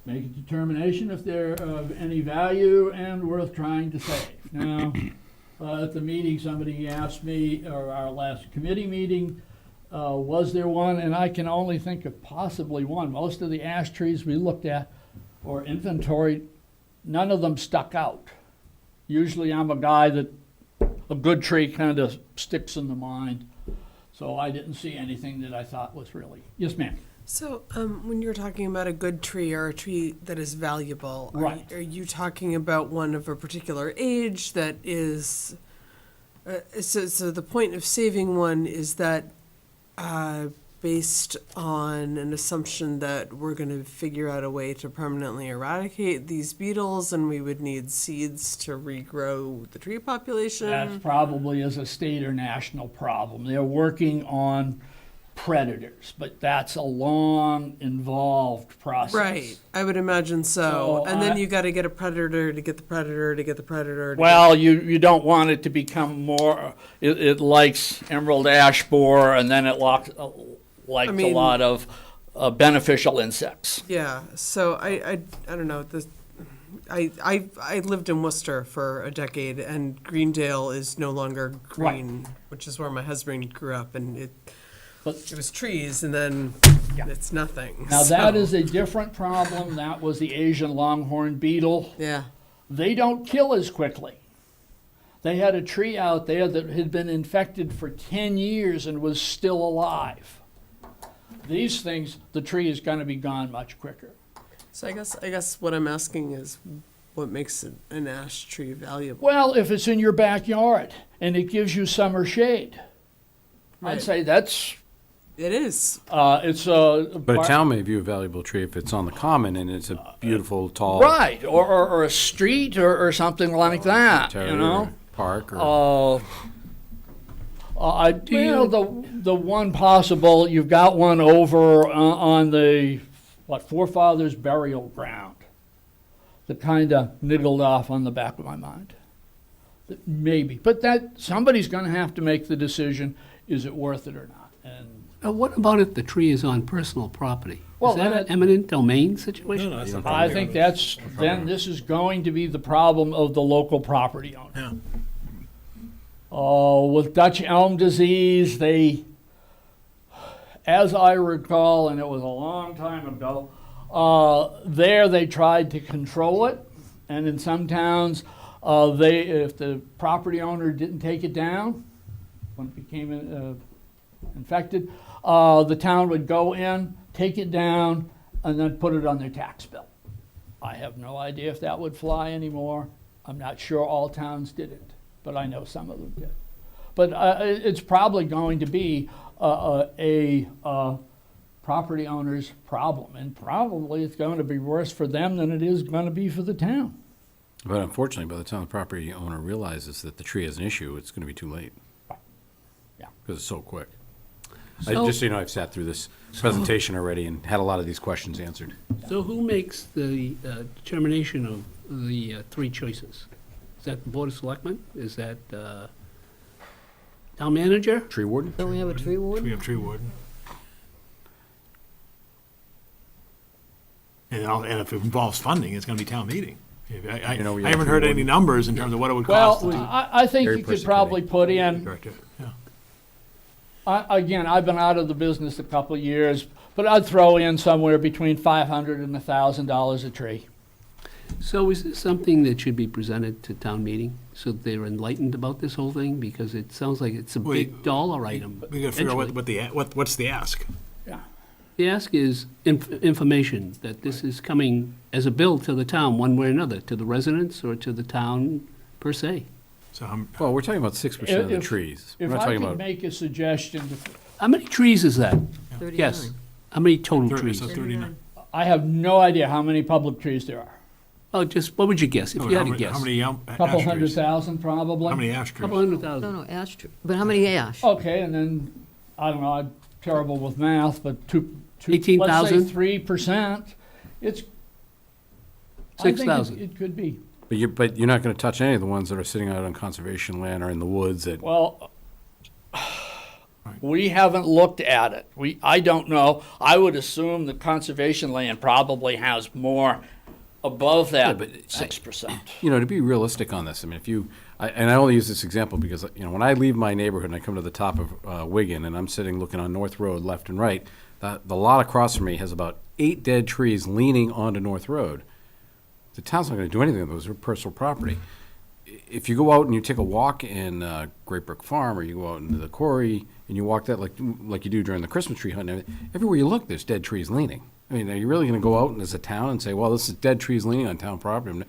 Make a determination if they're of any value and worth trying to save. Now, at the meeting, somebody asked me, or our last committee meeting, was there one? And I can only think of possibly one. Most of the ash trees we looked at or inventoried, none of them stuck out. Usually I'm a guy that a good tree kind of sticks in the mind. So I didn't see anything that I thought was really. Yes, ma'am. So when you're talking about a good tree or a tree that is valuable, right, are you talking about one of a particular age that is, so the point of saving one is that based on an assumption that we're going to figure out a way to permanently eradicate these beetles and we would need seeds to regrow the tree population? That probably is a state or national problem. They're working on predators, but that's a long, involved process. Right, I would imagine so. So And then I- you got to get a predator to get the predator to get the predator. Well, you don't want it to become more, it likes emerald ash borer, and then it likes a mean- lot of beneficial insects. Yeah, so I don't know, I lived in Worcester for a decade, and Greendale is no longer green, which is where my husband grew up, and it was trees, and then it's nothing. Now, that so- is a different problem. That was the Asian longhorn beetle. Yeah. They don't kill as quickly. They had a tree out there that had been infected for 10 years and was still alive. These things, the tree is going to be gone much quicker. So I guess what I'm asking is, what makes an ash tree valuable? Well, if it's in your backyard and it gives you summer shade, I'd Right. say that's. It is. It's a. But a town may view a valuable tree if it's on the common and it's a beautiful, tall. Right, or a street or something like that, you terrier know? Park or. The one possible, you've got one over on the, forefathers' burial ground that kind of niggled off on the back of my mind. Maybe, but somebody's going to have to make the decision, is it worth it or not? And What about if the tree is on personal property? Well, Is that then an eminent domain situation? No, that's not I think then this is going to be the problem of the local property owner. Yeah. With Dutch elm disease, as I recall, and it was a long time ago, they tried to control it, and in some towns, if the property owner didn't take it down, when it became infected, the town would go in, take it down, and then put it on their tax bill. I have no idea if that would fly anymore. I'm not sure all towns did it, but I know some of them did. But it's probably going to be a property owner's problem, and probably it's going to be worse for them than it is going to be for the town. But unfortunately, by the time the property owner realizes that the tree is an issue, it's going to be too late. Yeah. Because it's so quick. So- I've sat through this presentation already and had a lot of these questions answered. So who makes the determination of the three choices? Is that the Board of Selectmen? Is that town manager? Tree warden? Don't we have a tree warden? We have tree warden. And if it involves funding, it's gonna be town meeting. I You know, we I have haven't tree heard any warden. numbers in terms of what it would cost. Well, to I think Very you could person probably committee. put in, director, yeah. again, I've been out of the business a couple of years, but I'd throw in somewhere between $500 and $1,000 a tree. So is this something that should be presented to town meeting so that they're enlightened about this whole thing? Because it sounds like it's a Well, big dollar item. We gotta figure out eventually. what's the ask? Yeah. The ask is information, that this is coming as a bill to the town, one way or another, to the residents or to the town per se. So Well, we're talking about 6% of the If- trees. We're If not I talking could about. make a suggestion, How many trees is that? 39. Yes. How many total trees? So 39. I have no idea how many public trees there are. Oh, just, what would you guess, if you How had to many- guess? How many Couple ash hundred trees? thousand, probably. How many ash trees? Couple hundred No, thousand. no, ash tree. But how many ash? Okay, and then, I don't know, I'm terrible with math, but two, let's 18,000? say 3%. I think 6,000. it could be. But you're not going to touch any of the ones that are sitting out on conservation land or in the woods that. Well, we haven't looked at it. I don't know. I would assume the conservation land probably has more above that, but 6%. To be realistic on this, I mean, and I only use this example because, when I leave my neighborhood and I come to the top of Wigan and I'm sitting looking on North Road, left and right, the lot across from me has about 8 dead trees leaning onto North Road. The town's not going to do anything with those. They're personal property. If you go out and you take a walk in Great Brook Farm, or you go out into the quarry and you walk that like you do during the Christmas tree hunt, and everything, everywhere you look, there's dead trees leaning. I mean, are you really going to go out as a town and say, well, this is dead trees leaning on town property?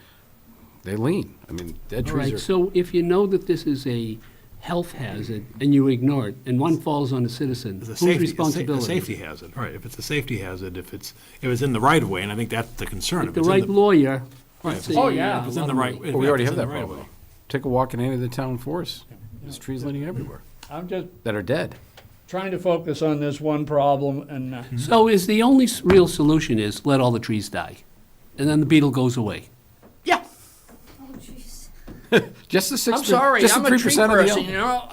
They lean. I mean, dead All trees right, are. so if you know that this is a health hazard and you ignore it, and one falls on a citizen, It's a whose safety, responsibility? a safety hazard, right, if it's a safety hazard, if it's in the right of way, and I think that's the concern. If the right lawyer. Right. let's Oh, say, yeah. If it's in the right. Well, we already if have it's that in the right of problem. way. Take a walk in any of the town forests. There's trees leaning everywhere I'm just, that are dead. trying to focus on this one problem, and So is the only real solution is let all the trees die, and then the beetle goes away? yeah. Just the 6. I'm sorry, just I'm the a 3% tree of the person, elm. you know,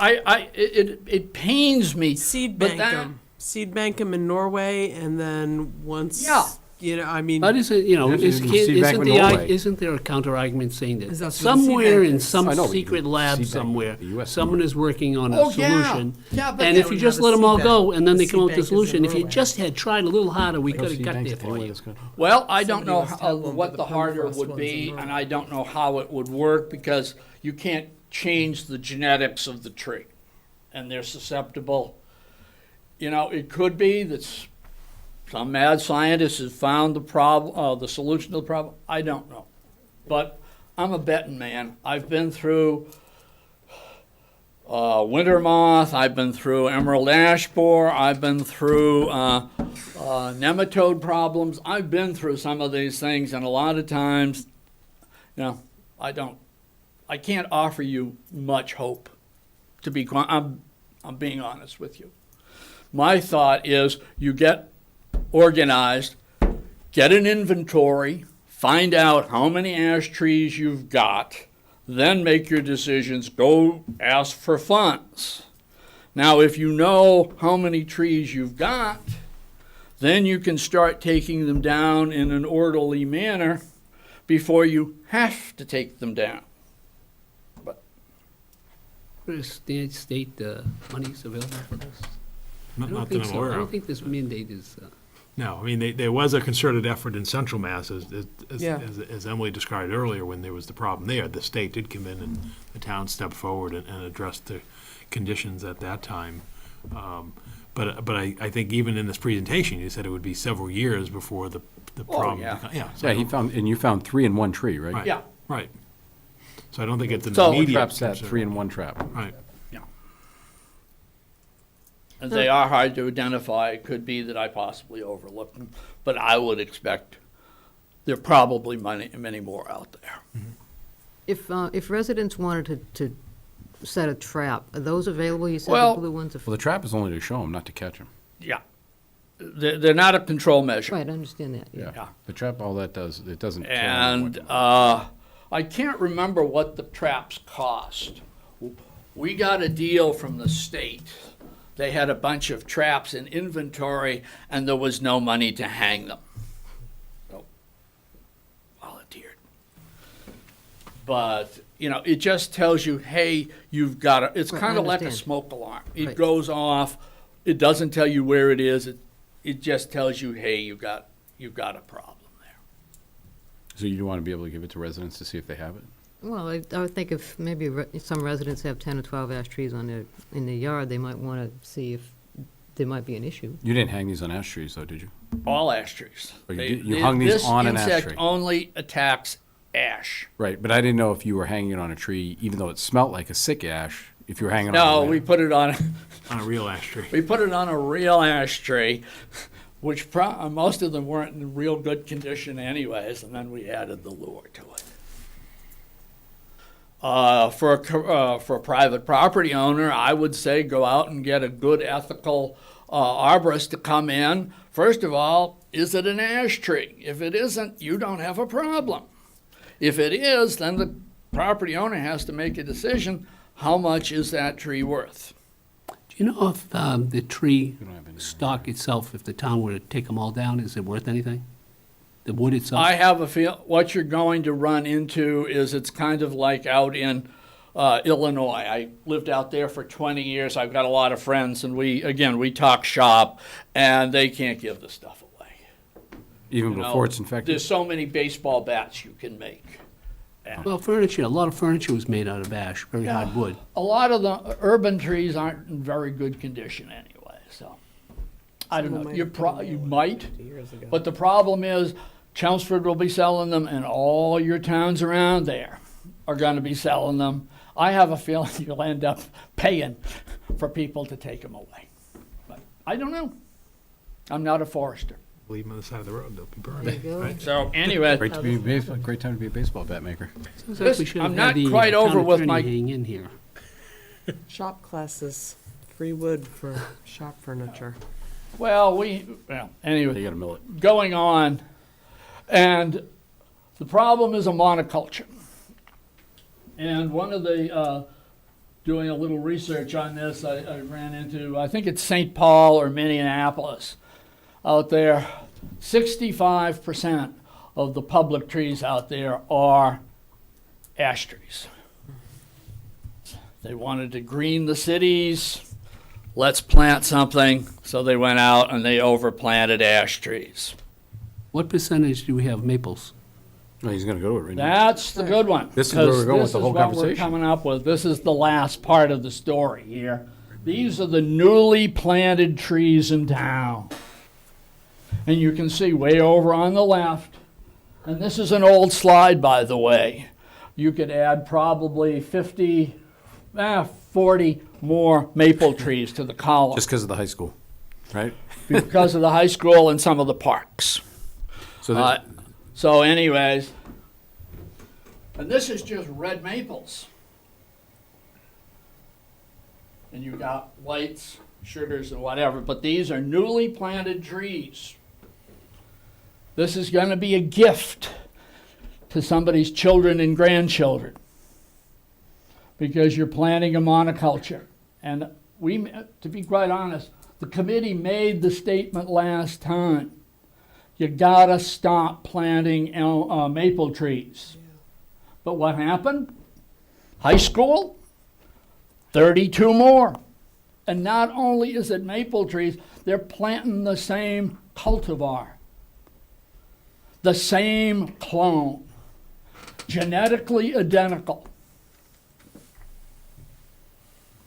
it pains me. Seed but bank that- them. Seed bank them in Norway, and then once, Yeah. you know, I mean. But is it, you know, Yeah, is, you can't- seed bank isn't with the, Norway. isn't there a counter argument saying Is that that what the seed somewhere bank in is? some I know, but you secret can lab seed bank somewhere, the US someone is working on a Oh, yeah. solution? Yeah, but And they if you would just have a let them all seed go, bank. and then The they come seed up with a bank is in solution, if you Norway. just had tried a little harder, we could have got there for you. Well, I don't Somebody know must have one, what but the the harder permafrost would ones be, in and Norway. I don't know how it would work, because you can't change the genetics of the tree, and they're susceptible. You know, it could be that some mad scientist has found the problem, the solution to the problem. I don't know, but I'm a betting man. I've been through winter moth. I've been through emerald ash borer. I've been through nematode problems. I've been through some of these things, and a lot of times, you know, I can't offer you much hope. To be, I'm being honest with you. My thought is you get organized, get an inventory, find out how many ash trees you've got, then make your decisions, go ask for funds. Now, if you know how many trees you've got, then you can start taking them down in an orderly manner before you have to take them down. Is the state monies available for this? I Not don't that think I'm so. aware I don't of. think this mandate is, No, I mean, there was a concerted effort in Central Mass, Yeah. as Emily described earlier, when there was the problem there. The state did come in and the town stepped forward and addressed the conditions at that time. But I think even in this presentation, you said it would be several years before the problem. yeah. Yeah, so Yeah, you found 3 in 1 tree, right? Right. Yeah. Right. So I don't think it's an So- immediate Trap set, concern. 3 in 1 trap. Right. And they are hard to identify. It could be that I possibly overlooked them, but I would expect there are probably many more out there. If residents wanted to set a trap, are those available? You said Well- the blue ones are. Well, the trap is only to show them, not to catch them. Yeah. They're not a control measure. Right, I understand that, yeah. Yeah. The trap, all that does, it doesn't kill 'em. And I can't remember what the traps cost. We got a deal from the state. They had a bunch of traps in inventory, and there was no money to hang them. So, volunteered. But, you know, it just tells you, hey, you've got to, it's Right, kind I of like a understand. smoke alarm. It Right. goes off, it doesn't tell you where it is, it just tells you, hey, you've got a problem there. So you want to be able to give it to residents to see if they have it? Well, I would think if maybe some residents have 10 or 12 ash trees in their yard, they might want to see if there might be an issue. You didn't hang these on ash trees, though, did you? All ash trees. Oh, you hung these on an ash This tree. insect only attacks ash. Right, but I didn't know if you were hanging it on a tree, even though it smelled like a sick ash, if you were hanging on No, a we put it on, On a real ash tree. we put it on a real ash tree, which most of them weren't in real good condition anyways, and then we added the lure to it. For a private property owner, I would say go out and get a good ethical arborist to come in. First of all, is it an ash tree? If it isn't, you don't have a problem. If it is, then the property owner has to make a decision, how much is that tree worth? do you know if the tree stock itself, if the town were to take them all down, is it worth anything? The wood itself? I have a feel, what you're going to run into is it's kind of like out in Illinois. I lived out there for 20 years. I've got a lot of friends, and we talk shop, and they can't give the stuff away. Even You know, before it's infected? There's so many baseball bats you can make. Well, furniture, a lot of furniture was made out of ash, very hard wood. A lot of the urban trees aren't in very good condition anyway, so. I don't know, you might, but the problem is Chelmsford will be selling them, and all your towns around there are gonna be selling them. I have a feeling you'll end up paying for people to take them away. But I don't know. I'm not a forester. Leave them on the side of the road, they'll be There burned. you go. Right. So anyway, Great to be a baseball, great time to be a baseball bat maker. Sounds like we should have I'm had not the quite town over with attorney my- hang in here. Shop classes free wood for shop furniture. Well, anyway. They gotta mill it. Going on, and the problem is a monoculture. And one of the, doing a little research on this, I ran into, I think it's St. Paul or Minneapolis out there. 65% of the public trees out there are ash trees. They wanted to green the cities. Let's plant something. So they went out and they overplanted ash trees. What percentage do we have maples? No, he's gonna go to it right now. That's the good one. This is where we're going with the whole This is what we're conversation. coming up with. This is the last part of the story here. These are the newly planted trees in town. And you can see way over on the left, and this is an old slide, by the way. You could add probably 40 more maple trees to the column. Just because of the high school, right? Because of the high school and some of the parks. So So anyways, and this is just red maples. And you got whites, sugars, and whatever, but these are newly planted trees. This is going to be a gift to somebody's children and grandchildren because you're planting a monoculture. And we, to be quite honest, the committee made the statement last time. You gotta stop planting maple trees. But what happened? High school, 32 more. And not only is it maple trees, they're planting the same cultivar, the same clone, genetically identical.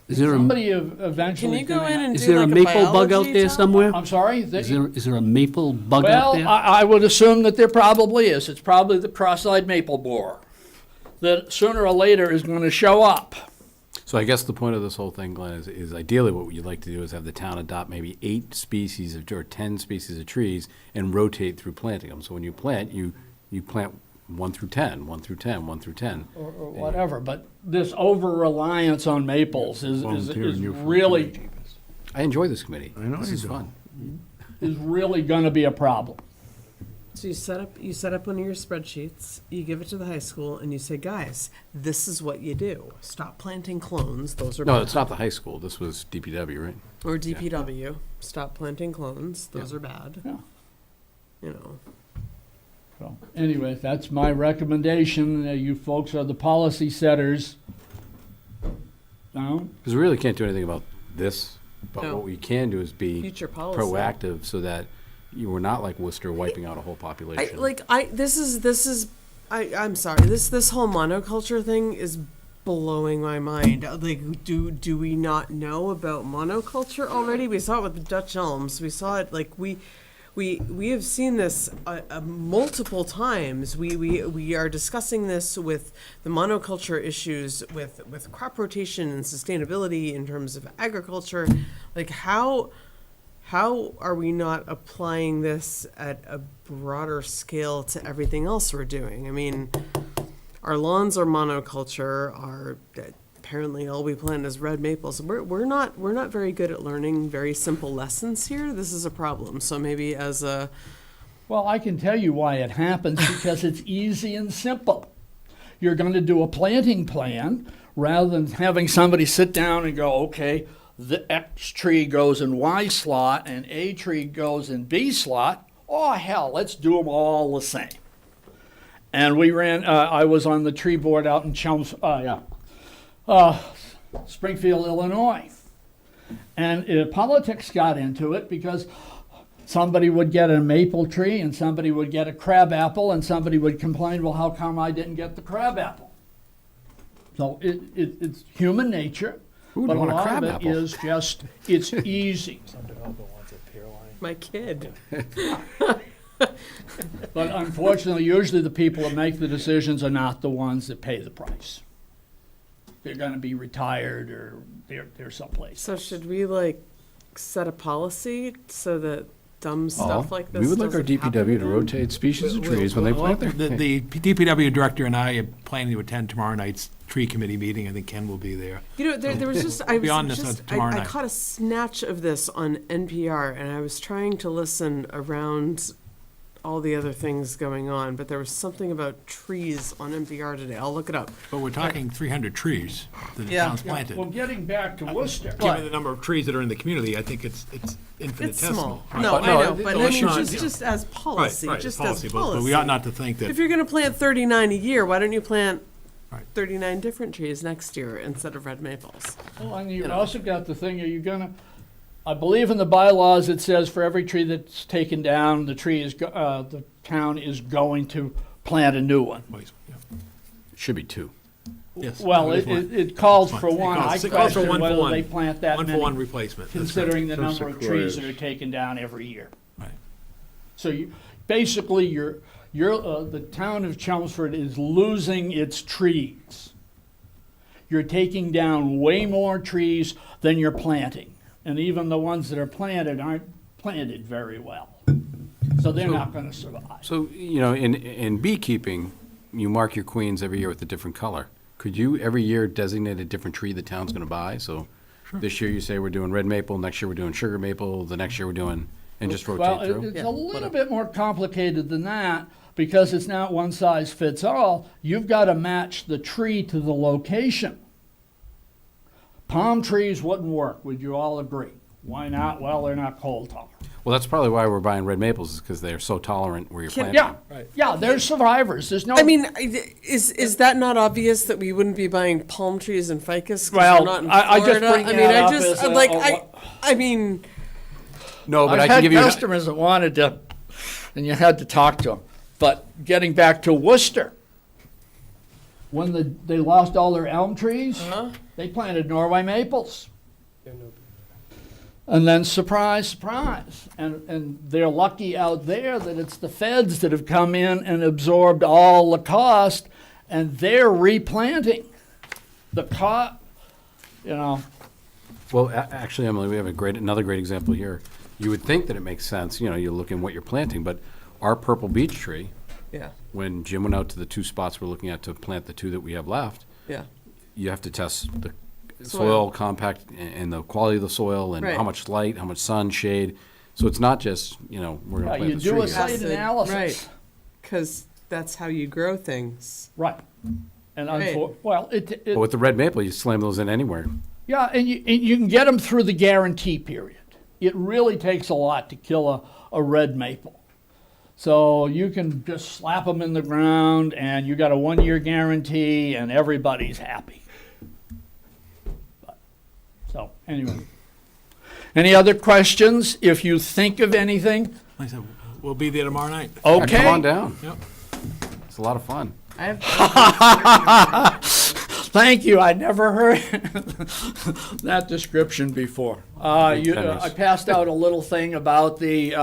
Is there a, Somebody eventually. Can you go in and is do there a like maple bug out biology there talk? somewhere? I'm sorry? Is there a maple bug out Well, there? I would assume that there probably is. It's probably the cross-eyed maple borer that sooner or later is going to show up. So I guess the point of this whole thing, Glenn, is ideally what you'd like to do is have the town adopt maybe 8 species or 10 species of trees and rotate through planting them. So when you plant, you plant 1 through 10, 1 through 10, 1 through 10. Or whatever, but this over-reliance on maples is really, I enjoy this committee. I know This you is do. fun. is really going to be a problem. So you set up one of your spreadsheets, you give it to the high school, and you say, guys, this is what you do. Stop planting clones, those are No, bad. it's not the high school. This was DPW, right? Or DPW, stop planting clones, those are bad. Yeah. You know. So anyway, that's my recommendation. You folks are the policy setters. No? Because we really can't do anything about this, but No. what we can do is be Future policy. proactive so that you were not like Worcester wiping out a whole population. I'm sorry, this whole monoculture thing is blowing my mind. Like, do we not know about monoculture already? We saw it with the Dutch elms. We saw it, like, we have seen this multiple times. We are discussing this with the monoculture issues, with crop rotation and sustainability in terms of agriculture. Like, how are we not applying this at a broader scale to everything else we're doing? I mean, our lawns are monoculture. Apparently all we plant is red maples. We're not very good at learning very simple lessons here. This is a problem. So maybe as a Well, I can tell you why it happens, because it's easy and simple. You're going to do a planting plan rather than having somebody sit down and go, okay, the X tree goes in Y slot and A tree goes in B slot. Oh, hell, let's do them all the same. And we ran, I was on the tree board out in Chelmsford, Springfield, Illinois. And politics got into it because somebody would get a maple tree and somebody would get a crabapple and somebody would complain, well, how come I didn't get the crabapple? So it's human nature. Who would But a want a lot of it crabapple? is just, it's easy. my kid. But unfortunately, usually the people that make the decisions are not the ones that pay the price. They're going to be retired or they're someplace. So should we like set a policy so that dumb stuff like this We would like our doesn't happen DPW to again? rotate species of trees when they plant their. The DPW director and I are planning to attend tomorrow night's tree committee meeting. I think Ken will be there. You know, there was just, I We'll be was on this just, tomorrow I night. caught a snatch of this on NPR, and I was trying to listen around all the other things going on, but there was something about trees on NPR today. I'll look it up. But we're talking 300 trees that the Yeah. town's planted. Well, getting back to Worcester. Given the number of trees that are in the community, I think it's It's infinitesimal. small. Right. No, But I know, the but I issue mean, is- just as policy, Right, just policy, as but policy. we ought not to think that. If you're gonna plant 39 a year, why don't you plant Right. 39 different trees next year instead of red maples? Well, and you've You know. also got the thing, are you gonna, I believe in the bylaws, it says for every tree that's taken down, the town is going to plant a new one. Should be 2. Yes. Well, It is it calls Fine. for It one. I calls for question one for whether one. they plant that One for many, one replacement. That's considering the Some number of trees that sequoias. are taken down every year. Right. So you, basically, the town of Chelmsford is losing its trees. You're taking down way more trees than you're planting. And even the ones that are planted aren't planted very well. So they're not gonna survive. So, in beekeeping, you mark your queens every year with a different color. Could you every year designate a different tree the town's gonna buy? So this year you say we're doing red maple, next year we're doing sugar maple, the next year we're doing, and just Well, rotate through? it's a little bit more complicated than that, because it's not one size fits all. You've got to match the tree to the location. Palm trees wouldn't work, would you all agree? Why not? Well, they're not cold tolerant. Well, that's probably why we're buying red maples, is because they're so tolerant where you're planting. Yeah, yeah, they're survivors. There's no. I mean, is that not obvious that we wouldn't be buying palm trees and ficus? 'Cause Well, we're not in I just Florida? bring I mean, that I up just as a- like a- I mean, No, but I've I can had give you. customers that wanted to, and you had to talk to them. But getting back to Worcester, when they lost all their elm trees, they planted Norway maples. And then surprise, surprise, and they're lucky out there that it's the feds that have come in and absorbed all the cost, and they're replanting the Well, actually, Emily, we have another great example here. You would think that it makes sense, you look in what you're planting, but our purple beech tree, yeah, when Jim went out to the 2 spots we're looking at to plant the 2 that we have left, yeah. you have to test the Soil. soil compact and the quality of the soil and Right. how much light, how much sun, shade. So it's not just, we're going to Yeah, plant you this do tree a here. site analysis. Right, because that's how you grow things. Right. And Right. But with the red maple, you slam those in anywhere. yeah, and you can get them through the guarantee period. It really takes a lot to kill a red maple. So you can just slap them in the ground, and you got a 1-year guarantee, and everybody's happy. So anyway, any other questions? If you think of anything, Like I said, we'll be there tomorrow night. okay. Come on down. Yep. It's a lot of fun. I have. Thank you. I never heard that description before. I passed out a little thing about the,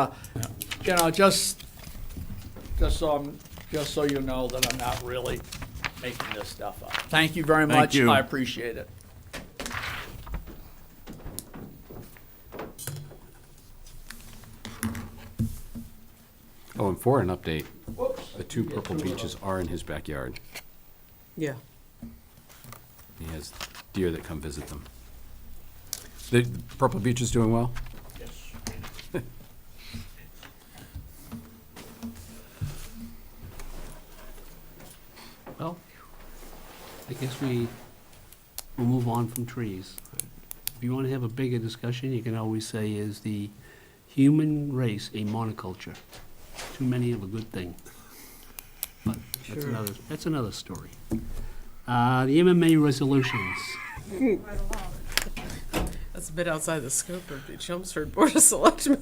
just so you know that I'm not really making this stuff up. Thank you very much. you. I appreciate it. Oh, and for an update, the 2 purple beeches are in his backyard. Yeah. He has deer that come visit them. The purple beech is doing well? Yes. Well, I guess we'll move on from trees. If you want to have a bigger discussion, you can always say, is the human race a monoculture? Too many of a good thing. But that's another story. The MMA resolutions. That's a bit outside the scope of the Chelmsford Board of Selectmen.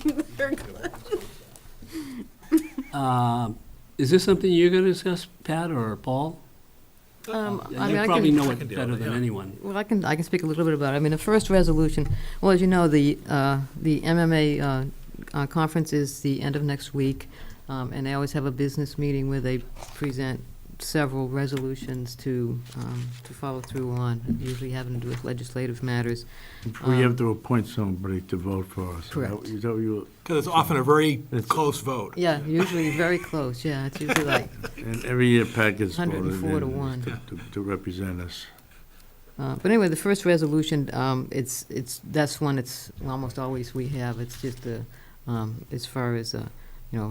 Is this something you're going to discuss, Pat or Paul? I You mean, probably know I it can deal better with it, than yeah. anyone. Well, I can speak a little bit about it. I mean, the first resolution, well, as you know, the MMA conference is the end of next week, and they always have a business meeting where they present several resolutions to follow through on, usually having to do with legislative matters. We have to appoint somebody to vote for us. Correct. Is that what you? Because it's often a very close vote. Yeah, usually very close, yeah, it's usually like, And every year Pat gets voted 104 to in 1. to represent us. but anyway, the first resolution, that's one it's almost always we have, it's just as far as,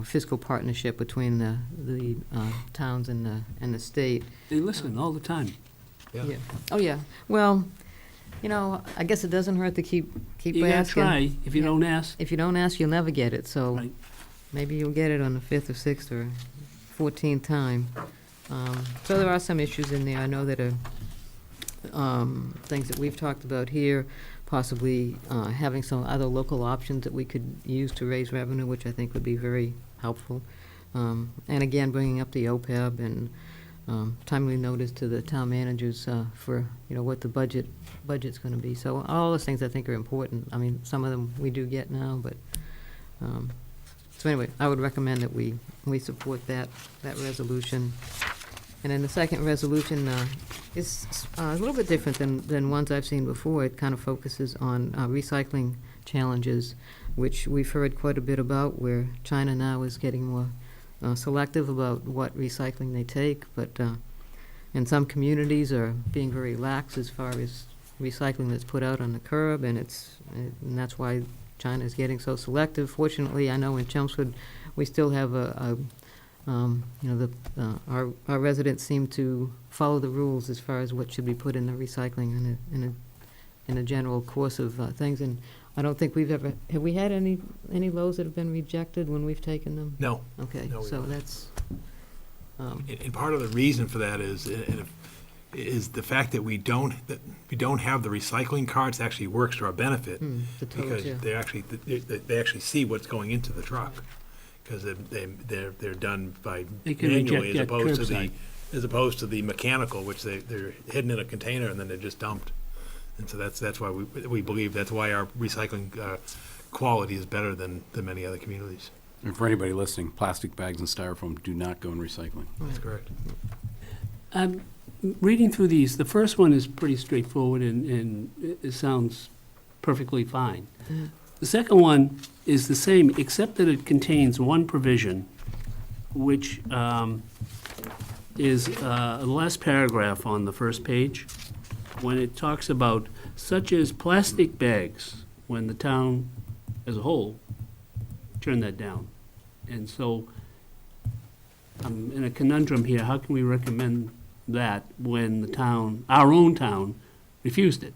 fiscal partnership between the towns and the state. They listen all the time. Yeah. Oh, yeah. Well, I guess it doesn't hurt to keep You gotta asking. try. If you don't ask, If you don't ask, you'll never get it, so Right. maybe you'll get it on the 5th or 6th or 14th time. So there are some issues in there, I know that are things that we've talked about here, possibly having some other local options that we could use to raise revenue, which I think would be very helpful. And again, bringing up the OPEB and timely notice to the town managers for, what the budget's going to be. So all those things I think are important. I mean, some of them we do get now, but, so anyway, I would recommend that we support that resolution. And then the second resolution is a little bit different than ones I've seen before. It kind of focuses on recycling challenges, which we've heard quite a bit about, where China now is getting more selective about what recycling they take, but and some communities are being very lax as far as recycling that's put out on the curb, and that's why China is getting so selective. Fortunately, I know in Chelmsford we still have our residents seem to follow the rules as far as what should be put in the recycling in a general course of things. And I don't think have we had any loads that have been rejected when we've taken them? No. Okay, No, we so haven't. that's. And part of the reason for that is the fact that we don't have the recycling cards actually works to our benefit. The totes, Because yeah. they actually see what's going into the truck, because they're done by They can manually reject that as opposed to the mechanical, which they're hidden in a container and then they're just dumped. And so that's why we believe that's why our recycling quality is better than many other communities. And for anybody listening, plastic bags and styrofoam do not go in recycling. That's correct. Reading through these, the first one is pretty straightforward and it sounds perfectly fine. Mm-hmm. The second one is the same, except that it contains one provision, which is the last paragraph on the first page, when it talks about such as plastic bags, when the town as a whole turned that down. And so I'm in a conundrum here. How can we recommend that when the town, our own town, refused it?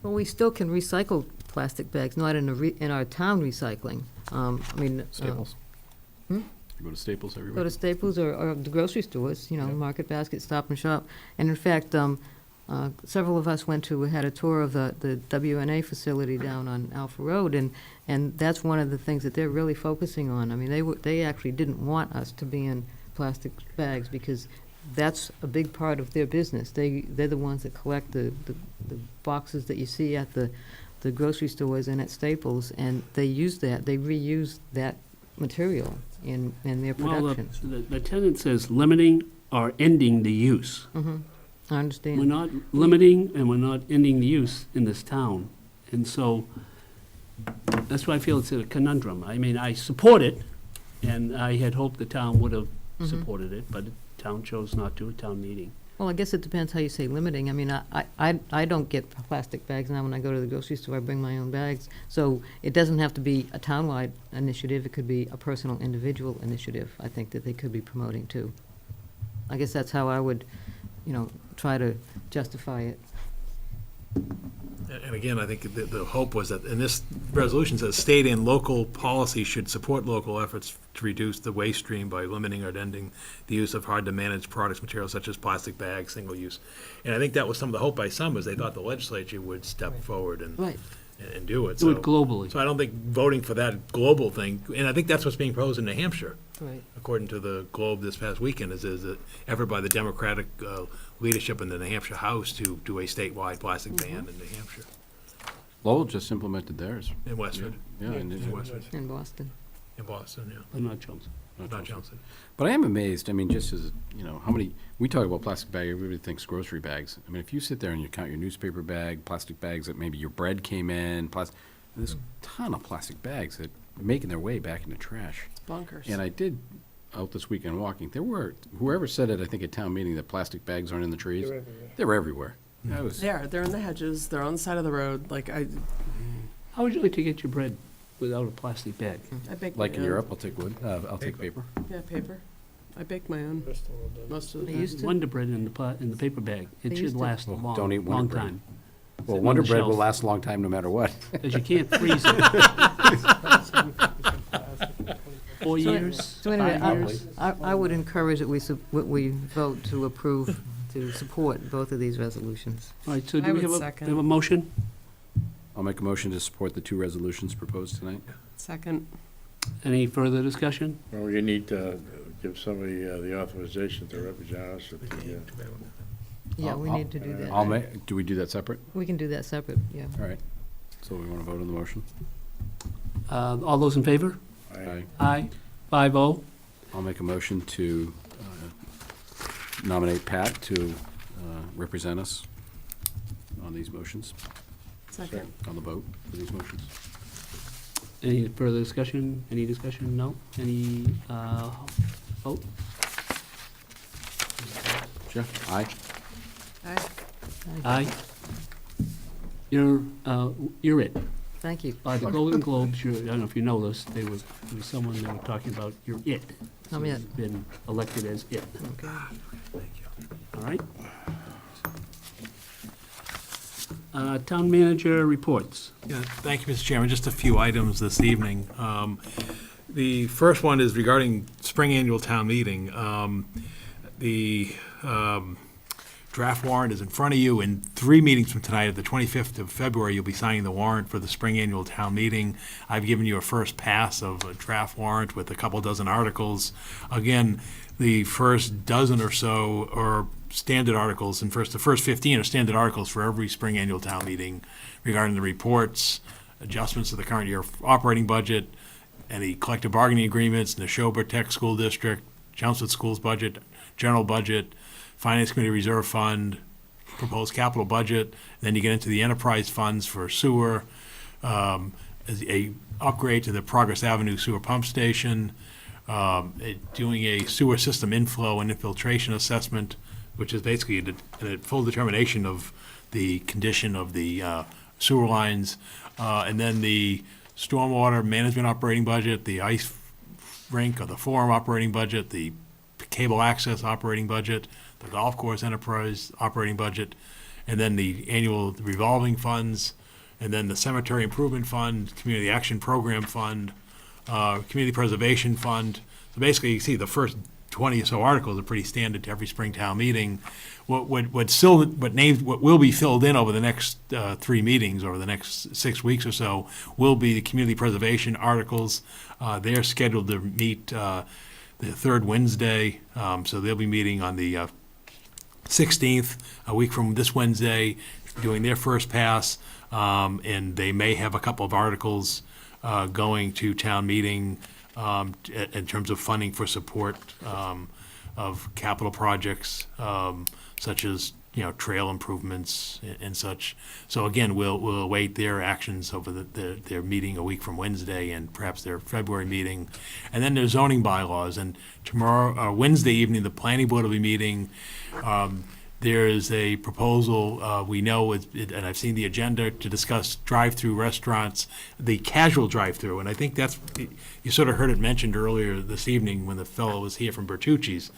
Well, we still can recycle plastic bags, not in our town recycling. Staples. Hmm? You go to Staples Go everywhere. to Staples or the grocery stores, Market Basket, Stop and Shop. And in fact, several of us had a tour of the WNA facility down on Alpha Road, and that's one of the things that they're really focusing on. I mean, they actually didn't want us to be in plastic bags because that's a big part of their business. They're the ones that collect the boxes that you see at the grocery stores and at Staples, and they reuse that material in their production. Well, the tenant says limiting or ending the use. Mm-hmm. I understand. We're not limiting and we're not ending the use in this town. And so that's why I feel it's a conundrum. I mean, I support it, and I had hoped the town would have supported it, but the town chose not to at town meeting. Well, I guess it depends how you say limiting. I mean, I don't get plastic bags now when I go to the grocery store. I bring my own bags. So it doesn't have to be a townwide initiative. It could be a personal, individual initiative, I think, that they could be promoting too. I guess that's how I would, try to justify it. And again, I think the hope was that in this resolution says state and local policy should support local efforts to reduce the waste stream by limiting or ending the use of hard-to-manage products, materials such as plastic bags, single-use. And I think that was some of the hope by some, is they thought the legislature would step forward and do it. Do it globally. So I don't think voting for that global thing, and I think that's what's being proposed in New Hampshire. Right. According to the Globe this past weekend, is an effort by the Democratic leadership in the New Hampshire House to do a statewide plastic ban in New Hampshire. Lowell just implemented theirs. In Westford. Yeah, in Westford. In Boston. In Boston, yeah. But not Chelmsford. not Chelmsford. But I am amazed, I mean, just as, how many, we talk about plastic bag, everybody thinks grocery bags. I mean, if you sit there and you count your newspaper bag, plastic bags that maybe your bread came in, there's a ton of plastic bags that are making their way back into trash. Bonkers. And I did, out this weekend walking, whoever said it, I think at town meeting, that plastic bags aren't in the trees. They're everywhere. They're everywhere. They're in the hedges, they're on the side of the road, How would you like to get your bread without a plastic bag? I bake Like my in own. Europe, I'll take wood, I'll take paper. Yeah, paper. I bake my own Bristol will do. most of the They time. used to. Wonder Bread in the paper bag. It They should used to. last a Well, long, don't eat Wonder long Bread. time. Well, Sitting on Wonder the Bread will shelf. last a long time no matter what. Because you can't freeze it. 4 years, So anyway, 5 years? I would encourage that we vote to approve, to support both of these resolutions. All right, so I do we would have second. we have a motion? I'll make a motion to support the two resolutions proposed tonight. Second. Any further discussion? Well, you need to give somebody the authorization to represent us at the, Yeah, we need to do that. Do we do that separate? We can do that separate, yeah. All right. So we want to vote on the motion? All those in favor? Aye. Aye. 5-0. I'll make a motion to nominate Pat to represent us on these motions, Second. on the vote for these motions. Any further discussion? Any discussion? No? Any vote? Jeff? Aye. Aye. Aye. You're it. Thank you. By the Golden Globes, I don't know if you know this, there was someone they were talking about, you're it. I'm it. You've been elected as it. Okay. All right? Town manager reports. Yeah, thank you, Mr. Chairman. Just a few items this evening. The first one is regarding spring annual town meeting. The draft warrant is in front of you. In 3 meetings from tonight, at the 25th of February, you'll be signing the warrant for the spring annual town meeting. I've given you a first pass of a draft warrant with a couple dozen articles. Again, the first dozen or so are standard articles, and the first 15 are standard articles for every spring annual town meeting regarding the reports, adjustments to the current year operating budget, any collective bargaining agreements, Neshoba Tech School District, Chelmsford Schools budget, general budget, Finance Committee Reserve Fund, proposed capital budget. Then you get into the enterprise funds for sewer, as a upgrade to the Progress Avenue sewer pump station, doing a sewer system inflow and infiltration assessment, which is basically a full determination of the condition of the sewer lines, and then the stormwater management operating budget, the ice rink or the forum operating budget, the cable access operating budget, the golf course enterprise operating budget, and then the annual revolving funds, and then the cemetery improvement fund, community action program fund, community preservation fund. So basically, you see the first 20 or so articles are pretty standard to every spring town meeting. What will be filled in over the next 3 meetings, over the next 6 weeks or so, will be the community preservation articles. They're scheduled to meet the third Wednesday, so they'll be meeting on the 16th, a week from this Wednesday, doing their first pass, and they may have a couple of articles going to town meeting in terms of funding for support of capital projects, such as trail improvements and such. So again, we'll await their actions over their meeting a week from Wednesday and perhaps their February meeting. And then there's zoning bylaws, and tomorrow, Wednesday evening, the planning board will be meeting. There is a proposal, we know, and I've seen the agenda, to discuss drive-through restaurants, the casual drive-through, and I think that's, you sort of heard it mentioned earlier this evening when the fellow was here from Bertucci's,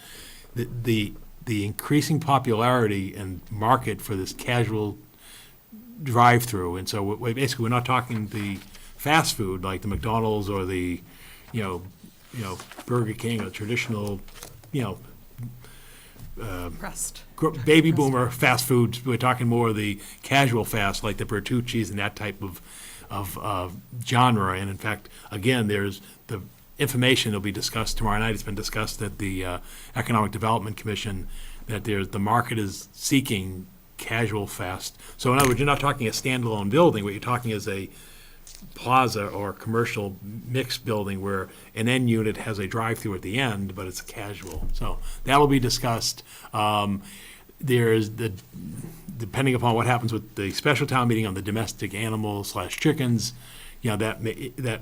the increasing popularity and market for this casual drive-through. And so basically, we're not talking the fast food like the McDonald's or the, Burger King or traditional, Pressed. baby boomer fast food. We're talking more of the casual fast, like the Bertucci's and that type of genre. And in fact, again, there's the information that'll be discussed tomorrow night. It's been discussed at the Economic Development Commission that the market is seeking casual fast. So in other words, you're not talking a standalone building. What you're talking is a plaza or commercial mixed building where an end unit has a drive-through at the end, but it's casual. So that'll be discussed. There's depending upon what happens with the special town meeting on the domestic animals / chickens, that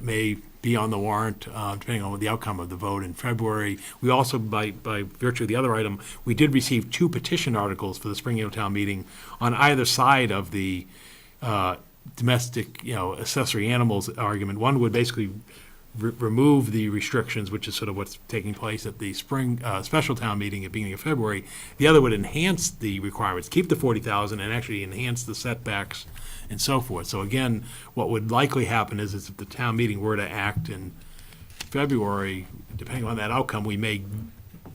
may be on the warrant, depending on the outcome of the vote in February. We also, by virtue of the other item, we did receive 2 petition articles for the spring annual town meeting on either side of the domestic, accessory animals argument. One would basically remove the restrictions, which is sort of what's taking place at the spring special town meeting at the beginning of February. The other would enhance the requirements, keep the 40,000 and actually enhance the setbacks and so forth. So again, what would likely happen is if the town meeting were to act in February, depending on that outcome, we may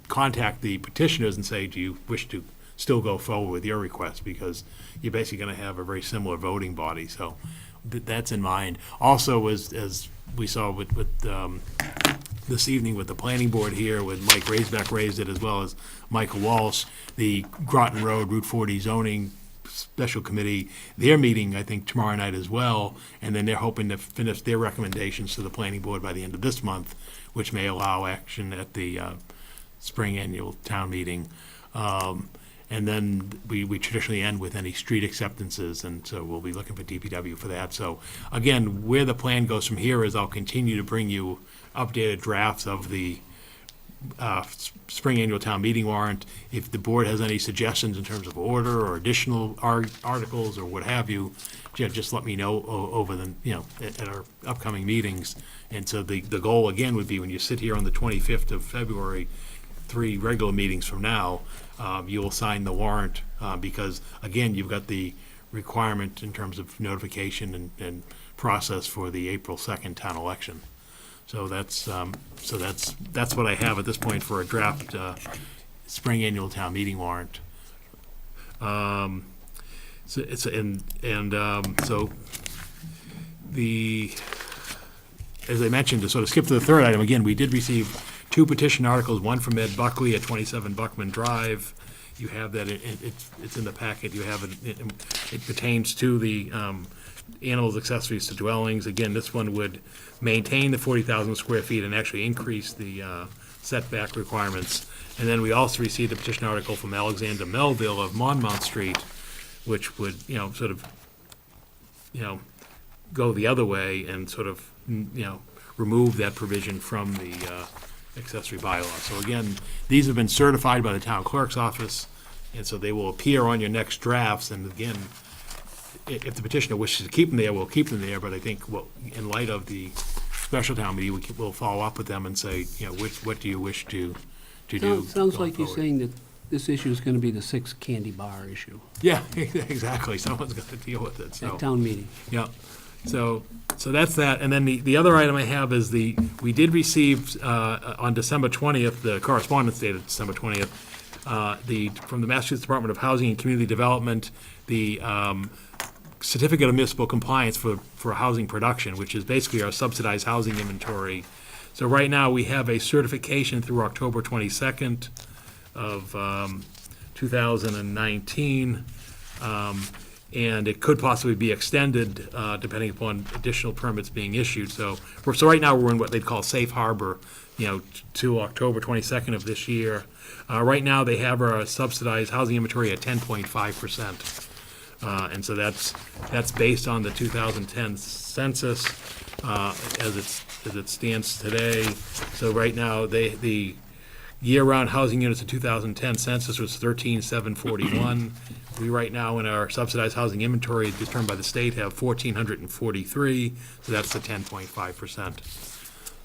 contact the petitioners and say, do you wish to still go forward with your request? Because you're basically going to have a very similar voting body. So that's in mind. Also, as we saw with this evening with the planning board here, with Mike Raisbeck raised it, as well as Michael Walsh, the Groton Road Route 40 zoning special committee, they're meeting, I think, tomorrow night as well, and then they're hoping to finish their recommendations to the planning board by the end of this month, which may allow action at the spring annual town meeting. And then we traditionally end with any street acceptances, and so we'll be looking for DPW for that. So again, where the plan goes from here is I'll continue to bring you updated drafts of the spring annual town meeting warrant. If the board has any suggestions in terms of order or additional articles or what have you, just let me know over the, at our upcoming meetings. And so the goal again would be when you sit here on the 25th of February, 3 regular meetings from now, you will sign the warrant because again, you've got the requirement in terms of notification and process for the April 2nd town election. So that's what I have at this point for a draft spring annual town meeting warrant. So as I mentioned, to sort of skip to the third item, again, we did receive 2 petition articles, one from Ed Buckley at 27 Buckman Drive. You have that, it's in the packet. You have it pertains to the animals accessories to dwellings. Again, this one would maintain the 40,000 square feet and actually increase the setback requirements. And then we also received a petition article from Alexander Melville of Monmouth Street, which would, sort of, go the other way and sort of, remove that provision from the accessory bylaw. So again, these have been certified by the town clerk's office, and so they will appear on your next drafts. And again, if the petitioner wishes to keep them there, we'll keep them there. But I think, in light of the special town meeting, we'll follow up with them and say, what do you wish to do? Sounds like you're forward. saying that this issue is going to be the 6 candy bar issue Yeah, exactly. Someone's got to deal with it. So. at town meeting. Yeah, so that's that, and then the other item I have is we did receive on December 20th, the correspondence dated December 20th, from the Massachusetts Department of Housing and Community Development, the Certificate of Municipal Compliance for housing production, which is basically our subsidized housing inventory. So right now, we have a certification through October 22nd of 2019, and it could possibly be extended depending upon additional permits being issued. So right now, we're in what they'd call safe harbor, to October 22nd of this year. Right now, they have our subsidized housing inventory at 10.5%. And so that's based on the 2010 census as it stands today. So right now, the year-round housing units in 2010 census was 13,741. We right now in our subsidized housing inventory determined by the state have 1,443. So that's the 10.5%.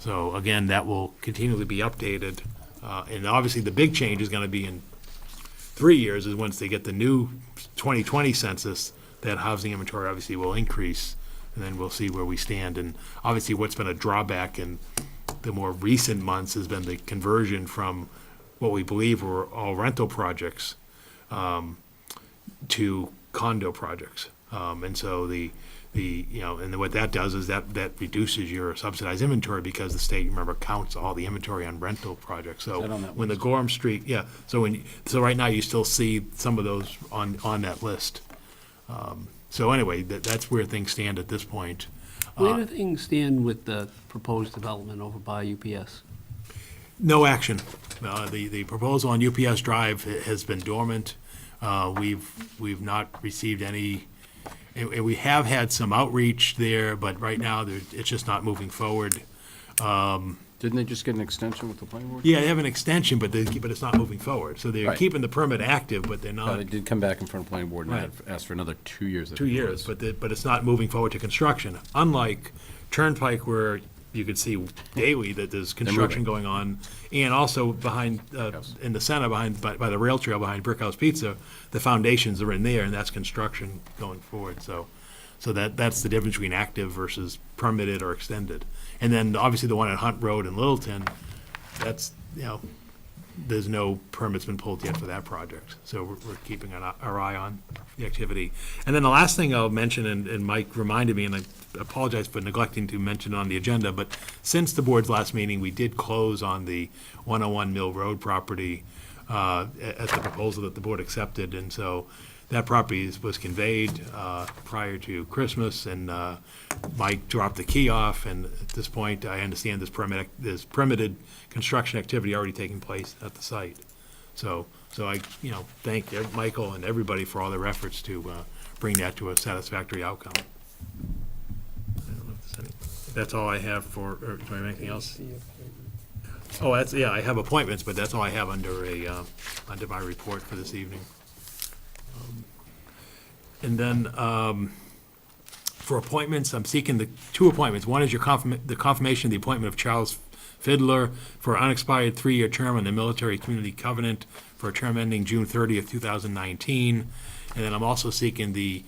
So again, that will continually be updated. And obviously, the big change is going to be in 3 years is once they get the new 2020 census, that housing inventory obviously will increase, and then we'll see where we stand. And obviously what's been a drawback in the more recent months has been the conversion from what we believe were all rental projects to condo projects. And so and what that does is that reduces your subsidized inventory because the state, remember, counts all the inventory on rental projects. So when the Gorham Street, so right now you still see some of those on that list. So anyway, that's where things stand at this point. Where do things stand with the proposed development over by UPS? No action. The proposal on UPS Drive has been dormant. We've not received any, and we have had some outreach there, but right now, it's just not moving forward. Didn't they just get an extension with the planning board? Yeah, they have an extension, but it's not moving forward. So they're Right. keeping the permit active, but they're They not. did come back in front of the planning board and Right. asked for another 2 years. I 2 think it years, was. but it's not moving forward to construction. Unlike Turnpike, where you could see daily that there's construction going on, and also behind, in the center, by the rail trail behind Brickhouse Pizza, the foundations are in there, and that's construction going forward. So that's the difference between active versus permitted or extended. And then obviously the one at Hunt Road in Littleton, that's, there's no permits been pulled yet for that project. So we're keeping our eye on the activity. And then the last thing I'll mention, and Mike reminded me, and I apologize for neglecting to mention on the agenda, but since the board's last meeting, we did close on the 101 Mill Road property at the proposal that the board accepted. And so that property was conveyed prior to Christmas, and Mike dropped the key off, and at this point, I understand there's permitted construction activity already taking place at the site. So I, thank Michael and everybody for all their efforts to bring that to a satisfactory outcome. I don't know if there's any, that's all I have for, or do I have anything else? Oh, I have appointments, but that's all I have under my report for this evening. And then, for appointments, I'm seeking the 2 appointments. One is the confirmation of the appointment of Charles Fiddler for an unexpired 3-year term on the Military Community Covenant for a term ending June 30th, 2019. And then I'm also seeking the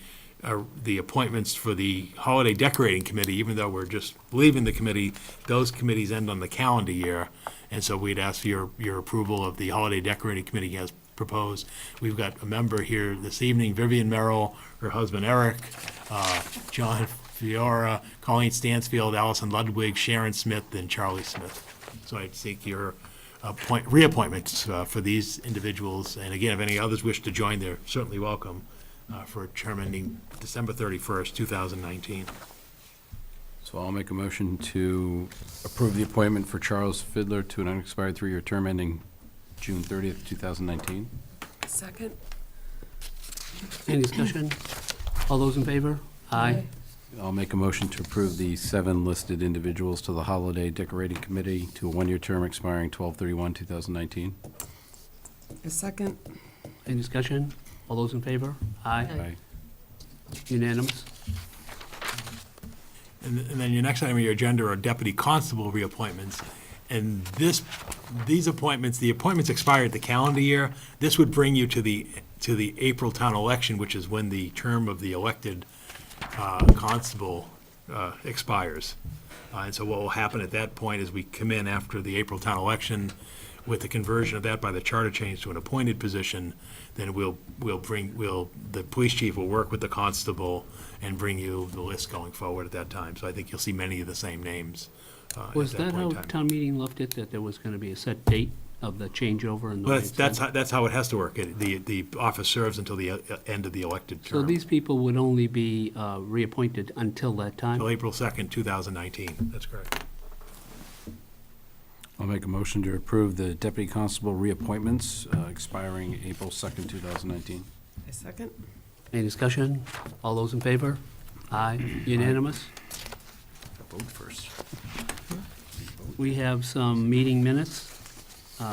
appointments for the Holiday Decorating Committee. Even though we're just leaving the committee, those committees end on the calendar year. And so we'd ask for your approval of the Holiday Decorating Committee as proposed. We've got a member here this evening, Vivian Merrill, her husband Eric, John Fiora, Colleen Stansfield, Allison Ludwig, Sharon Smith, and Charlie Smith. So I seek your reappointments for these individuals. And again, if any others wish to join, they're certainly welcome for a term ending December 31st, 2019. So I'll make a motion to approve the appointment for Charles Fiddler to an unexpired 3-year term ending June 30th, 2019. Second? Any discussion? All those in favor? Aye. I'll make a motion to approve the 7 listed individuals to the Holiday Decorating Committee to a 1-year term expiring 12/31/2019. A second? Any discussion? All those in favor? Aye. Aye. Unanimous? And then your next item on your agenda are deputy constable reappointments. And these appointments, the appointments expire at the calendar year. This would bring you to the April town election, which is when the term of the elected constable expires. And so what will happen at that point is we come in after the April town election with the conversion of that by the charter change to an appointed position. Then the police chief will work with the constable and bring you the list going forward at that time. So I think you'll see many of the same names. Was at that point how in time. town meeting left it, that there was going to be a set date of the changeover? And Well, that's how it has to work. The office serves until the end of the elected term. So these people would only be reappointed until that time? Until April 2nd, 2019. That's correct. I'll make a motion to approve the deputy constable reappointments expiring April 2nd, 2019. A second? Any discussion? All those in favor? Aye. Unanimous? Vote first. We have some meeting minutes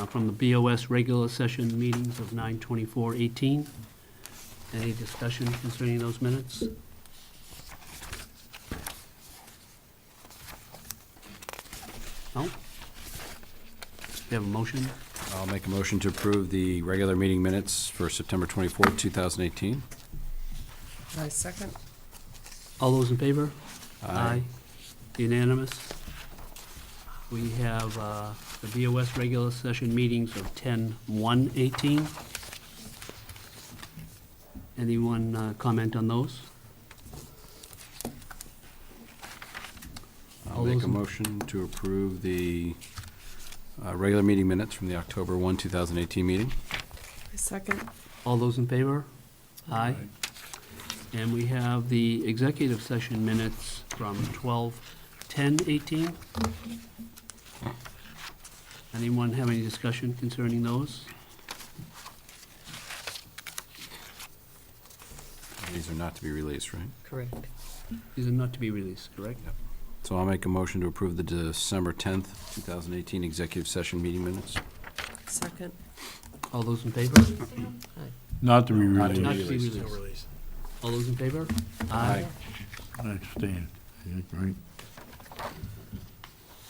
from the BOS regular session meetings of 9/24/18. Any discussion concerning those minutes? No? We have a motion? I'll make a motion to approve the regular meeting minutes for September 24th, 2018. I second? All those in favor? Aye. Unanimous. We have the BOS regular session meetings of 10/1/18. Anyone comment on those? I'll All make those a in- motion to approve the regular meeting minutes from the October 1, 2018 meeting. I second? All those in favor? Aye. And we have the executive session minutes from 12/10/18. Anyone have any discussion concerning those? These are not to be released, right? Correct. These are not to be released, correct? So I'll make a motion to approve the December 10th, 2018 executive session meeting minutes. Second. All those in favor? Not to be Not to released. be No released. release. All those in favor? Aye. I abstain. Yeah, right.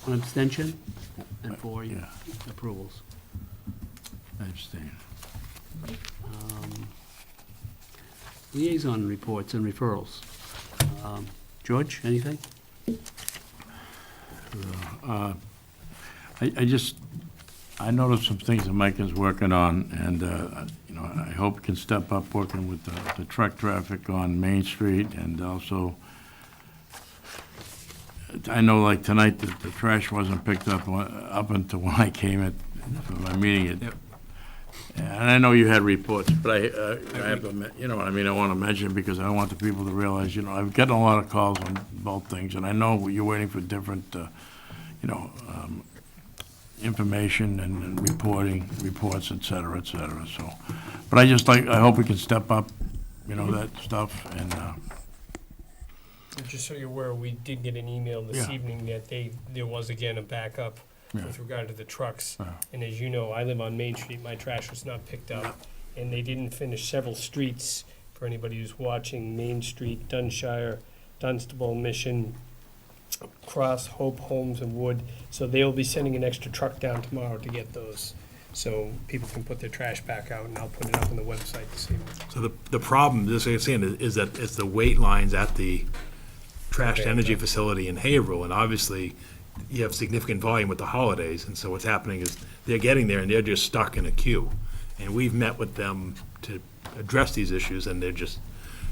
One abstention and 4 Yeah. approvals. I abstain. Liaison reports and referrals. George, anything? I noticed some things that Mike is working on, and, I hope he can step up working with the truck traffic on Main Street, and also, I know like tonight, that the trash wasn't picked up until when I came at, for my meeting. Yep. And I know you had reports, but I have to, I want to mention, because I want the people to realize, I've gotten a lot of calls on both things, and I know you're waiting for different, information and reports, et cetera, so. But I hope we can step up, that stuff, and, Just so you're aware, we did get an email this Yeah. evening that there was again a backup Yeah. with regard to the trucks. Yeah. And as you know, I live on Main Street, my trash was not picked up. And they didn't finish several streets, for anybody who's watching, Main Street, Dunshire, Dunstable, Mission, Cross, Hope, Holmes, and Wood. So they'll be sending an extra truck down tomorrow to get those. So people can put their trash back out, and I'll put it up on the website this evening. So the problem, this is saying, is that it's the wait lines at the trash to energy facility in Haverhill, and obviously you have significant volume with the holidays, and so what's happening is they're getting there and they're just stuck in a queue. And we've met with them to address these issues, and they're just,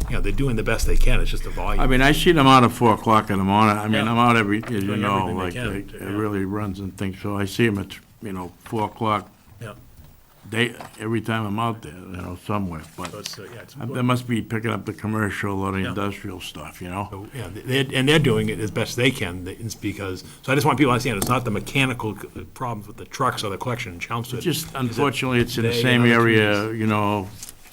they're doing the best they can. It's just the volume. I mean, I see them out at 4 o'clock in the morning. I mean, Yeah. I'm out every, as you Doing know, everything like, they can, it yeah. really runs and things, so I see them at, 4 o'clock. Yeah. Every time I'm out there, somewhere, but So it's, it's. they must be picking up the commercial or the Yeah. industrial stuff, So, yeah, they're doing it as best they can, it's because, so I just want people to understand, it's not the mechanical problems with the trucks or the collection in Chelmsford. Just unfortunately, it's in the they same and other area,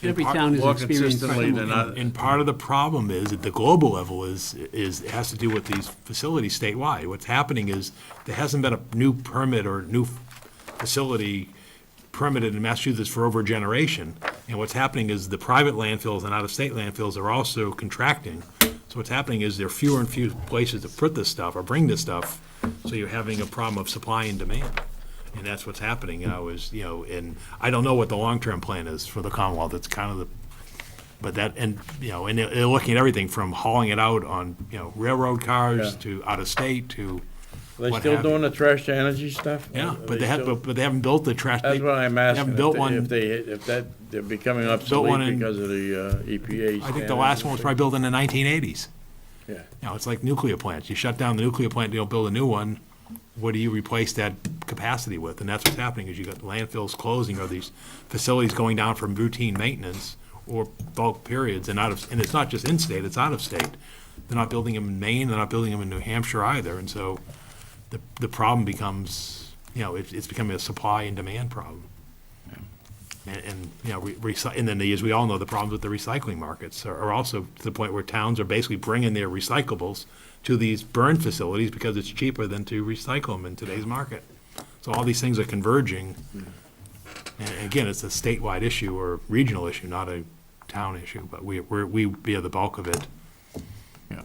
Every town is more experiencing consistently something. than others. And part of the problem is, at the global level, it has to do with these facilities statewide. What's happening is, there hasn't been a new permit or new facility permitted in Massachusetts for over a generation. And what's happening is the private landfills and out-of-state landfills are also contracting. So what's happening is there are fewer and fewer places to put this stuff or bring this stuff. So you're having a problem of supply and demand. And that's what's happening, and I don't know what the long-term plan is for the Commonwealth. It's kind of the, but that, and they're looking at everything from hauling it out on, railroad cars Yeah. to out-of-state to Are they what still have you. doing the trash to energy stuff? Yeah, Are but they haven't built the trash. That's what I'm asking. haven't built one. If they're becoming one obsolete in- because of the EPA. I think the last one was probably built in the 1980s. Yeah. It's like nuclear plants. You shut down the nuclear plant, you don't build a new one. What do you replace that capacity with? And that's what's happening, is you got landfills closing, or these facilities going down from routine maintenance or bulk periods, and it's not just in-state, it's out-of-state. They're not building them in Maine, they're not building them in New Hampshire either, and so the problem becomes, it's becoming a supply and demand problem. And then as we all know, the problems with the recycling markets are also to the point where towns are basically bringing their recyclables to these burn facilities because it's cheaper than to recycle them in today's market. So all these things are converging. And again, it's a statewide issue or regional issue, not a town issue, but we bear the bulk of it. Yeah.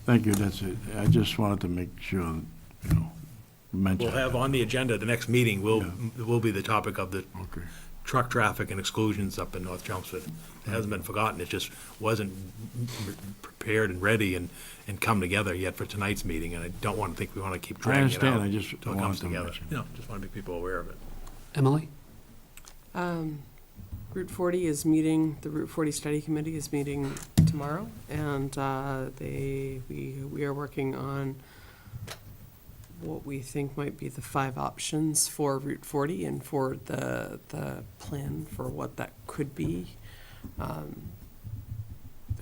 Thank you, that's it. I just wanted to make sure, mention. We'll have on the agenda, the next meeting will be the topic of the Okay. truck traffic and exclusions up in North Chelmsford. It hasn't been forgotten, it just wasn't prepared and ready and come together yet for tonight's meeting, and I don't want to think we want to keep I dragging it out. understand, I just until it wanted comes to together. mention. Just want to make people aware of it. Emily? Route 40 is meeting, the Route 40 Study Committee is meeting tomorrow, and we are working on what we think might be the 5 options for Route 40 and for the plan for what that could be.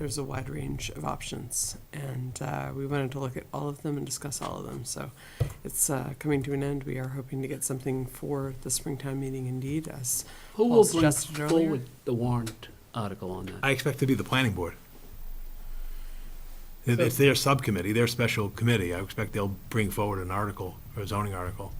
there's a wide range of options, and we wanted to look at all of them and discuss all of them. So it's coming to an end. We are hoping to get something for the springtime meeting indeed, as Who Paul will bring suggested earlier. forward the warrant article on that? I expect to be the planning board. It's their subcommittee, their special committee. I expect they'll bring forward an article, or a zoning article.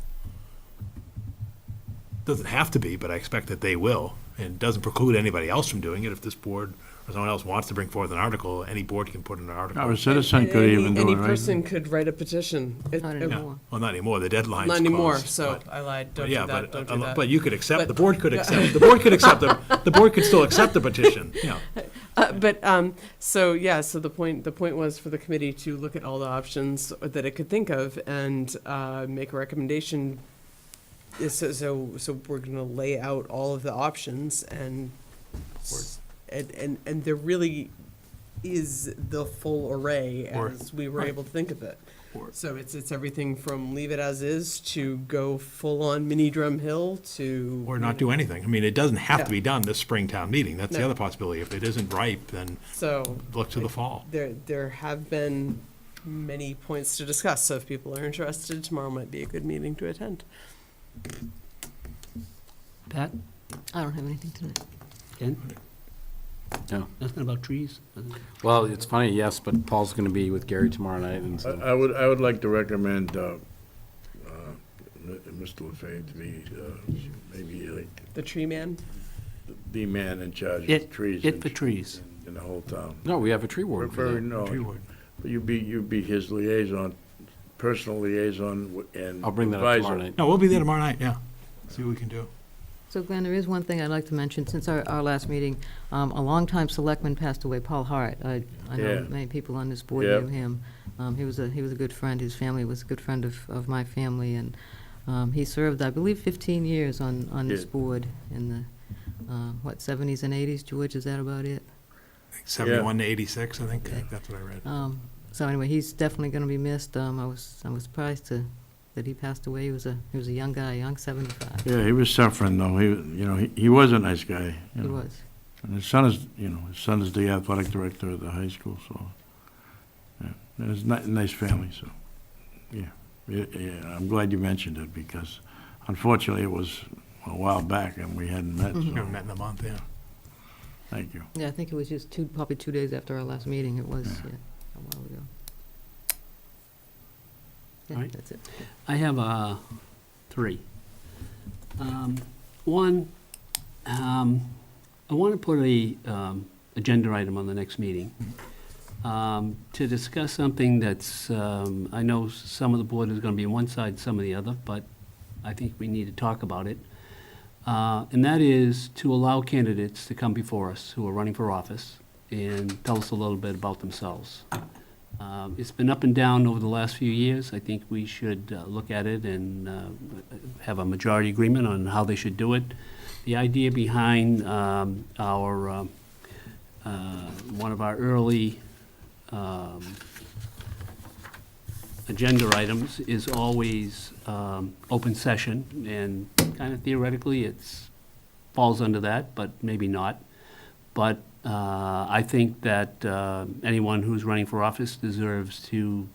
Doesn't have to be, but I expect that they will, and doesn't preclude anybody else from doing it. If this board or someone else wants to bring forth an article, any board can put in an article. Our citizen could even do it, Any right? person could write a petition. Not anymore. Well, not anymore, the deadline's Not anymore, closed, so but- I lied, don't Yeah, do that, don't do that. but you could accept, But- the board could accept, the board could still accept the petition, yeah. So the point was for the committee to look at all the options that it could think of and make a recommendation. So we're gonna lay out all of the options and there really is the full array as we were able to think of it. So it's everything from leave it as is to go full on mini Drum Hill to. Or not do anything. I mean, it doesn't have to Yeah. be done this springtown meeting. That's the No. other possibility. If it isn't ripe, then So look to the fall. there have been many points to discuss, so if people are interested, tomorrow might be a good meeting to attend. Pat? I don't have anything tonight. Ken? No. Nothing about trees? Well, it's funny, yes, but Paul's going to be with Gary tomorrow night, and so. I would like to recommend Mr. LaFave to be maybe like The tree man? the man in charge of It trees for trees. in the whole town. No, we have a tree warden for Very, that. no, Tree warden. but you'd be his liaison, personal liaison and I'll bring that up advisor. tomorrow night. No, we'll be there tomorrow night, yeah. See what we can do. So Glenn, there is one thing I'd like to mention. Since our last meeting, a longtime selectman passed away, Paul Hart. I Yeah. know many people on this board Yep. knew him. He was a good friend. His family was a good friend of my family, and he served, I believe, 15 years on this Yeah. board in the, 70s and 80s, George, is that about it? 71 to 86, I think. That's what I read. So anyway, he's definitely going to be missed. I was surprised that he passed away. He was a young guy, young 75. Yeah, he was suffering though. He was a nice guy. He was. And his son is the athletic director of the high school, so, yeah. And it's a nice family, so, yeah. I'm glad you mentioned it because unfortunately it was a while back and we hadn't met, We so, haven't met in a month, yeah. thank you. Yeah, I think it was just probably 2 days after our last meeting. It was, Yeah. a while ago. Yeah, All right. that's it. I have 3. One, I want to put a agenda item on the next meeting to discuss something that's, I know some of the board is going to be on one side, some of the other, but I think we need to talk about it. And that is to allow candidates to come before us who are running for office and tell us a little bit about themselves. It's been up and down over the last few years. I think we should look at it and have a majority agreement on how they should do it. The idea behind our one of our early agenda items is always open session, and kind of theoretically it's falls under that, but maybe not. But I think that anyone who's running for office deserves to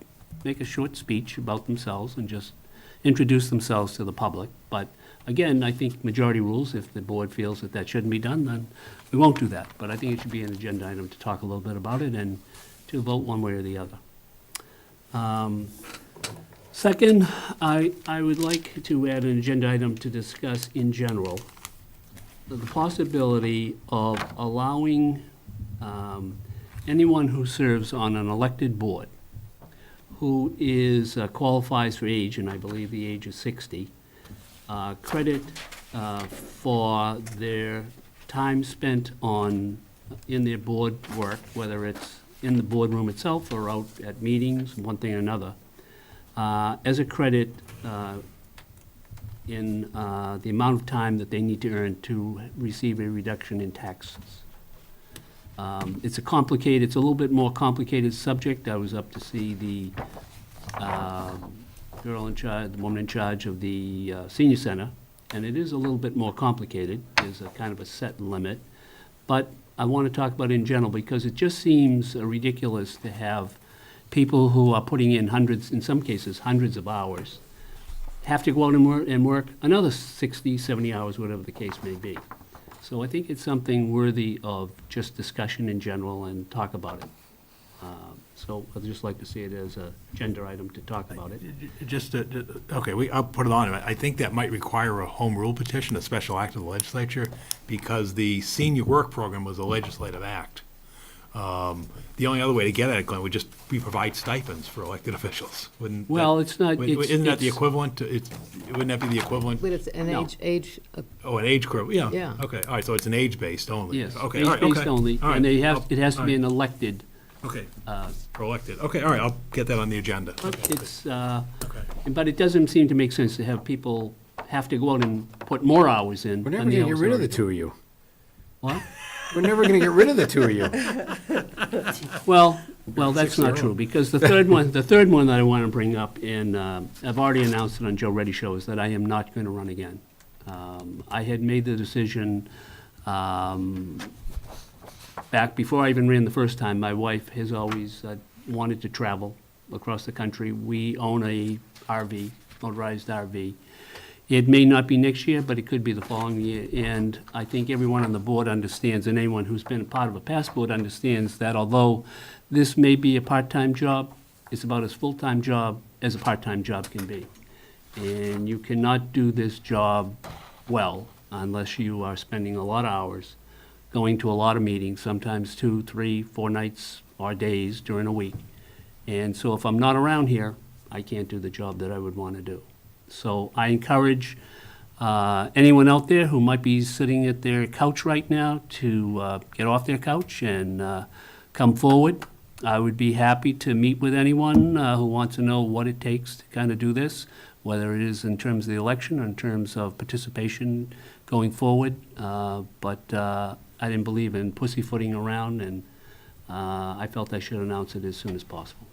make a short speech about themselves and just introduce themselves to the public. But again, I think majority rules, if the board feels that that shouldn't be done, then we won't do that. But I think it should be an agenda item to talk a little bit about it and to vote one way or the other. Second, I would like to add an agenda item to discuss in general the possibility of allowing anyone who serves on an elected board who is qualifies for age, and I believe the age is 60, credit for their time spent in their board work, whether it's in the boardroom itself or out at meetings, one thing or another, as a credit in the amount of time that they need to earn to receive a reduction in taxes. It's a little bit more complicated subject. I was up to see the the woman in charge of the senior center, and it is a little bit more complicated. There's a kind of a set limit, but I want to talk about it in general, because it just seems ridiculous to have people who are putting in hundreds, in some cases, hundreds of hours, have to go out and work another 60, 70 hours, whatever the case may be. So I think it's something worthy of just discussion in general and talk about it. So I'd just like to see it as a agenda item to talk about it. Okay, I'll put it on. I think that might require a home rule petition, a special act of the legislature, because the senior work program was a legislative act. The only other way to get at it, Glenn, would just be provide stipends for elected officials. Wouldn't Well, that- it's not, Isn't that the it's, equivalent to, wouldn't that be the equivalent? But it's an No. age, Oh, an age group, yeah. Yeah. Okay, all right, so it's an age-based only. yes, Okay, all right, age-based okay. only, All right, and I'll- it has to all be right. an elected. Okay, for elected. Okay, all right, I'll get that on the agenda. It's, Okay. but it doesn't seem to make sense to have people have to go out and put more hours in. We're than never they gonna get rid of the already two of you. do. What? We're never gonna get rid of the two of you. Well, that's not true, because the third one that I want to bring up, and I've already announced it on Joe Reddy Show, is that I am not going to run again. I had made the decision, back before I even ran the first time. My wife has always wanted to travel across the country. We own a RV, motorized RV. It may not be next year, but it could be the following year. And I think everyone on the board understands, and anyone who's been a part of a past board understands, that although this may be a part-time job, it's about as full-time job as a part-time job can be. And you cannot do this job well unless you are spending a lot of hours going to a lot of meetings, sometimes 2, 3, 4 nights or days during a week. And so if I'm not around here, I can't do the job that I would want to do. So I encourage anyone out there who might be sitting at their couch right now to get off their couch and come forward. I would be happy to meet with anyone who wants to know what it takes to kind of do this, whether it is in terms of the election or in terms of participation going forward. But I didn't believe in pussyfooting around, and I felt I should announce it as soon as possible.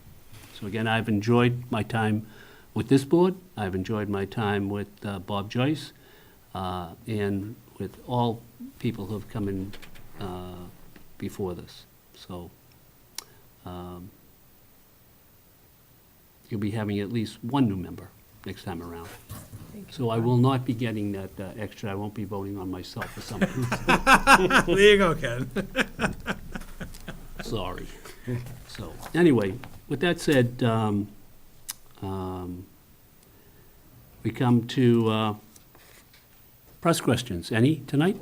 So again, I've enjoyed my time with this board. I've enjoyed my time with Bob Joyce, and with all people who have come in before this. So you'll be having at least one new member next time around. So I will not be getting that extra. I won't be voting on myself for some reason. There you go, Ken. Sorry. So, anyway, with that said, we come to press questions. Any tonight?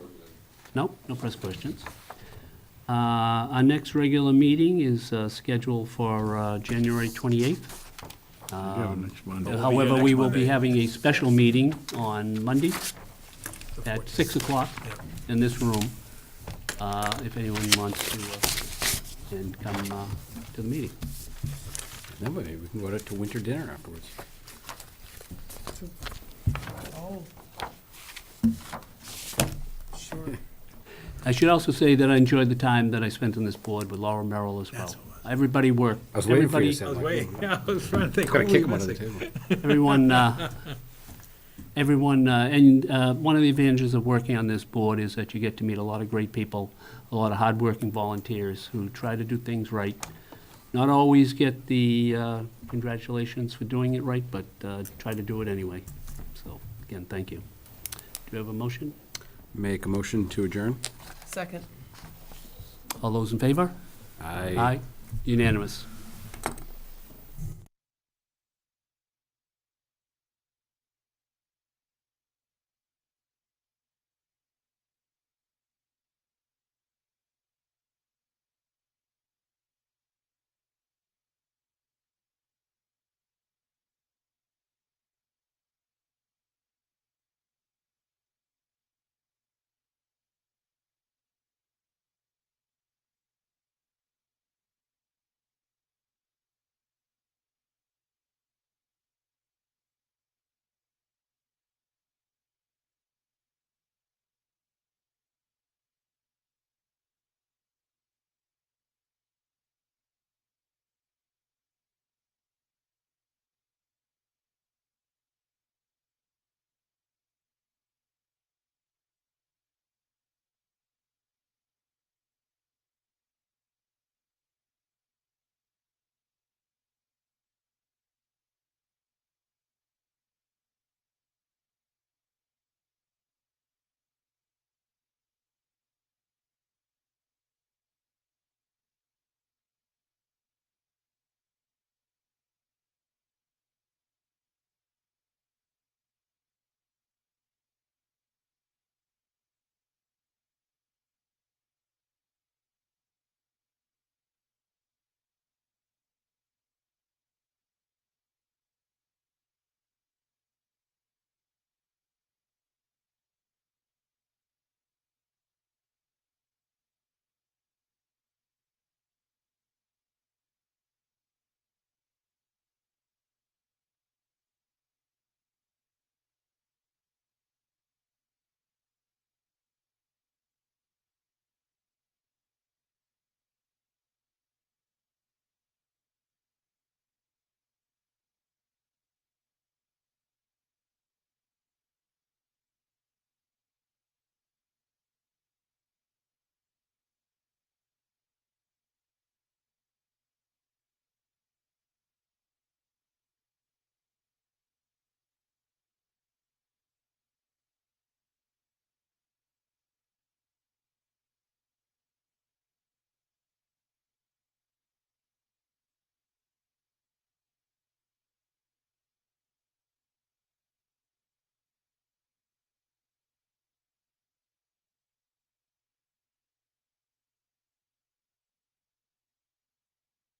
Nope, no press questions. Our next regular meeting is scheduled for January 28th. Yeah, next Monday. However, next we will be Monday. having a special meeting on Monday at 6 o'clock in this room, if anyone wants to, and come to the meeting. Nobody, we can go to winter dinner afterwards. Oh. Sure. I should also say that I enjoyed the time that I spent on this board with Laura Merrill as well. That's what it was. Everybody worked. I was waiting for you to everybody- say I was that. waiting, yeah, I was trying to think. Gotta what kick were him we under the missing? Everyone, and one of the advantages of working on this board is that you get to meet a lot of great people, a lot of hardworking volunteers who try to do things right. Not always get the congratulations for doing it right, but try to do it anyway. So, again, thank you. Do you have a motion? Make a motion to adjourn? Second. All those in favor? Aye. Unanimous.